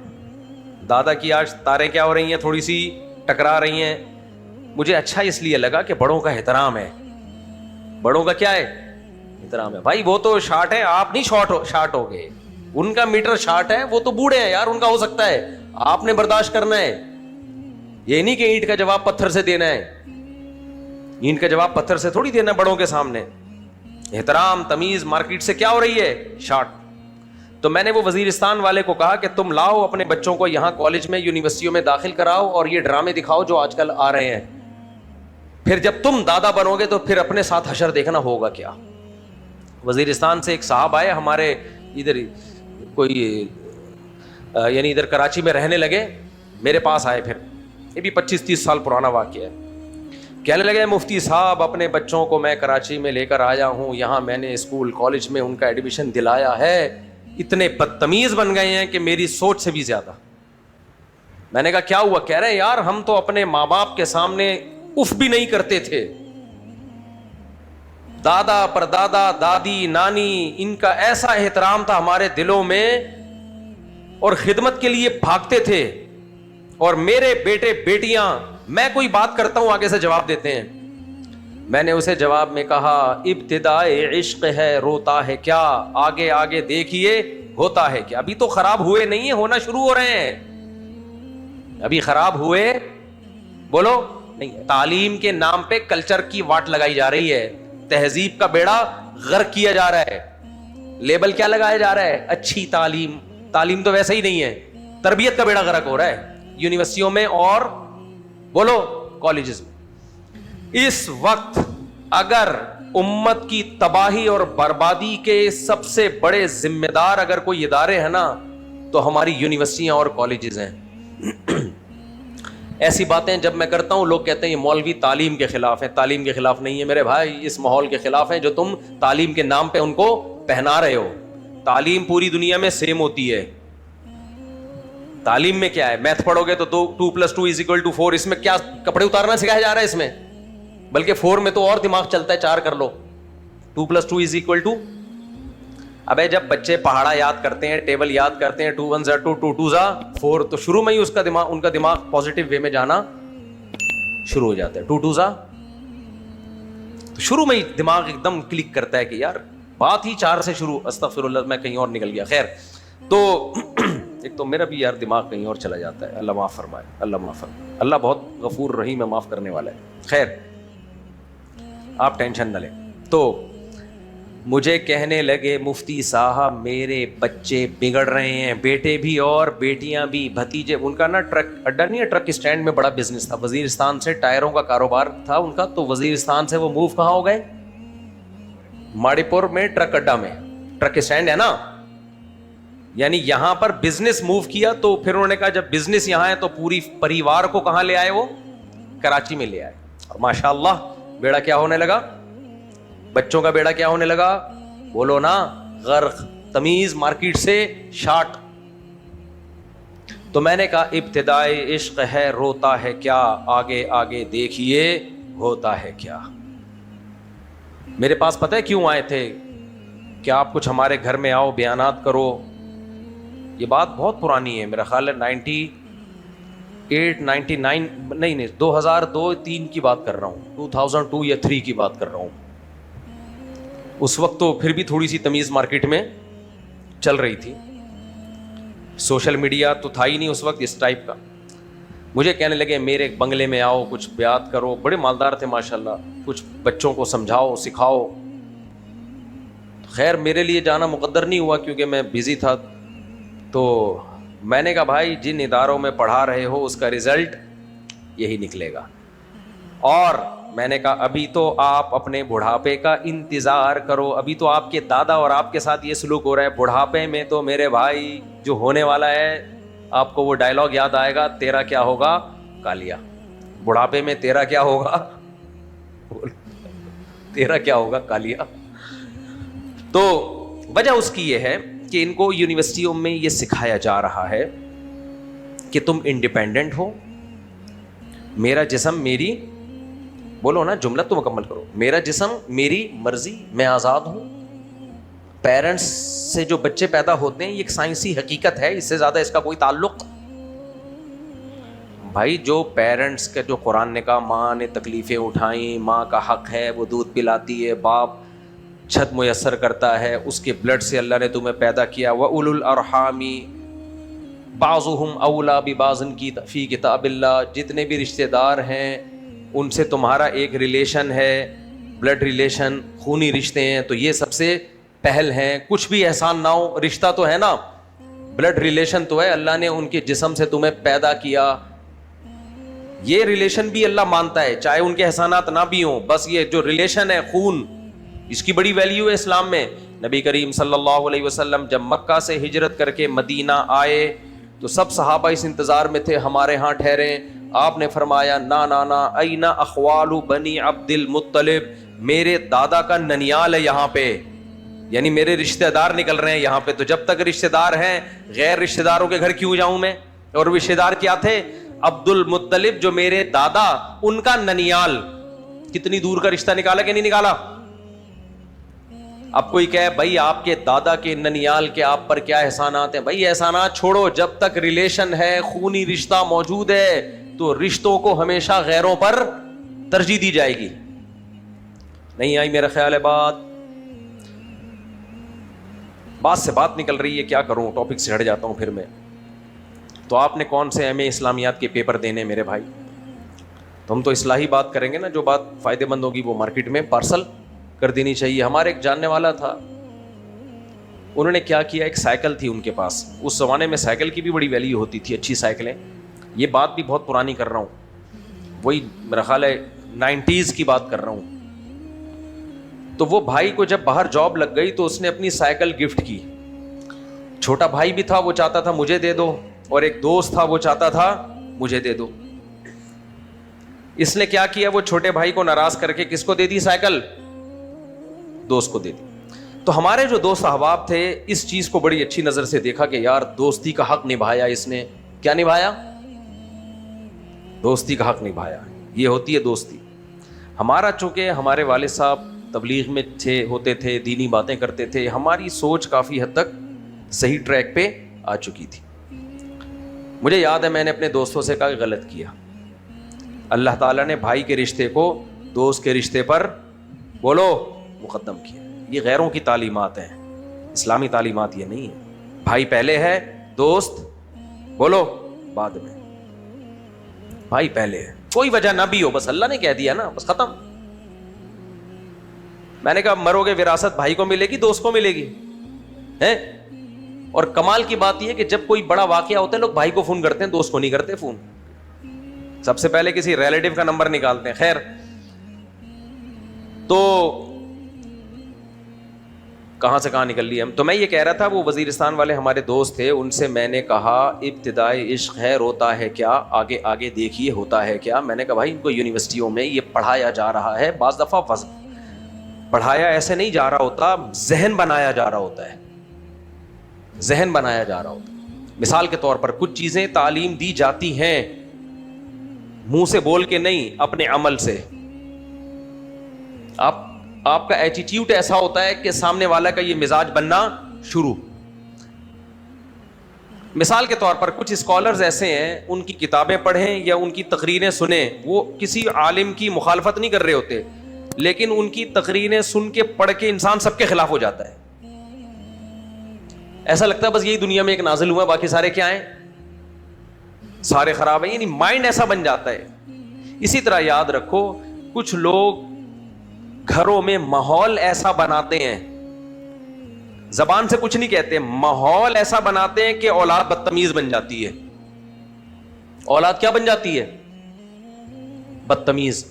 دادا کی آج تاریں کیا ہو رہی ہیں, تھوڑی سی ٹکرا رہی ہیں. مجھے اچھا اس لیے لگا کہ بڑوں کا احترام ہے. بڑوں کا کیا ہے, احترام ہے. بھائی وہ تو شارٹ ہے, آپ نہیں شارٹ ہو گئے. ان کا میٹر شارٹ ہے, وہ تو بوڑھے ہیں یار, ان کا ہو سکتا ہے, آپ نے برداشت کرنا ہے. یہ نہیں کہ اینٹ کا جواب پتھر سے دینا ہے. اینٹ کا جواب پتھر سے تھوڑی دینا بڑوں کے سامنے. احترام تمیز مارکیٹ سے کیا ہو رہی ہے, شارٹ. تو میں نے وہ وزیرستان والے کو کہا کہ تم لاؤ اپنے بچوں کو یہاں کالج میں یونیورسٹیوں میں داخل کراؤ اور یہ ڈرامے دکھاؤ جو آج کل آ رہے ہیں. پھر جب تم دادا بنو گے تو پھر اپنے ساتھ حشر دیکھنا ہوگا کیا. وزیرستان سے ایک صاحب آئے ہمارے ادھر, کوئی یعنی ادھر کراچی میں رہنے لگے, میرے پاس آئے. پھر یہ بھی 25-30 سال پرانا واقعہ ہے کہنے لگے مفتی صاحب اپنے بچوں کو میں کراچی میں لے کر آیا ہوں, یہاں میں نے اسکول کالج میں ان کا ایڈمیشن دلایا ہے, اتنے بدتمیز بن گئے ہیں کہ میری سوچ سے بھی زیادہ. میں نے کہا کیا ہوا؟ کہہ رہے ہیں یار ہم تو اپنے ماں باپ کے سامنے اف بھی نہیں کرتے تھے, دادا پردادا دادی نانی ان کا ایسا احترام تھا ہمارے دلوں میں اور خدمت کے لیے بھاگتے تھے, اور میرے بیٹے بیٹیاں, میں کوئی بات کرتا ہوں آگے سے جواب دیتے ہیں. میں نے اسے جواب میں کہا ابتدائے عشق ہے روتا ہے کیا, آگے آگے دیکھیے ہوتا ہے کیا. ابھی تو خراب ہوئے نہیں ہیں, ہونا شروع ہو رہے ہیں. ابھی خراب ہوئے بولو نہیں. تعلیم کے نام پہ کلچر کی واٹ لگائی جا رہی ہے, تہذیب کا بیڑا غرق کیا جا رہا ہے. لیبل کیا لگایا جا رہا ہے؟ اچھی تعلیم. تعلیم تو ویسے ہی نہیں ہے, تربیت کا بیڑا غرق ہو رہا ہے یونیورسٹیوں میں اور بولو کالجز میں. اس وقت اگر امت کی تباہی اور بربادی کے سب سے بڑے ذمہ دار اگر کوئی ادارے ہیں نا تو ہماری یونیورسٹیاں اور کالجز ہیں. ایسی باتیں جب میں کرتا ہوں لوگ کہتے ہیں یہ مولوی تعلیم کے خلاف ہیں. تعلیم کے خلاف نہیں ہے میرے بھائی, اس ماحول کے خلاف ہیں جو تم تعلیم کے نام پہ ان کو پہنا رہے ہو. تعلیم پوری دنیا میں سیم ہوتی ہے. تعلیم میں کیا ہے؟ میتھ پڑھو گے تو 2+2=4, اس میں کیا کپڑے اتارنا سکھایا جا رہا ہے اس میں؟ بلکہ 4 میں تو اور دماغ چلتا ہے, 4 کر لو. 2+2=. ابے جب بچے پہاڑا یاد کرتے ہیں, ٹیبل یاد کرتے ہیں, 2 1 2 2 2 4, تو شروع میں ہی ان کا دماغ پازیٹیو وے میں جانا شروع ہو جاتا ہے. 2 2 تو شروع میں ہی دماغ ایک دم کلک کرتا ہے کہ یار بات ہی 4 سے شروع, استغفر اللہ میں کہیں اور نکل گیا. خیر, تو ایک تو میرا بھی یار دماغ کہیں اور چلا جاتا ہے. اللہ معاف فرمائے, اللہ معاف فرمائے. اللہ بہت غفور رحیم ہے, معاف کرنے والا ہے. خیر, آپ ٹینشن نہ لیں. تو مجھے کہنے لگے مفتی صاحب میرے بچے بگڑ رہے ہیں, بیٹے بھی اور بیٹیاں بھی, بھتیجے. ان کا نا ٹرک اڈا نہیں ہے, ٹرک اسٹینڈ میں بڑا بزنس تھا, وزیرستان سے ٹائروں کا کاروبار تھا ان کا. تو وزیرستان سے وہ موو کہاں ہو گئے؟ ماڑی پور میں ٹرک اڈا میں, ٹرک اسٹینڈ ہے نا, یعنی یہاں پر بزنس موو کیا. تو پھر انہوں نے کہا جب بزنس یہاں ہے تو پوری پریوار کو کہاں لے آئے؟ وہ کراچی میں لے آئے. اور ماشاء اللہ بیڑا کیا ہونے لگا؟ بچوں کا بیڑا کیا ہونے لگا؟ بولو نا, غرق. تمیز مارکیٹ سے شارٹ. تو میں نے کہا ابتدائے عشق ہے روتا ہے کیا, آگے آگے دیکھیے ہوتا ہے کیا. میرے پاس پتہ ہے کیوں آئے تھے کہ آپ کچھ ہمارے گھر میں آؤ, بیانات کرو. یہ بات بہت پرانی ہے, میرا خیال ہے 98 99 نہیں 2002-3 کی بات کر رہا ہوں, 2002 یا 3 کی بات کر رہا ہوں. اس وقت تو پھر بھی تھوڑی سی تمیز مارکیٹ میں چل رہی تھی, سوشل میڈیا تو تھا ہی نہیں اس وقت اس ٹائپ کا. مجھے کہنے لگے میرے بنگلے میں آؤ, کچھ بیعت کرو. بڑے مالدار تھے ماشاءاللہ, کچھ بچوں کو سمجھاؤ سکھاؤ. خیر میرے لیے جانا مقدر نہیں ہوا کیونکہ میں بزی تھا. تو میں نے کہا بھائی جن اداروں میں پڑھا رہے ہو اس کا رزلٹ یہی نکلے گا. اور میں نے کہا ابھی تو آپ اپنے بڑھاپے کا انتظار کرو, ابھی تو آپ کے دادا اور آپ کے ساتھ یہ سلوک ہو رہا ہے. بڑھاپے میں تو میرے بھائی جو ہونے والا ہے, آپ کو وہ ڈائلاگ یاد آئے گا, تیرا کیا ہوگا کالیا. بڑھاپے میں تیرا کیا ہوگا, تیرا کیا ہوگا کالیا. تو وجہ اس کی یہ ہے کہ ان کو یونیورسٹیوں میں یہ سکھایا جا رہا ہے کہ تم انڈیپینڈنٹ ہو. میرا جسم میری, بولو نا جملہ تو مکمل کرو, میرا جسم میری مرضی, میں آزاد ہوں. پیرنٹس سے جو بچے پیدا ہوتے ہیں یہ ایک سائنسی حقیقت ہے, اس سے زیادہ اس کا کوئی تعلق. بھائی جو پیرنٹس کا, جو قرآن نے کہا ماں نے تکلیفیں اٹھائیں, ماں کا حق ہے, وہ دودھ پلاتی ہے, باپ چھت میسر کرتا ہے, اس کے بلڈ سے اللہ نے تمہیں پیدا کیا. وَأُولُو الْأَرْحَامِ بَعْضُهُمْ أَوْلَىٰ بِبَعْضٍ کی فِي کتاب اللہ. جتنے بھی رشتہ دار ہیں ان سے تمہارا ایک ریلیشن ہے, بلڈ ریلیشن, خونی رشتے ہیں, تو یہ سب سے پہل ہیں. کچھ بھی احسان نہ ہو, رشتہ تو ہے نا, بلڈ ریلیشن تو ہے, اللہ نے ان کے جسم سے تمہیں پیدا کیا, یہ ریلیشن بھی اللہ مانتا ہے چاہے ان کے احسانات نہ بھی ہوں. بس یہ جو ریلیشن ہے خون, اس کی بڑی ویلیو ہے اسلام میں. نبی کریم صلی اللہ علیہ وسلم جب مکہ سے ہجرت کر کے مدینہ آئے تو سب صحابہ اس انتظار میں تھے ہمارے ہاں ٹھہریں. آپ نے فرمایا نا نا نا، این اخوال بنی عبد المطلب، میرے دادا کا ننیال ہے یہاں پہ، یعنی میرے رشتہ دار نکل رہے ہیں یہاں پہ. تو جب تک رشتہ دار ہیں، غیر رشتہ داروں کے گھر کیوں جاؤں میں؟ اور رشتہ دار کیا تھے؟ عبد المطلب جو میرے دادا، ان کا ننیال. کتنی دور کا رشتہ نکالا کہ نہیں نکالا؟ اب کوئی کہے بھائی آپ کے دادا کے ننیال کے آپ پر کیا احسانات ہیں؟ بھائی احسانات چھوڑو، جب تک ریلیشن ہے، خونی رشتہ موجود ہے، تو رشتوں کو ہمیشہ غیروں پر ترجیح دی جائے گی. نہیں آئی میرا خیال ہے بات سے بات نکل رہی ہے، کیا کروں، ٹاپک سے ہٹ جاتا ہوں پھر میں. تو آپ نے کون سے ایم اے اسلامیات کے پیپر دینے میرے بھائی؟ تو ہم تو اصلاحی بات کریں گے نا، جو بات فائدے مند ہوگی وہ مارکیٹ میں پارسل کر دینی چاہیے. ہمارے ایک جاننے والا تھا، انہوں نے کیا کیا، ایک سائیکل تھی ان کے پاس. اس زمانے میں سائیکل کی بھی بڑی ویلیو ہوتی تھی، اچھی سائیکلیں. یہ بات بھی بہت پرانی کر رہا ہوں، وہی میرا خیال ہے 90s کی بات کر رہا ہوں. تو وہ بھائی کو جب باہر جاب لگ گئی تو اس نے اپنی سائیکل گفٹ کی. چھوٹا بھائی بھی تھا، وہ چاہتا تھا مجھے دے دو، اور ایک دوست تھا وہ چاہتا تھا مجھے دے دو. اس نے کیا کیا، وہ چھوٹے بھائی کو ناراض کر کے کس کو دے دی سائیکل؟ دوست کو دے دی. تو ہمارے جو دوست احباب تھے اس چیز کو بڑی اچھی نظر سے دیکھا کہ یار دوستی کا حق نبھایا اس نے. کیا نبھایا؟ دوستی کا حق نبھایا. یہ ہوتی ہے دوستی. ہمارا چونکہ ہمارے والد صاحب تبلیغ میں ہوتے تھے، دینی باتیں کرتے تھے، ہماری سوچ کافی حد تک صحیح ٹریک پہ آ چکی تھی. مجھے یاد ہے میں نے اپنے دوستوں سے کہا کہ غلط کیا. اللہ تعالیٰ نے بھائی کے رشتے کو دوست کے رشتے پر بولو مقدم کیا. یہ غیروں کی تعلیمات ہیں، اسلامی تعلیمات یہ نہیں ہے. بھائی پہلے ہے، دوست بولو بعد میں. بھائی پہلے ہے، کوئی وجہ نہ بھی ہو، بس اللہ نے کہہ دیا نا، بس ختم. میں نے کہا مرو گے وراثت بھائی کو ملے گی، دوست کو ملے گی ہے. اور کمال کی بات یہ ہے کہ جب کوئی بڑا واقعہ ہوتا ہے لوگ بھائی کو فون کرتے ہیں، دوست کو نہیں کرتے فون. سب سے پہلے کسی ریلیٹو کا نمبر نکالتے ہیں. خیر، تو کہاں سے کہاں نکل لیے ہم. تو میں یہ کہہ رہا تھا، وہ وزیرستان والے ہمارے دوست تھے، ان سے میں نے کہا ابتدائی عشق خیر ہوتا ہے کیا، آگے آگے دیکھیے ہوتا ہے کیا. میں نے کہا بھائی ان کو یونیورسٹیوں میں یہ پڑھایا جا رہا ہے، بعض دفعہ پڑھایا ایسے نہیں جا رہا ہوتا، ذہن بنایا جا رہا ہوتا ہے، ذہن بنایا جا رہا ہوتا ہے. مثال کے طور پر کچھ چیزیں تعلیم دی جاتی ہیں منہ سے بول کے نہیں، اپنے عمل سے. آپ کا ایٹیٹیوڈ ایسا ہوتا ہے کہ سامنے والا کا یہ مزاج بننا شروع. مثال کے طور پر کچھ اسکالرز ایسے ہیں، ان کی کتابیں پڑھیں یا ان کی تقریریں سنیں، وہ کسی عالم کی مخالفت نہیں کر رہے ہوتے، لیکن ان کی تقریریں سن کے پڑھ کے انسان سب کے خلاف ہو جاتا ہے. ایسا لگتا ہے بس یہی دنیا میں ایک نازل ہوا، باقی سارے کیا ہیں، سارے خراب ہیں. یعنی مائنڈ ایسا بن جاتا ہے. اسی طرح یاد رکھو، کچھ لوگ گھروں میں ماحول ایسا بناتے ہیں، زبان سے کچھ نہیں کہتے، ماحول ایسا بناتے ہیں کہ اولاد بدتمیز بن جاتی ہے. اولاد کیا بن جاتی ہے؟ بدتمیز.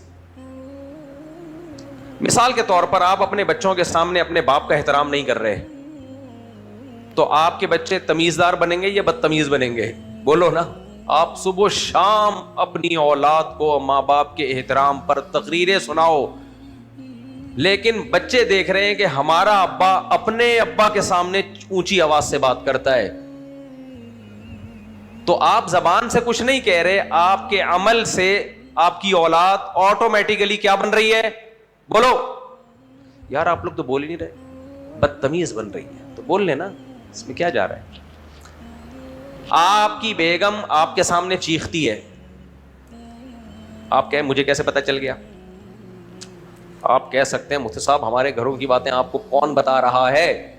مثال کے طور پر آپ اپنے بچوں کے سامنے اپنے باپ کا احترام نہیں کر رہے، تو آپ کے بچے تمیزدار بنیں گے یا بدتمیز بنیں گے؟ بولو نا. آپ صبح و شام اپنی اولاد کو ماں باپ کے احترام پر تقریریں سناؤ، لیکن بچے دیکھ رہے ہیں کہ ہمارا ابا اپنے ابا کے سامنے اونچی آواز سے بات کرتا ہے. تو آپ زبان سے کچھ نہیں کہہ رہے، آپ کے عمل سے آپ کی اولاد آٹومیٹیکلی کیا بن رہی ہے؟ بولو یار، آپ لوگ تو بول ہی نہیں رہے، بدتمیز بن رہی ہے. تو بول لینا، اس میں کیا جا رہا ہے. آپ کی بیگم آپ کے سامنے چیختی ہے، آپ کہیں مجھے کیسے پتہ چل گیا؟ آپ کہہ سکتے ہیں مفتی صاحب ہمارے گھروں کی باتیں آپ کو کون بتا رہا ہے؟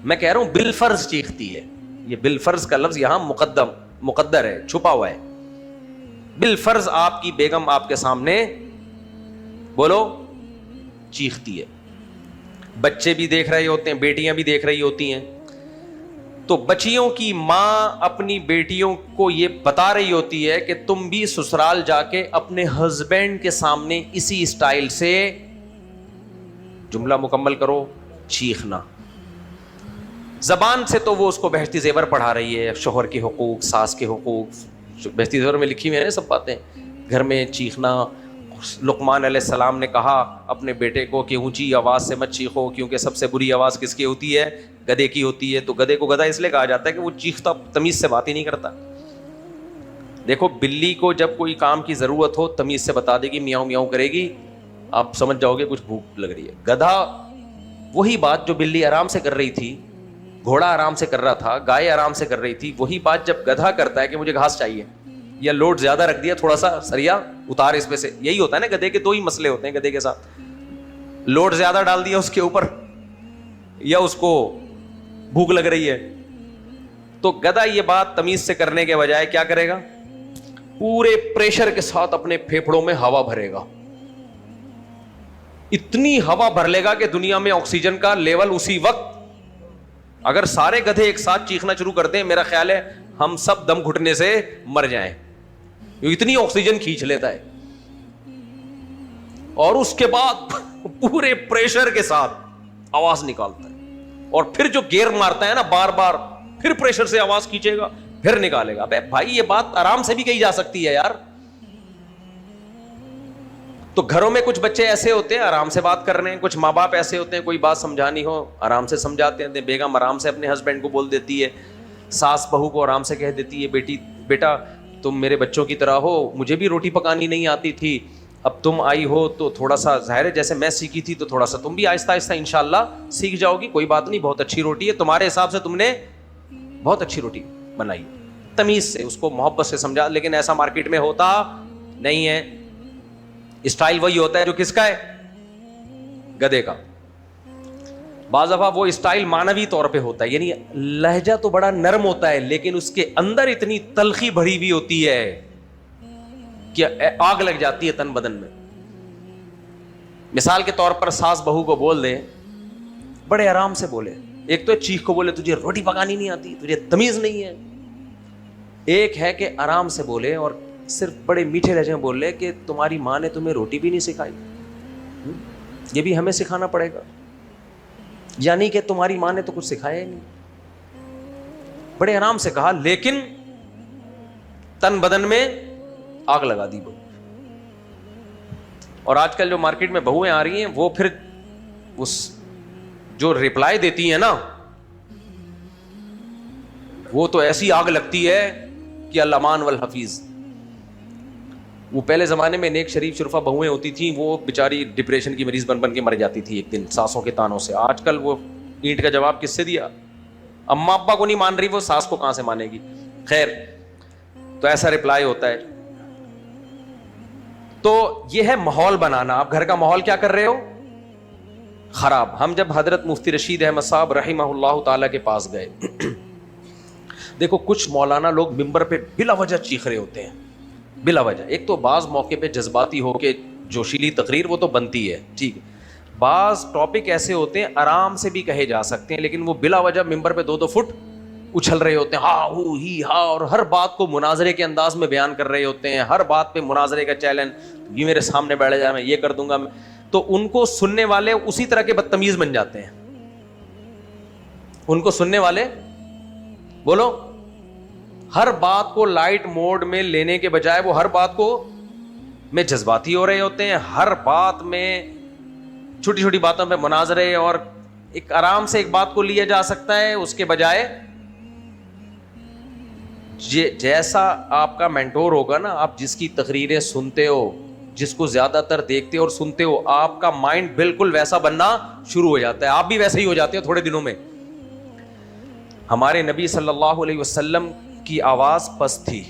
میں کہہ رہا ہوں بالفرض چیختی ہے. یہ بالفرض کا لفظ یہاں مقدر ہے، چھپا ہوا ہے. بالفرض آپ کی بیگم آپ کے سامنے بولو چیختی ہے. بچے بھی دیکھ رہے ہوتے ہیں، بیٹیاں بھی دیکھ رہی ہوتی ہیں. تو بچیوں کی ماں اپنی بیٹیوں کو یہ بتا رہی ہوتی ہے کہ تم بھی سسرال جا کے اپنے ہسبینڈ کے سامنے اسی اسٹائل سے، جملہ مکمل کرو، چیخنا. زبان سے تو وہ اس کو بہشتی زیور پڑھا رہی ہے, شوہر کے حقوق, ساس کے حقوق, بہشتی زیور میں لکھی ہوئی ہیں سب باتیں. گھر میں چیخنا, لقمان علیہ السلام نے کہا اپنے بیٹے کو کہ اونچی آواز سے مت چیخو, کیونکہ سب سے بری آواز کس کی ہوتی ہے؟ گدھے کی ہوتی ہے. تو گدھے کو گدھا اس لیے کہا جاتا ہے کہ وہ چیختا, تمیز سے بات ہی نہیں کرتا. دیکھو بلی کو جب کوئی کام کی ضرورت ہو تمیز سے بتا دے گی, میاؤں میاؤں کرے گی, آپ سمجھ جاؤ گے کچھ بھوک لگ رہی ہے. گدھا وہی بات جو بلی آرام سے کر رہی تھی, گھوڑا آرام سے کر رہا تھا, گائے آرام سے کر رہی تھی, وہی بات جب گدھا کرتا ہے کہ مجھے گھاس چاہیے, یا لوڈ زیادہ رکھ دیا, تھوڑا سا سریا اتار اس پہ سے. یہی ہوتا ہے نا گدھے کے دو ہی مسئلے ہوتے ہیں گدھے کے ساتھ, لوڈ زیادہ ڈال دیا اس کے اوپر, یا اس کو بھوک لگ رہی ہے. تو گدھا یہ بات تمیز سے کرنے کے بجائے کیا کرے گا؟ پورے پریشر کے ساتھ اپنے پھیپھڑوں میں ہوا بھرے گا, اتنی ہوا بھر لے گا کہ دنیا میں آکسیجن کا لیول اسی وقت, اگر سارے گدھے ایک ساتھ چیخنا شروع کر دیں میرا خیال ہے ہم سب دم گھٹنے سے مر جائیں, اتنی آکسیجن کھینچ لیتا ہے. اور اس کے بعد پورے پریشر کے ساتھ آواز نکالتا ہے, اور پھر جو گیئر مارتا ہے نا بار بار, پھر پریشر سے آواز کھینچے گا, پھر نکالے گا. بھائی بھائی یہ بات آرام سے بھی کہی جا سکتی ہے یار. تو گھروں میں کچھ بچے ایسے ہوتے ہیں آرام سے بات کر رہے ہیں, کچھ ماں باپ ایسے ہوتے ہیں کوئی بات سمجھانی ہو آرام سے سمجھاتے ہیں. بیگم آرام سے اپنے ہسبینڈ کو بول دیتی ہے, ساس بہو کو آرام سے کہہ دیتی ہے بیٹا تم میرے بچوں کی طرح ہو, مجھے بھی روٹی پکانی نہیں آتی تھی, اب تم آئی ہو تو تھوڑا سا ظاہر ہے جیسے میں سیکھی تھی تو تھوڑا سا تم بھی آہستہ آہستہ انشاءاللہ سیکھ جاؤ گی, کوئی بات نہیں, بہت اچھی روٹی ہے, تمہارے حساب سے تم نے بہت اچھی روٹی بنائی. تمیز سے اس کو محبت سے سمجھا. لیکن ایسا مارکیٹ میں ہوتا نہیں ہے. اسٹائل وہی ہوتا ہے جو کس کا ہے؟ گدھے کا. بعض دفعہ وہ اسٹائل مانوی طور پہ ہوتا ہے, یعنی لہجہ تو بڑا نرم ہوتا ہے لیکن اس کے اندر اتنی تلخی بھری ہوئی ہوتی ہے کہ آگ لگ جاتی ہے تن بدن میں. مثال کے طور پر ساس بہو کو بول دے, بڑے آرام سے بولے, ایک تو چیخ کو بولے تجھے روٹی پکانی نہیں آتی, تجھے تمیز نہیں ہے. ایک ہے کہ آرام سے بولے اور صرف بڑے میٹھے لہجے میں بول لے کہ تمہاری ماں نے تمہیں روٹی بھی نہیں سکھائی, یہ بھی ہمیں سکھانا پڑے گا, یعنی کہ تمہاری ماں نے تو کچھ سکھایا ہی نہیں. بڑے آرام سے کہا لیکن تن بدن میں آگ لگا دی بہو. اور آج کل جو مارکیٹ میں بہویں آ رہی ہیں وہ پھر اس جو ریپلائی دیتی ہیں نا وہ تو ایسی آگ لگتی ہے کہ الامان والحفیظ. وہ پہلے زمانے میں نیک شریف شرفا بہویں ہوتی تھیں, وہ بیچاری ڈپریشن کی مریض بن کے مر جاتی تھی ایک دن ساسوں کے تانوں سے. آج کل وہ اینٹ کا جواب کس سے دیا؟ اماں ابا کو نہیں مان رہی, وہ ساس کو کہاں سے مانے گی؟ خیر, تو ایسا رپلائی ہوتا ہے. تو یہ ہے ماحول بنانا. آپ گھر کا ماحول کیا کر رہے ہو؟ خراب. ہم جب حضرت مفتی رشید احمد صاحب رحمہ اللہ تعالی کے پاس گئے, دیکھو کچھ مولانا لوگ ممبر پہ بلا وجہ چیخ رہے ہوتے ہیں, بلا وجہ. ایک تو بعض موقع پہ جذباتی ہو کے جوشیلی تقریر وہ تو بنتی ہے, ٹھیک ہے. بعض ٹاپک ایسے ہوتے ہیں آرام سے بھی کہے جا سکتے ہیں لیکن وہ بلا وجہ ممبر پہ 2-2 فٹ اچھل رہے ہوتے ہیں, ہاں ہو ہی ہاں, اور ہر بات کو مناظرے کے انداز میں بیان کر رہے ہوتے ہیں, ہر بات پہ مناظرے کا چیلنج, یہ میرے سامنے بیٹھ جائے میں یہ کر دوں گا. تو ان کو سننے والے اسی طرح کے بدتمیز بن جاتے ہیں. ان کو سننے والے بولو ہر بات کو لائٹ موڈ میں لینے کے بجائے وہ ہر بات کو میں جذباتی ہو رہے ہوتے ہیں, ہر بات میں چھوٹی چھوٹی باتوں پہ مناظرے, اور ایک آرام سے ایک بات کو لیا جا سکتا ہے اس کے بجائے جیسا آپ کا مینٹور ہوگا نا, آپ جس کی تقریریں سنتے ہو, جس کو زیادہ تر دیکھتے اور سنتے ہو, آپ کا مائنڈ بالکل ویسا بننا شروع ہو جاتا ہے, آپ بھی ویسے ہی ہو جاتے ہو تھوڑے دنوں میں. ہمارے نبی صلی اللہ علیہ وسلم کی آواز پست تھی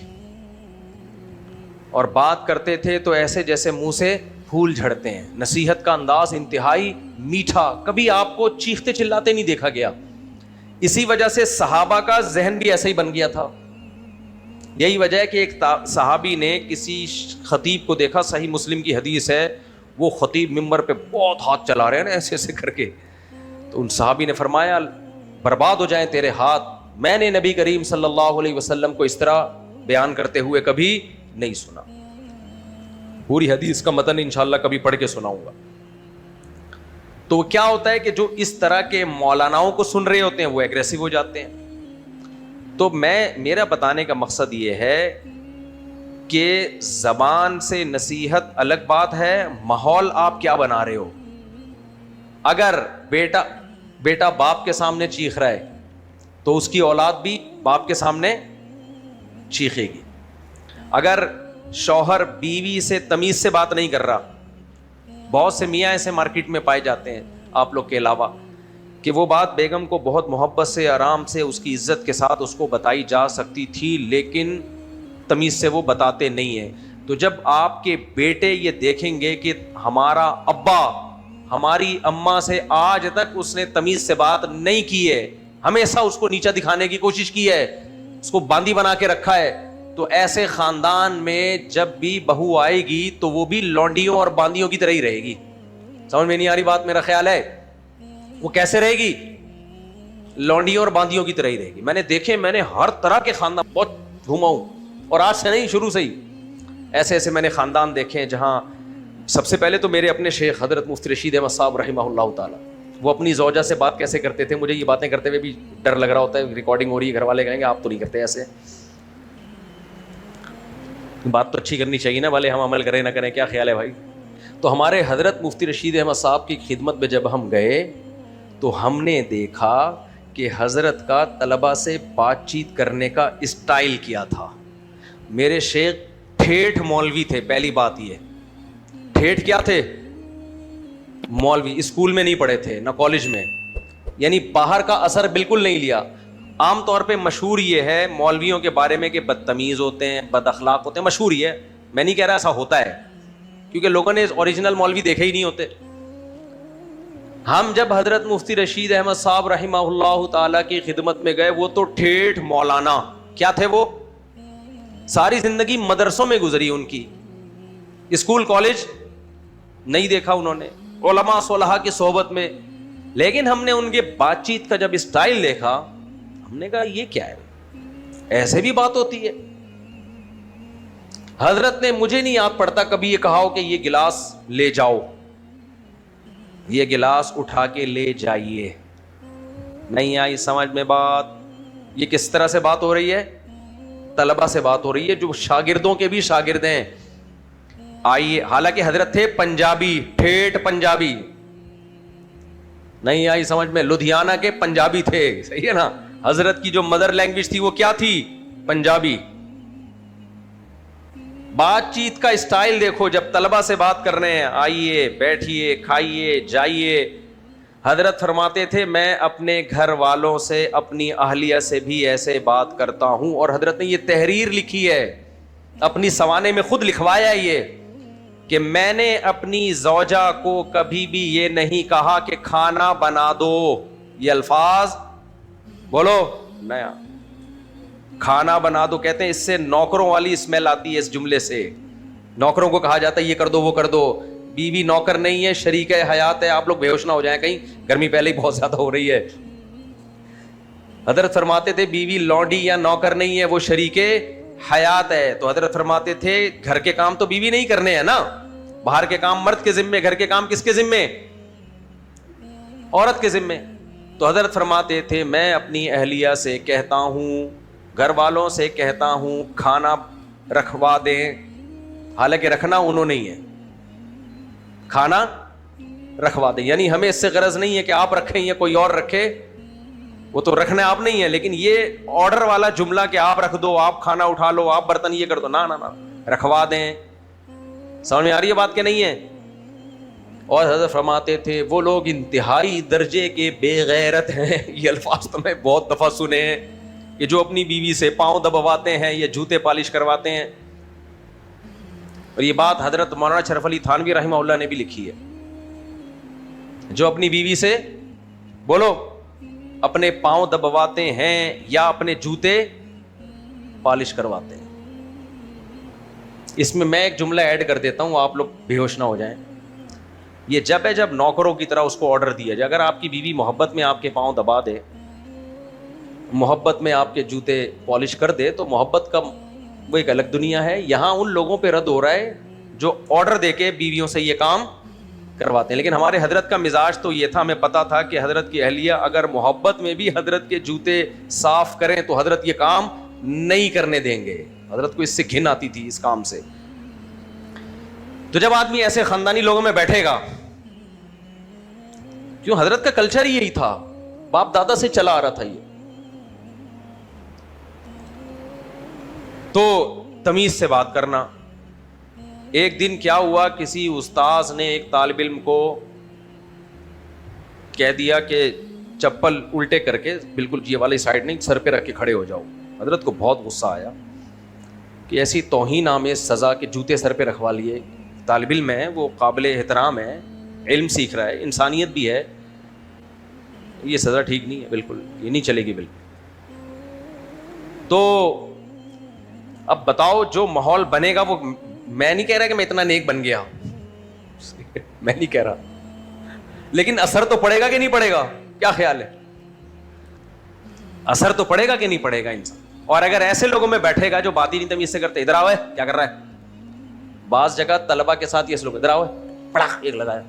اور بات کرتے تھے تو ایسے جیسے منہ سے پھول جھڑتے ہیں. نصیحت کا انداز انتہائی میٹھا, کبھی آپ کو چیختے چلاتے نہیں دیکھا گیا. اسی وجہ سے صحابہ کا ذہن بھی ایسا ہی بن گیا تھا. یہی وجہ ہے کہ ایک صحابی نے کسی خطیب کو دیکھا, صحیح مسلم کی حدیث ہے, وہ خطیب ممبر پہ بہت ہاتھ چلا رہے ہیں نا ایسے ایسے کر کے, تو ان صحابی نے فرمایا برباد ہو جائیں تیرے ہاتھ, میں نے نبی کریم صلی اللہ علیہ وسلم کو اس طرح بیان کرتے ہوئے کبھی نہیں سنا. پوری حدیث کا متن انشاءاللہ کبھی پڑھ کے سناؤں گا. تو کیا ہوتا ہے کہ جو اس طرح کے مولاناؤں کو سن رہے ہوتے ہیں وہ ایگریسو ہو جاتے ہیں. تو میرا بتانے کا مقصد یہ ہے کہ زبان سے نصیحت الگ بات ہے, ماحول آپ کیا بنا رہے ہو. اگر بیٹا باپ کے سامنے چیخ رہا ہے تو اس کی اولاد بھی باپ کے سامنے چیخے گی. اگر شوہر بیوی سے تمیز سے بات نہیں کر رہا, بہت سے میاں ایسے مارکیٹ میں پائے جاتے ہیں آپ لوگ کے علاوہ, کہ وہ بات بیگم کو بہت محبت سے, آرام سے, اس کی عزت کے ساتھ اس کو بتائی جا سکتی تھی, لیکن تمیز سے وہ بتاتے نہیں ہیں. تو جب آپ کے بیٹے یہ دیکھیں گے کہ ہمارا ابا ہماری اماں سے آج تک اس نے تمیز سے بات نہیں کی ہے, ہمیشہ اس کو نیچا دکھانے کی کوشش کی ہے, اس کو باندی بنا کے رکھا ہے, تو ایسے خاندان میں جب بھی بہو آئے گی تو وہ بھی لونڈیوں اور باندیوں کی طرح ہی رہے گی. سمجھ میں نہیں آ رہی بات؟ میرا خیال ہے وہ کیسے رہے گی؟ لونڈیوں اور باندیوں کی طرح ہی رہے گی. میں نے ہر طرح کے خاندان بہت گھوما ہوں, اور آج سے نہیں, شروع سے ہی ایسے میں نے خاندان دیکھے ہیں جہاں سب سے پہلے تو میرے اپنے شیخ حضرت مفتی رشید احمد صاحب رحمہ اللہ تعالیٰ, وہ اپنی زوجہ سے بات کیسے کرتے تھے. مجھے یہ باتیں کرتے ہوئے بھی ڈر لگ رہا ہوتا ہے, ریکارڈنگ ہو رہی ہے, گھر والے کہیں گے آپ تو نہیں کرتے ایسے. بات تو اچھی کرنی چاہیے نا, والے ہم عمل کریں نہ کریں, کیا خیال ہے بھائی؟ تو ہمارے حضرت مفتی رشید احمد صاحب کی خدمت میں جب ہم گئے تو ہم نے دیکھا کہ حضرت کا طلبہ سے بات چیت کرنے کا اسٹائل کیا تھا. میرے شیخ ٹھیٹھ مولوی تھے. پہلی بات یہ, ٹھیٹھ کیا تھے؟ مولوی. اسکول میں نہیں پڑھے تھے نہ کالج میں, یعنی باہر کا اثر بالکل نہیں لیا. عام طور پہ مشہور یہ ہے مولویوں کے بارے میں کہ بدتمیز ہوتے ہیں, بد اخلاق ہوتے ہیں, مشہور یہ ہے. میں نہیں کہہ رہا ایسا ہوتا ہے, کیونکہ لوگوں نے اوریجنل مولوی دیکھے ہی نہیں ہوتے. ہم جب حضرت مفتی رشید احمد صاحب رحمہ اللہ تعالی کی خدمت میں گئے, وہ تو ٹھیٹھ مولانا. کیا تھے وہ؟ ساری زندگی مدرسوں میں گزری ان کی, اسکول کالج نہیں دیکھا انہوں نے, علماء صلحاء کی صحبت میں. لیکن ہم نے ان کے بات چیت کا جب اسٹائل دیکھا, ہم نے کہا یہ کیا ہے, ایسے بھی بات ہوتی ہے. حضرت نے, مجھے نہیں یاد پڑتا کبھی یہ کہا ہو کہ یہ گلاس لے جاؤ, یہ گلاس اٹھا کے لے جائیے. نہیں آئی سمجھ میں بات؟ یہ کس طرح سے بات ہو رہی ہے؟ طلبہ سے بات ہو رہی ہے جو شاگردوں کے بھی شاگرد ہیں. آئیے, حالانکہ حضرت تھے پنجابی, ٹھیٹھ پنجابی. نہیں آئی سمجھ میں؟ لدھیانہ کے پنجابی تھے, صحیح ہے نا. حضرت کی جو مدر لینگویج تھی وہ کیا تھی؟ پنجابی. بات چیت کا اسٹائل دیکھو, جب طلبہ سے بات کر رہے ہیں, آئیے, بیٹھیے, کھائیے, جائیے. حضرت فرماتے تھے میں اپنے گھر والوں سے, اپنی اہلیہ سے بھی ایسے بات کرتا ہوں. اور حضرت نے یہ تحریر لکھی ہے, اپنی سوانے میں خود لکھوایا یہ, کہ میں نے اپنی زوجہ کو کبھی بھی یہ نہیں کہا کہ کھانا بنا دو. یہ الفاظ بولو نیا, کھانا بنا دو کہتے ہیں, اس سے نوکروں والی اسمیل آتی ہے. اس جملے سے نوکروں کو کہا جاتا ہے یہ کر دو وہ کر دو. بیوی نوکر نہیں ہے, شریک حیات ہے. آپ لوگ بے ہوش نہ ہو جائیں کہیں, گرمی پہلے ہی بہت زیادہ ہو رہی ہے. حضرت فرماتے تھے بیوی لونڈی یا نوکر نہیں ہے, وہ شریک حیات ہے. تو حضرت فرماتے تھے گھر کے کام تو بیوی نہیں کرنے ہیں نا, باہر کے کام مرد کے ذمے, گھر کے کام کس کے ذمے؟ عورت کے ذمے. تو حضرت فرماتے تھے میں اپنی اہلیہ سے کہتا ہوں, گھر والوں سے کہتا ہوں کھانا رکھوا دیں. حالانکہ رکھنا انہوں نے ہی ہے, کھانا رکھوا دیں. یعنی ہمیں اس سے غرض نہیں ہے کہ آپ رکھیں یا کوئی اور رکھے, وہ تو رکھنا آپ نہیں ہے. لیکن یہ آرڈر والا جملہ کہ آپ رکھ دو, آپ کھانا اٹھا لو, آپ برتن یہ کر دو, نہ رکھوا دیں. سمجھ میں آ رہی ہے بات کہ نہیں ہے؟ اور حضرت فرماتے تھے وہ لوگ انتہائی درجے کے بے غیرت ہیں. یہ الفاظ تو میں بہت دفعہ سنے ہیں, کہ جو اپنی بیوی سے پاؤں دبواتے ہیں یا جوتے پالش کرواتے ہیں. اور یہ بات حضرت مولانا شرف علی تھانوی رحمہ اللہ نے بھی لکھی ہے, جو اپنی بیوی سے بولو اپنے پاؤں دبواتے ہیں یا اپنے جوتے پالش کرواتے ہیں. اس میں میں ایک جملہ ایڈ کر دیتا ہوں, آپ لوگ بے ہوش نہ ہو جائیں. یہ جب ہے جب نوکروں کی طرح اس کو آرڈر دیا جائے. اگر آپ کی بیوی محبت میں آپ کے پاؤں دبا دے, محبت میں آپ کے جوتے پالش کر دے, تو محبت کا وہ ایک الگ دنیا ہے. یہاں ان لوگوں پہ رد ہو رہا ہے جو آرڈر دے کے بیویوں سے یہ کام کرواتے ہیں. لیکن ہمارے حضرت کا مزاج تو یہ تھا, ہمیں پتا تھا کہ حضرت کی اہلیہ اگر محبت میں بھی حضرت کے جوتے صاف کریں تو حضرت یہ کام نہیں کرنے دیں گے. حضرت کو اس سے گھن آتی تھی اس کام سے. تو جب آدمی ایسے خاندانی لوگوں میں بیٹھے گا, کیوں حضرت کا کلچر ہی یہی تھا, باپ دادا سے چلا آ رہا تھا یہ, تو تمیز سے بات کرنا. ایک دن کیا ہوا, کسی استاذ نے ایک طالب علم کو کہہ دیا کہ چپل الٹے کر کے بالکل یہ والی سائڈ نہیں, سر پہ رکھ کے کھڑے ہو جاؤ. حضرت کو بہت غصہ آیا کہ ایسی توہین آمیز سزا کے جوتے سر پہ رکھوا لیے. طالب علم ہے, وہ قابل احترام ہے, علم سیکھ رہا ہے, انسانیت بھی ہے, یہ سزا ٹھیک نہیں ہے, بالکل یہ نہیں چلے گی بالکل. تو اب بتاؤ جو ماحول بنے گا, وہ میں نہیں کہہ رہا کہ میں اتنا نیک بن گیا, میں نہیں کہہ رہا, لیکن اثر تو پڑے گا کہ نہیں پڑے گا, کیا خیال ہے؟ اثر تو پڑے گا کہ نہیں پڑے گا انسان. اور اگر ایسے لوگوں میں بیٹھے گا جو بات ہی نہیں تمیز سے کرتے, ادھر آؤ کیا کر رہا ہے. بعض جگہ طلبا کے ساتھ یہ لوگ, ادھر آؤ, پڑا ایک لگایا,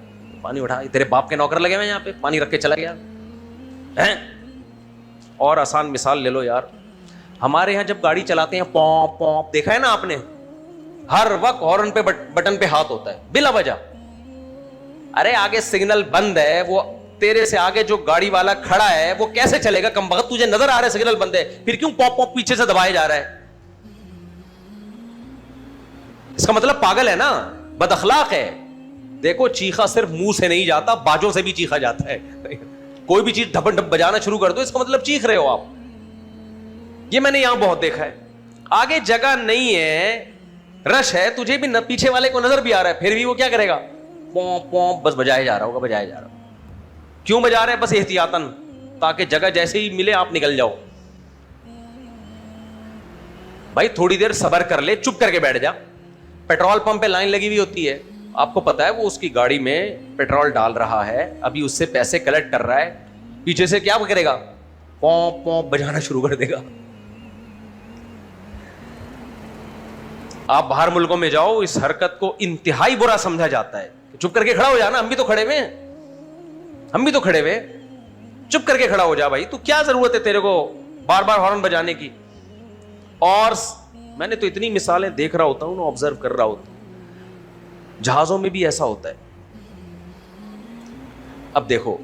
پانی اٹھا, تیرے باپ کے نوکر لگے ہوئے یہاں پہ, پانی رکھ کے چلا گیا ہیں. اور آسان مثال لے لو یار, ہمارے یہاں جب گاڑی چلاتے ہیں پوپ پوپ, دیکھا ہے نا آپ نے, ہر وقت ہارن پہ بٹن پہ ہاتھ ہوتا ہے بلا وجہ. ارے آگے سگنل بند ہے, وہ تیرے سے آگے جو گاڑی والا کھڑا ہے وہ کیسے چلے گا کم وقت, تجھے نظر آ رہا ہے سگنل بند ہے, پھر کیوں پوپ پوپ پیچھے سے دبائے جا رہا ہے؟ اس کا مطلب پاگل ہے نا, بد اخلاق ہے. دیکھو چیخا صرف منہ سے نہیں جاتا, باجوں سے بھی چیخا جاتا ہے. کوئی بھی چیز ڈھپ ڈھپ بجانا شروع کر دو, اس کا مطلب چیخ رہے ہو آپ. یہ میں نے یہاں بہت دیکھا ہے. آگے جگہ نہیں ہے, رش ہے, تجھے بھی پیچھے والے کو نظر بھی آ رہا ہے, پھر بھی وہ کیا کرے گا, پوم پوم بس بجائے جا رہا ہوگا, بجائے جا رہا ہوگا. کیوں بجا رہے ہیں؟ بس احتیاطاً, تاکہ جگہ جیسے ہی ملے آپ نکل جاؤ. بھائی تھوڑی دیر صبر کر لے, چپ کر کے بیٹھ جا. پیٹرول پمپ پہ لائن لگی ہوئی ہوتی ہے, آپ کو پتا ہے وہ اس کی گاڑی میں پیٹرول ڈال رہا ہے, ابھی اس سے پیسے کلیکٹ کر رہا ہے, پیچھے سے کیا کرے گا, پوم پوم بجانا شروع کر دے گا. آپ باہر ملکوں میں جاؤ, اس حرکت کو انتہائی برا سمجھا جاتا ہے. چپ کر کے کھڑا ہو جانا, ہم بھی تو کھڑے ہوئے ہیں, ہم بھی تو کھڑے ہوئے, چپ کر کے کھڑا ہو جا بھائی, تو کیا ضرورت ہے تیرے کو بار بار ہارن بجانے کی. اور میں نے تو اتنی مثالیں دیکھ رہا ہوتا ہوں, آبزرو کر رہا ہوتا ہوں, جہازوں میں بھی ایسا ہوتا ہے. اب دیکھو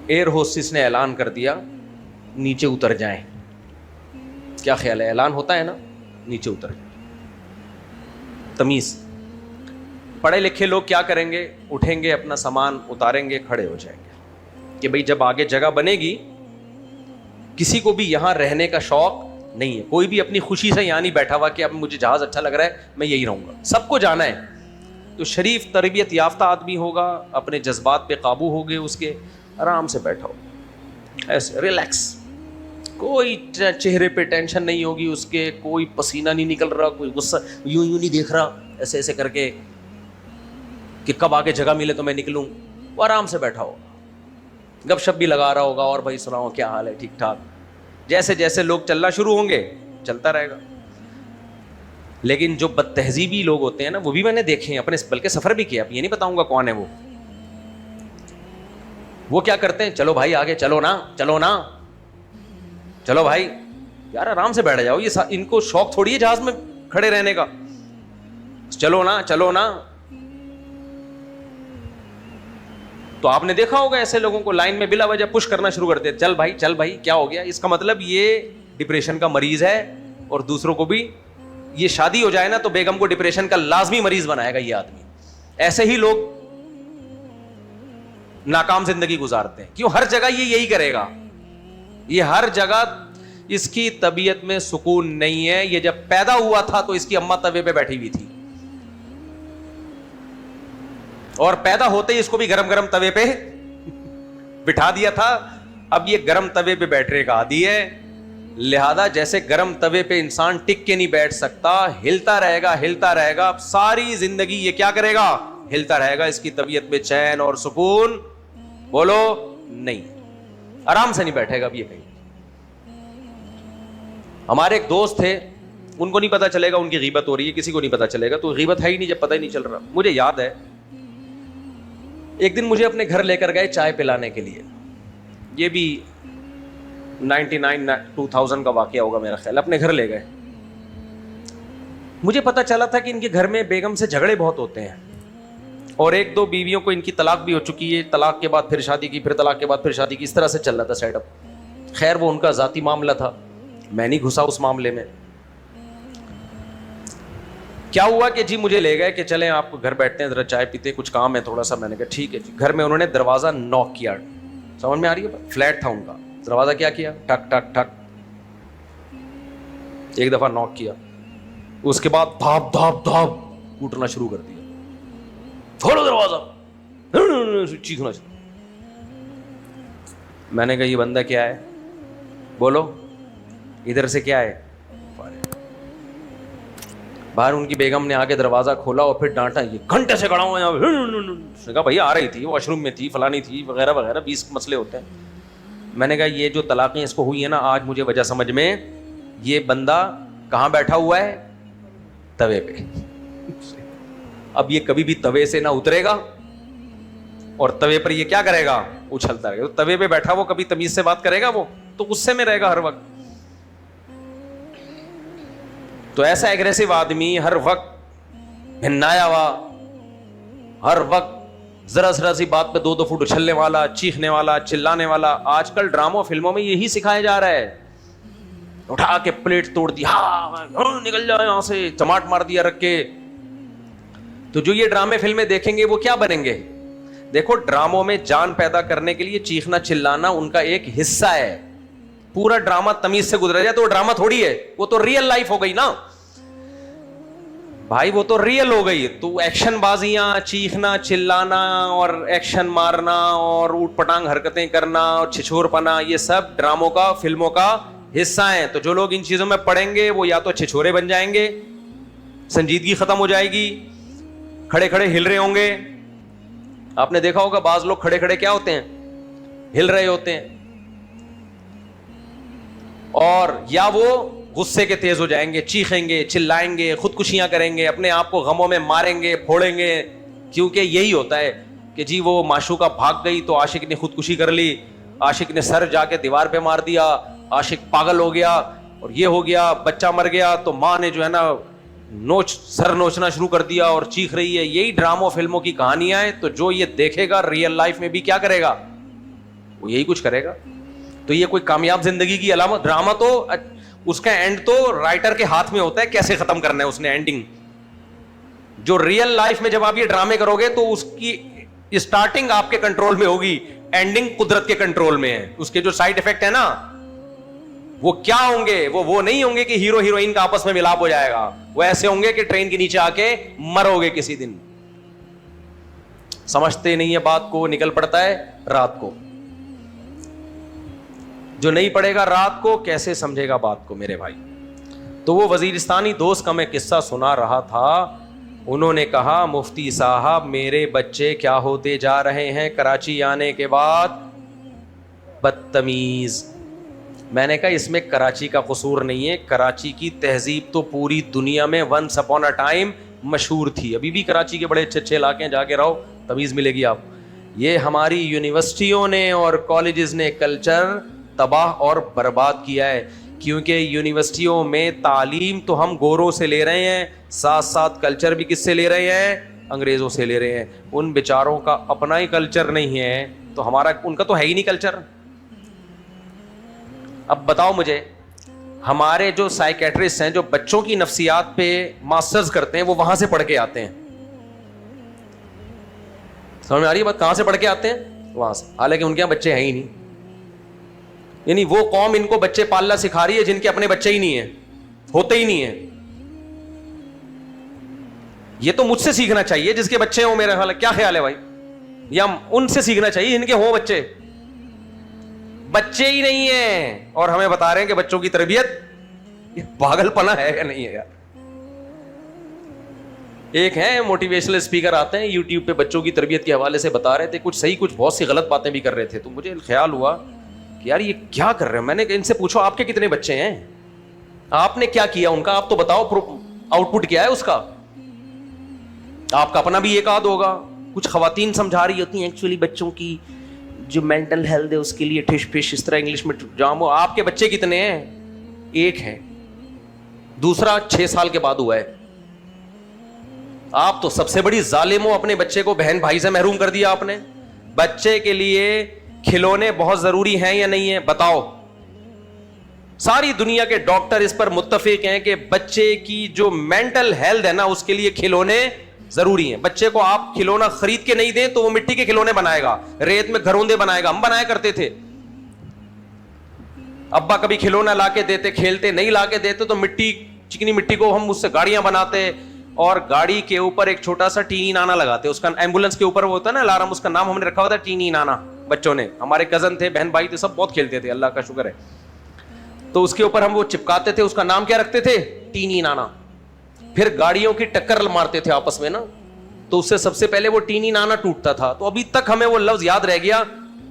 ایئر ہوسٹس نے اعلان کر دیا نیچے اتر جائیں, کیا خیال ہے, اعلان ہوتا ہے نا نیچے اتر جائیں. تمیز. پڑھے لکھے لوگ کیا کریں گے, اٹھیں گے, اپنا سامان اتاریں گے, کھڑے ہو جائیں گے کہ بھئی جب آگے جگہ بنے گی, کسی کو بھی یہاں رہنے کا شوق نہیں ہے, کوئی بھی اپنی خوشی سے یہاں نہیں بیٹھا ہوا کہ اب مجھے جہاز اچھا لگ رہا ہے میں یہی رہوں گا, سب کو جانا ہے. تو شریف تربیت یافتہ آدمی ہوگا, اپنے جذبات پہ قابو ہوگے, اس کے آرام سے بیٹھا ہو, ایسے ریلیکس, کوئی چہرے پہ ٹینشن نہیں ہوگی اس کے, کوئی پسینہ نہیں نکل رہا, کوئی غصہ یوں نہیں دیکھ رہا ایسے ایسے کر کے کہ کب آگے جگہ ملے تو میں نکلوں. وہ آرام سے بیٹھا ہوگا, گپ شپ بھی لگا رہا ہوگا, اور بھائی سناؤ کیا حال ہے, ٹھیک ٹھاک. جیسے جیسے لوگ چلنا شروع ہوں گے چلتا رہے گا. لیکن جو بد تہذیبی لوگ ہوتے ہیں نا, وہ بھی میں نے دیکھے ہیں اپنے, بلکہ سفر بھی کیا, اب یہ نہیں بتاؤں گا کون ہے وہ کیا کرتے ہیں, چلو بھائی آگے چلو نا, چلو نا, چلو بھائی, یار آرام سے بیٹھ جاؤ, یہ ان کو شوق تھوڑی ہے جہاز میں کھڑے رہنے کا, چلو نا چلو نا. تو آپ نے دیکھا ہوگا ایسے لوگوں کو لائن میں بلا وجہ پش کرنا شروع کرتے, چل بھائی کیا ہو گیا. اس کا مطلب یہ ڈپریشن کا مریض ہے, اور دوسروں کو بھی, یہ شادی ہو جائے نا تو بیگم کو ڈپریشن کا لازمی مریض بنائے گا یہ آدمی. ایسے ہی لوگ ناکام زندگی گزارتے ہیں. کیوں؟ ہر جگہ یہ یہی کرے گا, یہ ہر جگہ اس کی طبیعت میں سکون نہیں ہے. یہ جب پیدا ہوا تھا تو اس کی اماں توے پہ بیٹھی ہوئی تھی, اور پیدا ہوتے ہی اس کو بھی گرم گرم توے پہ بٹھا دیا تھا. اب یہ گرم توے پہ بیٹھنے کا عادی ہے, لہذا جیسے گرم توے پہ انسان ٹک کے نہیں بیٹھ سکتا, ہلتا رہے گا ساری زندگی. یہ کیا کرے گا, ہلتا رہے گا. اس کی طبیعت میں چین اور سکون بولو نہیں, آرام سے نہیں بیٹھے گا. اب یہ کہیں, ہمارے ایک دوست تھے, ان کو نہیں پتا چلے گا ان کی غیبت ہو رہی ہے, کسی کو نہیں پتا چلے گا, تو غیبت ہے ہی نہیں جب پتہ ہی نہیں چل رہا. مجھے یاد ہے ایک دن مجھے اپنے گھر لے کر گئے چائے پلانے کے لیے, یہ بھی 2000 کا واقعہ ہوگا میرا خیال. اپنے گھر لے گئے. مجھے پتا چلا تھا کہ ان کے گھر میں بیگم سے جھگڑے بہت ہوتے ہیں, اور 1-2 بیویوں کو ان کی طلاق بھی ہو چکی ہے, طلاق کے بعد پھر شادی کی, پھر طلاق کے بعد پھر شادی کی, اس طرح سے چل رہا تھا سیٹ اپ. خیر وہ ان کا ذاتی معاملہ تھا, میں نہیں گھسا اس معاملے میں. کیا ہوا کہ جی مجھے لے گئے کہ چلیں آپ گھر بیٹھتے ہیں, ذرا چائے پیتے, کچھ کام ہے تھوڑا سا. میں نے کہا ٹھیک ہے جی. گھر میں انہوں نے دروازہ نوک کیا, سمجھ میں آ رہی ہے, فلیٹ تھا ان کا دروازہ, کیا کیا, ٹک ٹک ٹک, ایک دفعہ نوک کیا, اس کے بعد دھاپ دھاپ دھاپ کوٹنا شروع کر دیا, کھولو دروازہ, چیخنا شروع. میں نے کہا یہ بندہ کیا ہے, بولو ادھر سے کیا ہے. باہر ان کی بیگم نے آگے دروازہ کھولا اور پھر ڈانٹا, یہ گھنٹے سے کھڑا ہوا یہاں. کہا بھائی آ رہی تھی, واش روم میں تھی, فلانی تھی, وغیرہ وغیرہ, 20 مسئلے ہوتے ہیں. میں نے کہا یہ جو طلاقیں اس کو ہوئی ہیں نا, آج مجھے وجہ سمجھ میں, یہ بندہ کہاں بیٹھا ہوا ہے, توے پہ. اب یہ کبھی بھی توے سے نہ اترے گا, اور توے پر یہ کیا کرے گا, اچھلتا رہے گا. توے پہ بیٹھا وہ کبھی تمیز سے بات کرے گا, وہ تو غصے میں رہے گا ہر وقت. تو ایسا ایگریسو آدمی ہر وقت بھنایا ہوا, ہر وقت ذرا ذرا سی بات پہ 2 فٹ اچھلنے والا, چیخنے والا, چلانے والا. آج کل ڈراموں فلموں میں یہی سکھایا جا رہا ہے. اٹھا کے پلیٹ توڑ دی, ہاں نکل جاؤ یہاں سے, چماٹ مار دیا رکھ کے. تو جو یہ ڈرامے فلمیں دیکھیں گے وہ کیا بنیں گے. دیکھو ڈراموں میں جان پیدا کرنے کے لیے چیخنا چلانا ان کا ایک حصہ ہے. پورا ڈرامہ تمیز سے گزرا جائے تو وہ ڈرامہ تھوڑی ہے, وہ تو ریئل لائف ہو گئی نا بھائی, وہ تو ریئل ہو گئی. تو ایکشن بازیاں, چیخنا چلانا اور ایکشن مارنا اور اوٹ پٹانگ حرکتیں کرنا اور چھچور پنا, یہ سب ڈراموں کا, فلموں کا حصہ ہیں. تو جو لوگ ان چیزوں میں پڑیں گے وہ یا تو چھچورے بن جائیں گے, سنجیدگی ختم ہو جائے گی, کھڑے کھڑے ہل رہے ہوں گے. آپ نے دیکھا ہوگا بعض لوگ کھڑے کھڑے کیا ہوتے ہیں, ہل رہے ہوتے ہیں. اور یا وہ غصے کے تیز ہو جائیں گے, چیخیں گے, چلائیں گے, خودکشیاں کریں گے, اپنے آپ کو غموں میں ماریں گے, پھوڑیں گے. کیونکہ یہی ہوتا ہے کہ جی وہ معشوقہ بھاگ گئی تو عاشق نے خودکشی کر لی, عاشق نے سر جا کے دیوار پہ مار دیا, عاشق پاگل ہو گیا اور یہ ہو گیا, بچہ مر گیا تو ماں نے جو ہے نا سر نوچنا شروع کر دیا اور چیخ رہی ہے. یہی ڈراموں فلموں کی کہانیاں ہیں. تو جو یہ دیکھے گا ریئل لائف میں بھی کیا کرے گا, وہ یہی کچھ کرے گا. تو یہ کوئی کامیاب زندگی کی علامت. ڈرامہ تو اس کا اینڈ تو رائٹر کے ہاتھ میں ہوتا ہے, کیسے ختم کرنا ہے اس نے اینڈنگ. جو ریئل لائف میں جب آپ یہ ڈرامے کرو گے تو اس کی اسٹارٹنگ آپ کے کنٹرول میں ہوگی, اینڈنگ قدرت کے کنٹرول میں ہے. اس کے جو سائڈ افیکٹ ہے نا وہ کیا ہوں گے, وہ نہیں ہوں گے کہ ہیرو ہیروئن کا آپس میں ملاپ ہو جائے گا. وہ ایسے ہوں گے کہ ٹرین کے نیچے آ کے مرو گے کسی دن. سمجھتے نہیں ہے بات کو, نکل پڑتا ہے رات کو. جو نہیں پڑے گا رات کو کیسے سمجھے گا بات کو میرے بھائی. تو وہ وزیرستانی دوست کا میں قصہ سنا رہا تھا. انہوں نے کہا مفتی صاحب میرے بچے کیا ہوتے جا رہے ہیں کراچی آنے کے بعد, بدتمیز. میں نے کہا اس میں کراچی کا قصور نہیں ہے, کراچی کی تہذیب تو پوری دنیا میں ونس اپون اے ٹائم مشہور تھی. ابھی بھی کراچی کے بڑے اچھے اچھے علاقے ہیں, جا کے رہو تمیز ملے گی آپ. یہ ہماری یونیورسٹیوں نے اور کالجز نے کلچر تباہ اور برباد کیا ہے. کیونکہ یونیورسٹیوں میں تعلیم تو ہم گوروں سے لے رہے ہیں, ساتھ ساتھ کلچر بھی کس سے لے رہے ہیں, انگریزوں سے لے رہے ہیں. ان بیچاروں کا اپنا ہی کلچر نہیں ہے تو ہمارا, ان کا تو ہے ہی نہیں کلچر. اب بتاؤ مجھے, ہمارے جو سائیکیٹرسٹ ہیں جو بچوں کی نفسیات پہ ماسٹرز کرتے ہیں وہ وہاں سے پڑھ کے آتے ہیں. سمجھ میں آ رہی ہے بات, کہاں سے پڑھ کے آتے ہیں, وہاں سے. حالانکہ ان کے یہاں بچے ہیں ہی نہیں. یعنی وہ قوم ان کو بچے پالنا سکھا رہی ہے جن کے اپنے بچے ہی نہیں ہیں, ہوتے ہی نہیں ہیں. یہ تو مجھ سے سیکھنا چاہیے جس کے بچے ہوں. میرا خیال ہے, کیا خیال ہے بھائی, یا ان سے سیکھنا چاہیے جن کے ہوں بچے. بچے ہی نہیں ہیں اور ہمیں بتا رہے ہیں کہ بچوں کی تربیت. یہ پاگل پنا ہے یا نہیں ہے یار. ایک ہے موٹیویشنل اسپیکر آتے ہیں یوٹیوب پہ, بچوں کی تربیت کے حوالے سے بتا رہے تھے, کچھ صحیح کچھ بہت سی غلط باتیں بھی کر رہے تھے. تو مجھے خیال ہوا کہ یار یہ کیا کر رہے ہیں. میں نے ان سے پوچھو آپ کے کتنے بچے ہیں, آپ نے کیا کیا ان کا, آپ تو بتاؤ آؤٹ پٹ کیا ہے اس کا. آپ کا اپنا بھی ایک آدھ ہوگا, کچھ خواتین سمجھا رہی ہوتی ہیں ایکچولی بچوں کی جو مینٹل ہیلتھ ہے اس کے لیے ٹھش پش اس طرح انگلش میں جام ہو. آپ کے بچے کتنے ہیں؟ ایک ہے, دوسرا 6 سال کے بعد ہوا ہے. آپ تو سب سے بڑی ظالم ہو, اپنے بچے کو بہن بھائی سے محروم کر دیا آپ نے. بچے کے لیے کھلونے بہت ضروری ہیں یا نہیں ہیں؟ بتاؤ. ساری دنیا کے ڈاکٹر اس پر متفق ہیں کہ بچے کی جو مینٹل ہیلتھ ہے نا اس کے لیے کھلونے ضروری ہیں. بچے کو آپ کھلونا خرید کے نہیں دیں تو وہ مٹی کے کھلونے بنائے گا, ریت میں گھروندے بنائے گا. ہم بنایا کرتے تھے, ابا کبھی کھلونا لا کے دیتے, کھیلتے, نہیں لا کے دیتے تو مٹی, چکنی مٹی کو ہم اس سے گاڑیاں بناتے, اور گاڑی کے اوپر ایک چھوٹا سا ٹینی نانا لگاتے. اس کا ایمبولینس کے اوپر وہ ہوتا ہے نا الارم, اس کا نام ہم نے رکھا ہوا تھا ٹینی نانا. بچوں نے, ہمارے کزن تھے, بہن بھائی تھے, سب بہت کھیلتے تھے, اللہ کا شکر ہے. تو اس کے اوپر ہم وہ چپکاتے تھے, اس کا نام کیا رکھتے تھے؟ ٹینی نانا. پھر گاڑیوں کی ٹکر مارتے تھے آپس میں نا, تو اس سے سب سے پہلے وہ ٹینی نانا ٹوٹتا تھا. تو ابھی تک ہمیں وہ لفظ یاد رہ گیا,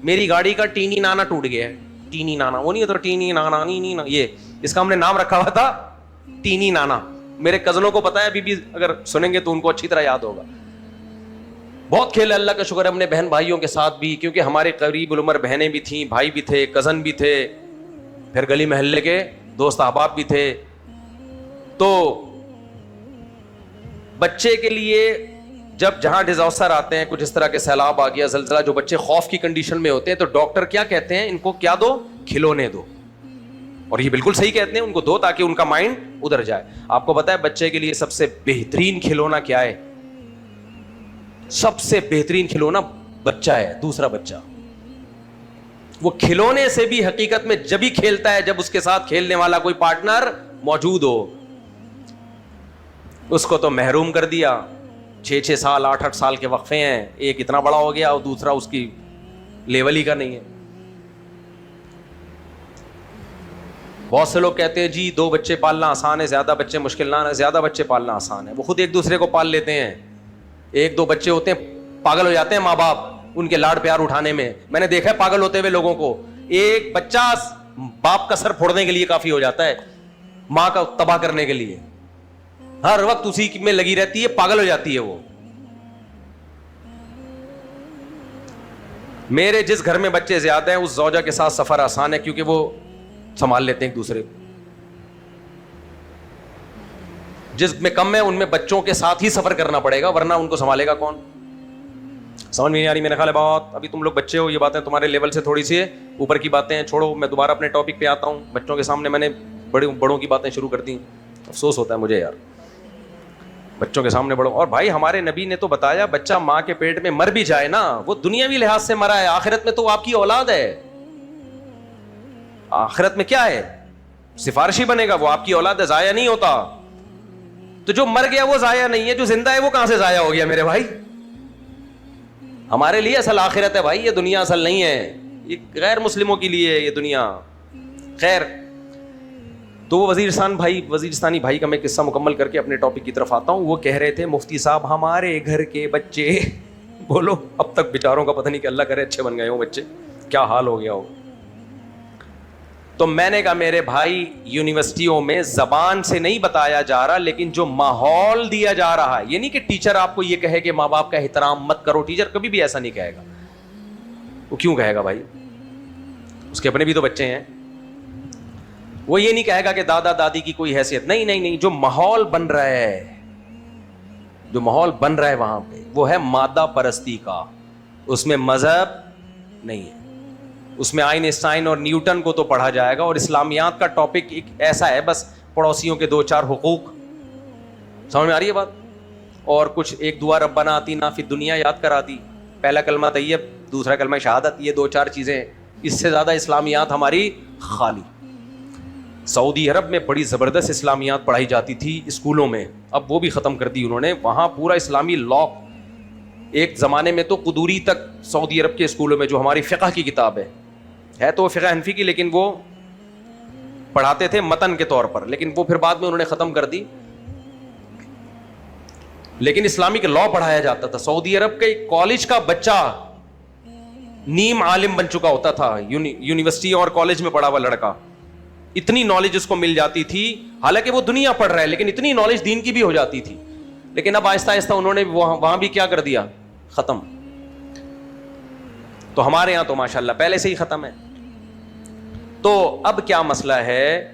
میری گاڑی کا ٹینی نانا ٹوٹ گیا ہے. ٹینی نانا, وہ نہیں ہوتا ٹینی نانا, نہیں, یہ اس کا ہم نے نام رکھا ہوا تھا ٹینی نانا. میرے کزنوں کو پتا ہے, ابھی بھی اگر سنیں گے تو ان کو اچھی طرح یاد ہوگا. بہت کھیل ہے, اللہ کا شکر ہے, ہم نے بہن بھائیوں کے ساتھ بھی, کیونکہ ہمارے قریب العمر بہنیں بھی تھیں, بھائی بھی تھے, کزن بھی تھے, پھر گلی محلے کے دوست احباب بھی تھے. تو بچے کے لیے جب جہاں ڈیزاسٹر آتے ہیں, کچھ اس طرح کے سیلاب آ گیا, زلزلہ, جو بچے خوف کی کنڈیشن میں ہوتے ہیں, تو ڈاکٹر کیا کہتے ہیں, ان کو کیا دو؟ کھلونے دو. اور یہ بالکل صحیح کہتے ہیں, ان کو دو تاکہ ان کا مائنڈ ادھر جائے. آپ کو پتا ہے بچے کے لیے سب سے بہترین کھلونا کیا ہے؟ سب سے بہترین کھلونا بچہ ہے, دوسرا بچہ. وہ کھلونے سے بھی حقیقت میں جب ہی کھیلتا ہے جب اس کے ساتھ کھیلنے والا کوئی پارٹنر موجود ہو. اس کو تو محروم کر دیا. 6 سال 8 سال کے وقفے ہیں, ایک اتنا بڑا ہو گیا اور دوسرا اس کی لیول ہی کا نہیں ہے. بہت سے لوگ کہتے ہیں جی 2 بچے پالنا آسان ہے, زیادہ بچے مشکل نہ ہے. زیادہ بچے پالنا آسان ہے, وہ خود ایک دوسرے کو پال لیتے ہیں. 1-2 بچے ہوتے ہیں, پاگل ہو جاتے ہیں ماں باپ ان کے لاڈ پیار اٹھانے میں. میں نے دیکھا ہے پاگل ہوتے ہوئے لوگوں کو. ایک بچہ باپ کا سر پھوڑنے کے لیے کافی ہو جاتا ہے, ماں کا تباہ کرنے کے لیے, ہر وقت اسی میں لگی رہتی ہے, پاگل ہو جاتی ہے وہ. میرے جس گھر میں بچے زیادہ ہیں اس زوجہ کے ساتھ سفر آسان ہے, کیونکہ وہ سنبھال لیتے ہیں ایک دوسرے کو. جس میں کم ہے ان میں بچوں کے ساتھ ہی سفر کرنا پڑے گا, ورنہ ان کو سنبھالے گا کون؟ سمجھ میں نہیں آ رہی میرے خیال ہے بات. ابھی تم لوگ بچے ہو, یہ باتیں تمہارے لیول سے تھوڑی سی اوپر کی باتیں ہیں, چھوڑو. میں دوبارہ اپنے ٹاپک پہ آتا ہوں. بچوں کے سامنے میں نے بڑوں کی باتیں شروع کر دی, افسوس ہوتا ہے مجھے یار, بچوں کے سامنے بڑوں. اور بھائی ہمارے نبی نے تو بتایا, بچہ ماں کے پیٹ میں مر بھی جائے نا, وہ دنیاوی لحاظ سے مرا ہے, آخرت میں تو آپ کی اولاد ہے. آخرت میں کیا ہے؟ سفارشی بنے گا, وہ آپ کی اولاد ہے, ضائع نہیں ہوتا. تو جو مر گیا وہ ضائع نہیں ہے, جو زندہ ہے وہ کہاں سے ضائع ہو گیا میرے بھائی؟ ہمارے لیے اصل آخرت ہے بھائی, یہ دنیا اصل نہیں ہے, یہ غیر مسلموں کے لیے ہے یہ دنیا. خیر, تو وہ وزیرستانی بھائی کا میں قصہ مکمل کر کے اپنے ٹاپک کی طرف آتا ہوں. وہ کہہ رہے تھے مفتی صاحب ہمارے گھر کے بچے, بولو اب تک بیچاروں کا پتہ نہیں کہ اللہ کرے اچھے بن گئے ہوں بچے, کیا حال ہو گیا ہو. تو میں نے کہا میرے بھائی, یونیورسٹیوں میں زبان سے نہیں بتایا جا رہا, لیکن جو ماحول دیا جا رہا ہے, یہ نہیں کہ ٹیچر آپ کو یہ کہے کہ ماں باپ کا احترام مت کرو. ٹیچر کبھی بھی ایسا نہیں کہے گا. وہ کیوں کہے گا بھائی؟ اس کے اپنے بھی تو بچے ہیں. وہ یہ نہیں کہے گا کہ دادا دادی کی کوئی حیثیت نہیں. جو ماحول بن رہا ہے وہاں پہ, وہ ہے مادہ پرستی کا. اس میں مذہب نہیں ہے. اس میں آئنسٹائن اور نیوٹن کو تو پڑھا جائے گا, اور اسلامیات کا ٹاپک ایک ایسا ہے بس پڑوسیوں کے 2-4 حقوق. سمجھ میں آ رہی ہے بات؟ اور کچھ ایک دعا ربنا آتینا فی الدنیا یاد کرا دی, پہلا کلمہ طیب, دوسرا کلمہ شہادت, یہ 2-4 چیزیں. اس سے زیادہ اسلامیات ہماری خالی. سعودی عرب میں بڑی زبردست اسلامیات پڑھائی جاتی تھی اسکولوں میں, اب وہ بھی ختم کر دی انہوں نے. وہاں پورا اسلامی لا, ایک زمانے میں تو قدوری تک سعودی عرب کے اسکولوں میں, جو ہماری فقہ کی کتاب ہے تو فقہ حنفی کی, لیکن وہ پڑھاتے تھے متن کے طور پر, لیکن وہ پھر بعد میں انہوں نے ختم کر دی. لیکن اسلامک لا پڑھایا جاتا تھا. سعودی عرب کے کالج کا بچہ نیم عالم بن چکا ہوتا تھا, یونیورسٹی اور کالج میں پڑھا ہوا لڑکا. اتنی نالج اس کو مل جاتی تھی, حالانکہ وہ دنیا پڑھ رہا ہے, لیکن اتنی نالج دین کی بھی ہو جاتی تھی. لیکن اب آہستہ آہستہ انہوں نے وہاں بھی کیا کر دیا, ختم. تو ہمارے یہاں تو ماشاءاللہ پہلے سے ہی ختم ہے. تو اب کیا مسئلہ ہے؟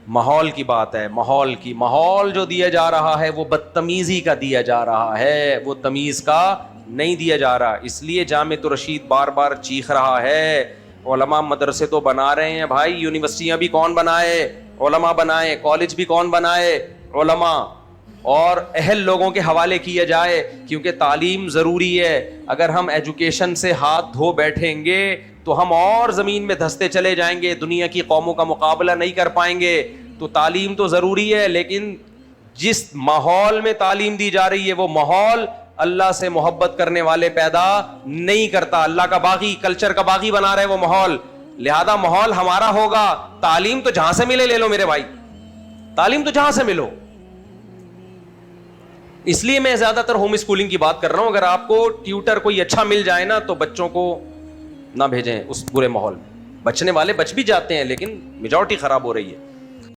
ماحول کی بات ہے. ماحول جو دیا جا رہا ہے وہ بدتمیزی کا دیا جا رہا ہے, وہ تمیز کا نہیں دیا جا رہا. اس لیے جامعۃ الرشید بار بار چیخ رہا ہے, علماء مدرسے تو بنا رہے ہیں بھائی, یونیورسٹیاں بھی کون بنائے؟ علماء بنائے. کالج بھی کون بنائے؟ علماء. اور اہل لوگوں کے حوالے کیا جائے, کیونکہ تعلیم ضروری ہے. اگر ہم ایجوکیشن سے ہاتھ دھو بیٹھیں گے تو ہم اور زمین میں دھستے چلے جائیں گے, دنیا کی قوموں کا مقابلہ نہیں کر پائیں گے. تو تعلیم تو ضروری ہے, لیکن جس ماحول میں تعلیم دی جا رہی ہے وہ ماحول اللہ سے محبت کرنے والے پیدا نہیں کرتا. اللہ کا باغی, کلچر کا باغی بنا رہے وہ ماحول. لہذا ماحول ہمارا ہوگا. تعلیم تو جہاں سے ملے لے لو میرے بھائی, تعلیم تو جہاں سے ملو. اس لیے میں زیادہ تر ہوم اسکولنگ کی بات کر رہا ہوں. اگر آپ کو ٹیوٹر کوئی اچھا مل جائے نا تو بچوں کو نہ بھیجیں اس برے ماحول میں. بچنے والے بچ بھی جاتے ہیں لیکن میجورٹی خراب ہو رہی ہے.